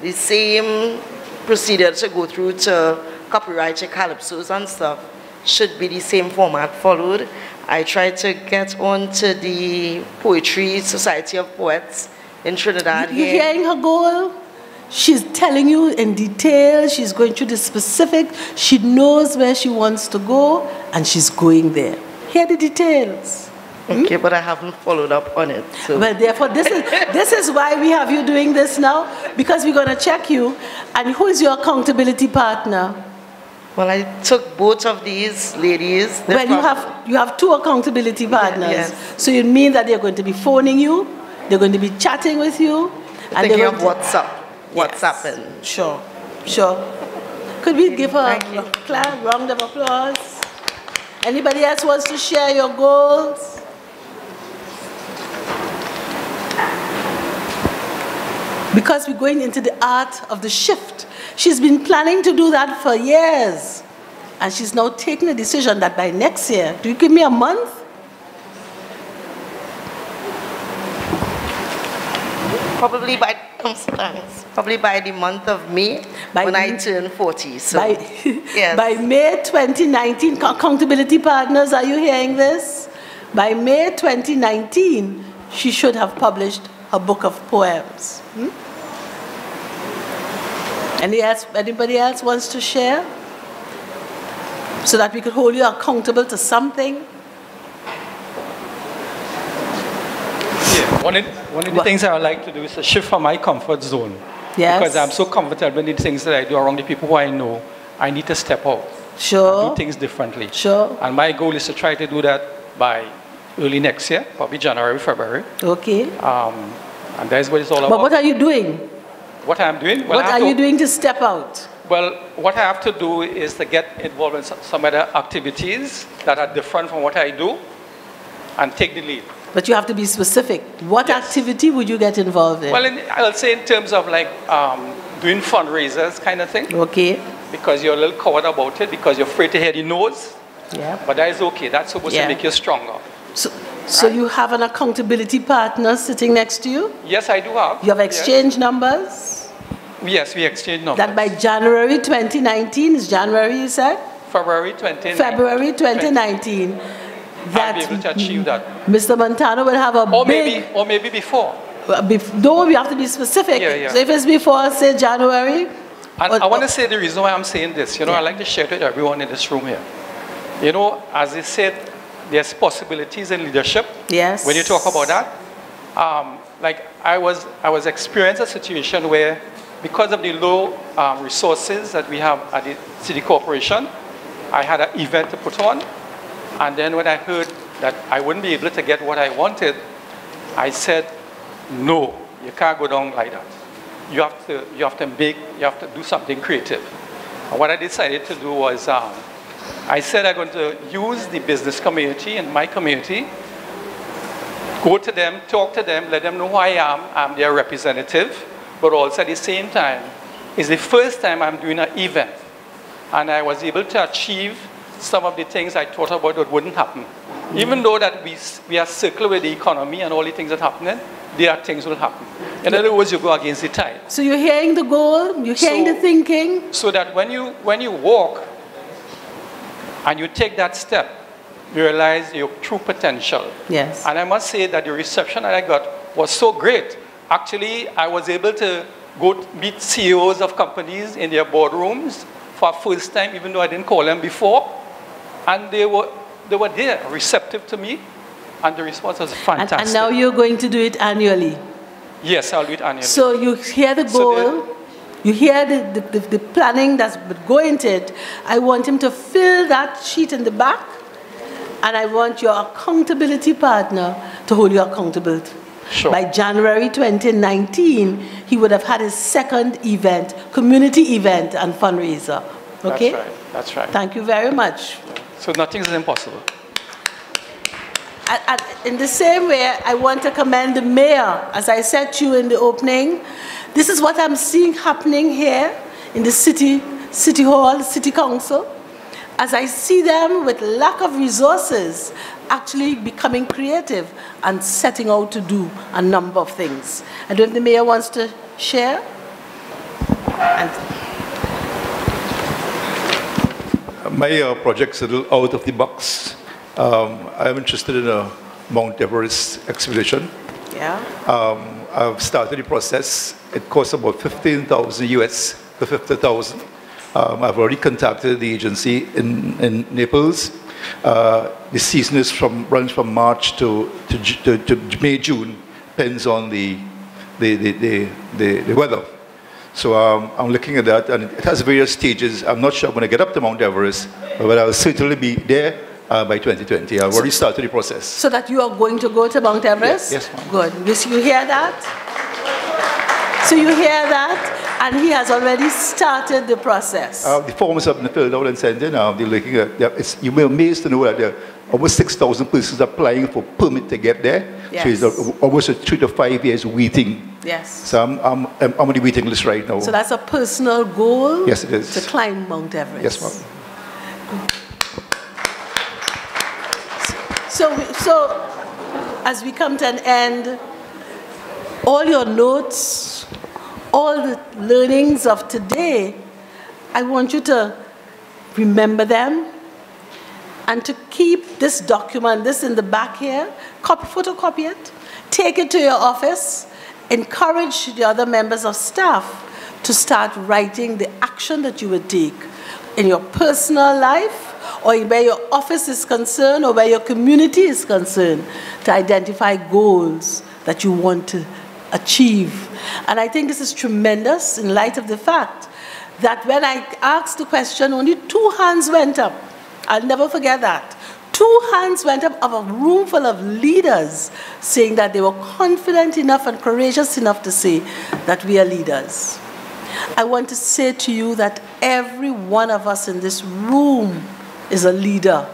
the same procedure to go through to copyright your calypsos and stuff should be the same format followed. I tried to get on to the Poetry Society of Poets in Trinidad. You're hearing her goal? She's telling you in detail, she's going through the specific, she knows where she wants to go, and she's going there. Hear the details. Okay, but I haven't followed up on it. So. Well, therefore, this is why we have you doing this now, because we're going to check you. And who is your accountability partner? Well, I took both of these ladies. Well, you have 2 accountability partners. Yes. So you mean that they're going to be phoning you? They're going to be chatting with you. And Thinking of what's up. What's happened. Sure, sure. Could we give her a round of applause? Anybody else wants to share your goals? Because we're going into the art of the shift. She's been planning to do that for years. And she's now taking a decision that by next year, do you give me a month? Probably by the month of May, when I turn 40. So, yes. By May 2019, accountability partners, are you hearing this? By May 2019, she should have published her book of poems. Anybody else wants to share? So that we could hold you accountable to something? Yeah, one of the things I would like to do is to shift from my comfort zone. Yes. Because I'm so comfortable in the things that I do around the people who I know, I need to step out. Sure. And do things differently. Sure. And my goal is to try to do that by early next year, probably January, February. Okay. And that's what it's all about. But what are you doing? What I'm doing? Well, what are you doing to step out? Well, what I have to do is to get involved in some other activities that are different from what I do and take the lead. But you have to be specific. What activity would you get involved in? Well, I'll say in terms of like doing fundraisers kind of thing. Okay. Because you're a little coward about it, because you're afraid to hear the no's. Yeah. But that is okay. That's supposed to make you stronger. So you have an accountability partner sitting next to you? Yes, I do have. You have exchange numbers? Yes, we exchange numbers. That by January 2019, is January you said? February 2019. February 2019. I'll be able to achieve that. Mr. Montano will have a big... Or maybe before. No, we have to be specific. Yeah, yeah. So if it's before, say, January... And I want to say the reason why I'm saying this. You know, I like to share it with everyone in this room here. You know, as I said, there's possibilities in leadership. Yes. When you talk about that. Like I was experiencing a situation where, because of the low resources that we have at the city corporation, I had an event to put on. And then when I heard that I wouldn't be able to get what I wanted, I said, no, you can't go down like that. You have to do something creative. And what I decided to do was, I said I'm going to use the business community in my community, go to them, talk to them, let them know who I am. I'm their representative, but also at the same time, it's the first time I'm doing an event. And I was able to achieve some of the things I thought about that wouldn't happen. Even though that we are circled with the economy and all the things that are happening, there are things will happen. In other words, you go against the tide. So you're hearing the goal, you're hearing the thinking. So that when you walk and you take that step, you realize your true potential. Yes. And I must say that the reception that I got was so great. Actually, I was able to go meet CEOs of companies in their boardrooms for the first time, even though I didn't call them before. And they were there, receptive to me, and the response was fantastic. And now you're going to do it annually? Yes, I'll do it annually. So you hear the goal, you hear the planning that's going to it. I want him to fill that sheet in the back, and I want your accountability partner to hold you accountable. Sure. By January 2019, he would have had his second event, community event and fundraiser. Okay? That's right. That's right. Thank you very much. So nothing is impossible. In the same way, I want to commend the mayor. As I said to you in the opening, this is what I'm seeing happening here in the city hall, city council. As I see them with lack of resources, actually becoming creative and setting out to do a number of things. I don't know if the mayor wants to share. My project's a little out of the box. I'm interested in a Mount Everest expedition. Yeah. I've started the process. It costs about $15,000 US for 50,000. I've already contacted the agency in Naples. The season runs from March to May, June, depends on the weather. So I'm looking at that, and it has various stages. I'm not sure I'm going to get up to Mount Everest, but I'll certainly be there by 2020. I've already started the process. So that you are going to go to Mount Everest? Yes, ma'am. Good. You hear that? So you hear that? And he has already started the process. The forms have been filled out and sent in. They're looking at, you will be amazed to know that there are almost 6,000 persons applying for permit to get there. Yes. So it's almost 3 to 5 years waiting. Yes. So I'm on the waiting list right now. So that's a personal goal? Yes, it is. To climb Mount Everest. Yes, ma'am. So as we come to an end, all your notes, all the learnings of today, I want you to remember them and to keep this document, this in the back here, photocopy it, take it to your office, encourage the other members of staff to start writing the action that you would take in your personal life or where your office is concerned or where your community is concerned to identify goals that you want to achieve. And I think this is tremendous in light of the fact that when I asked the question, only 2 hands went up. I'll never forget that. 2 hands went up of a room full of leaders saying that they were confident enough and courageous enough to say that we are leaders. I want to say to you that every one of us in this room is a leader.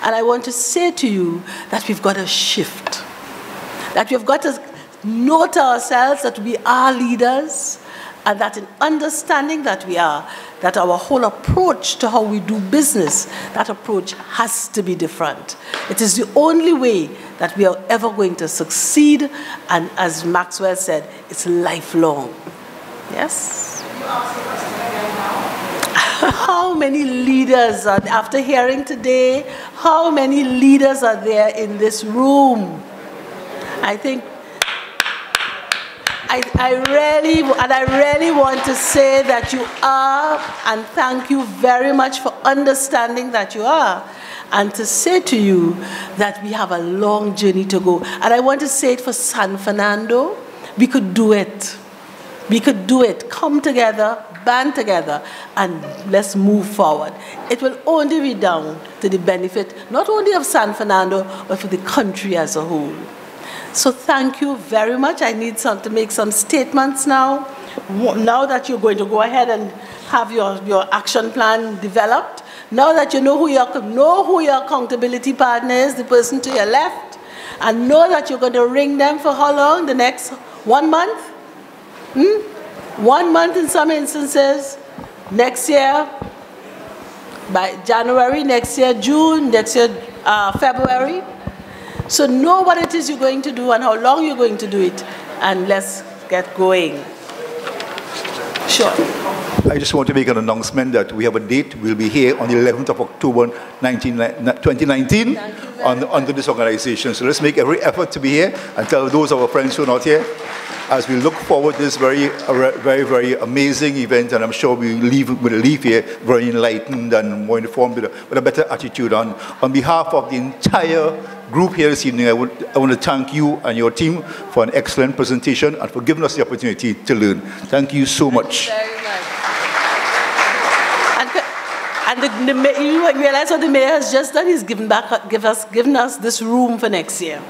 And I want to say to you that we've got to shift. That we've got to know to ourselves that we are leaders, and that in understanding that we are, that our whole approach to how we do business, that approach has to be different. It is the only way that we are ever going to succeed, and as Maxwell said, it's lifelong. Yes? How many leaders are, after hearing today, how many leaders are there in this room? I think I really want to say that you are, and thank you very much for understanding that you are, and to say to you that we have a long journey to go. And I want to say it for San Fernando, we could do it. We could do it. Come together, band together, and let's move forward. It will only be down to the benefit, not only of San Fernando, but for the country as a whole. So thank you very much. I need to make some statements now. Now that you're going to go ahead and have your action plan developed, now that you know who your accountability partner is, the person to your left, and know that you're going to ring them for how long? The next 1 month? 1 month in some instances. Next year, by January, next year, June, next year, February. So know what it is you're going to do and how long you're going to do it, and let's get going. Sure. I just want to make an announcement that we have a date. We'll be here on the 11th of October 2019 under this organization. So let's make every effort to be here and tell those of our friends who are not here, as we look forward to this very, very amazing event, and I'm sure we'll leave here very enlightened and more informed with a better attitude. On behalf of the entire group here this evening, I want to thank you and your team for an excellent presentation and for giving us the opportunity to learn. Thank you so much. Thank you very much. And you realize what the mayor has just done? He's given us this room for next year.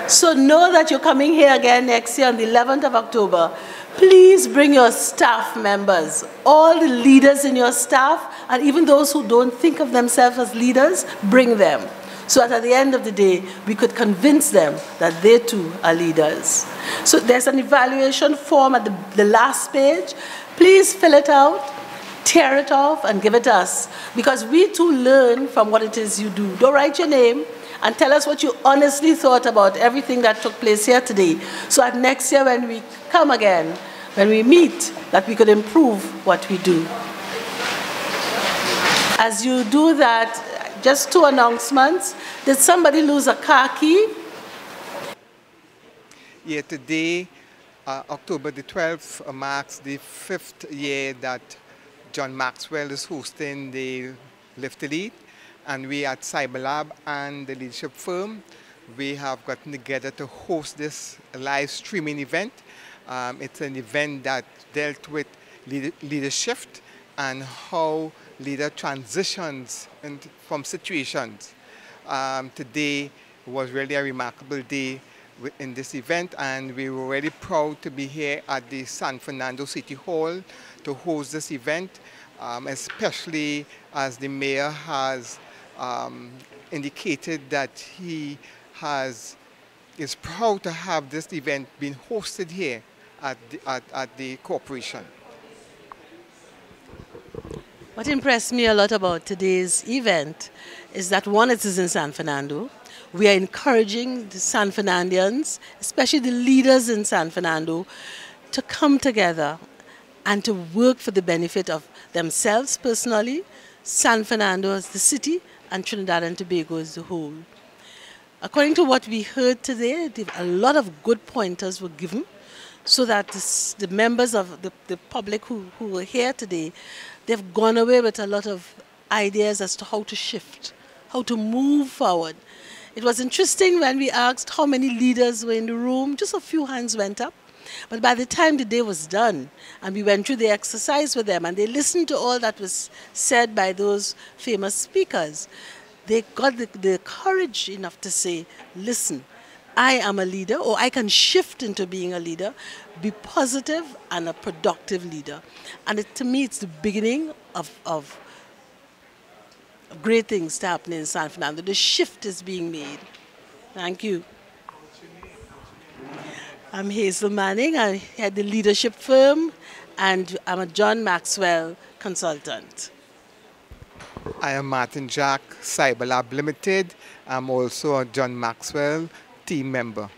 So know that you're coming here again next year on the 11th of October. Please bring your staff members, all the leaders in your staff, and even those who don't think of themselves as leaders, bring them. So that at the end of the day, we could convince them that they too are leaders. So there's an evaluation form at the last page. Please fill it out, tear it off, and give it to us. Because we too learn from what it is you do. Don't write your name, and tell us what you honestly thought about everything that took place here today. So that next year when we come again, when we meet, that we could improve what we do. As you do that, just 2 announcements. Did somebody lose a car key? Yeah, today, October the 12th, marks the 5th year that John Maxwell is hosting the Live to Lead. And we at CyberLab and the leadership firm, we have gotten together to host this live streaming event. It's an event that dealt with leadership and how leader transitions from situations. Today was really a remarkable day in this event, and we were really proud to be here at the San Fernando City Hall to host this event, especially as the mayor has indicated that he is proud to have this event being hosted here at the corporation. What impressed me a lot about today's event is that, one, it is in San Fernando. We are encouraging the San Fernandians, especially the leaders in San Fernando, to come together and to work for the benefit of themselves personally, San Fernando as the city, and Trinidad and Tobago as a whole. According to what we heard today, a lot of good pointers were given so that the members of the public who were here today, they've gone away with a lot of ideas as to how to shift, how to move forward. It was interesting when we asked how many leaders were in the room, just a few hands went up. But by the time the day was done and we went through the exercise with them and they listened to all that was said by those famous speakers, they got the courage enough to say, listen, I am a leader, or I can shift into being a leader, be positive and a productive leader. And to me, it's the beginning of great things to happen in San Fernando. The shift is being made. Thank you. I'm Hazel Manning. I head the leadership firm, and I'm a John Maxwell consultant. I am Martin Jack, Cyberlab Limited. I'm also a John Maxwell team member.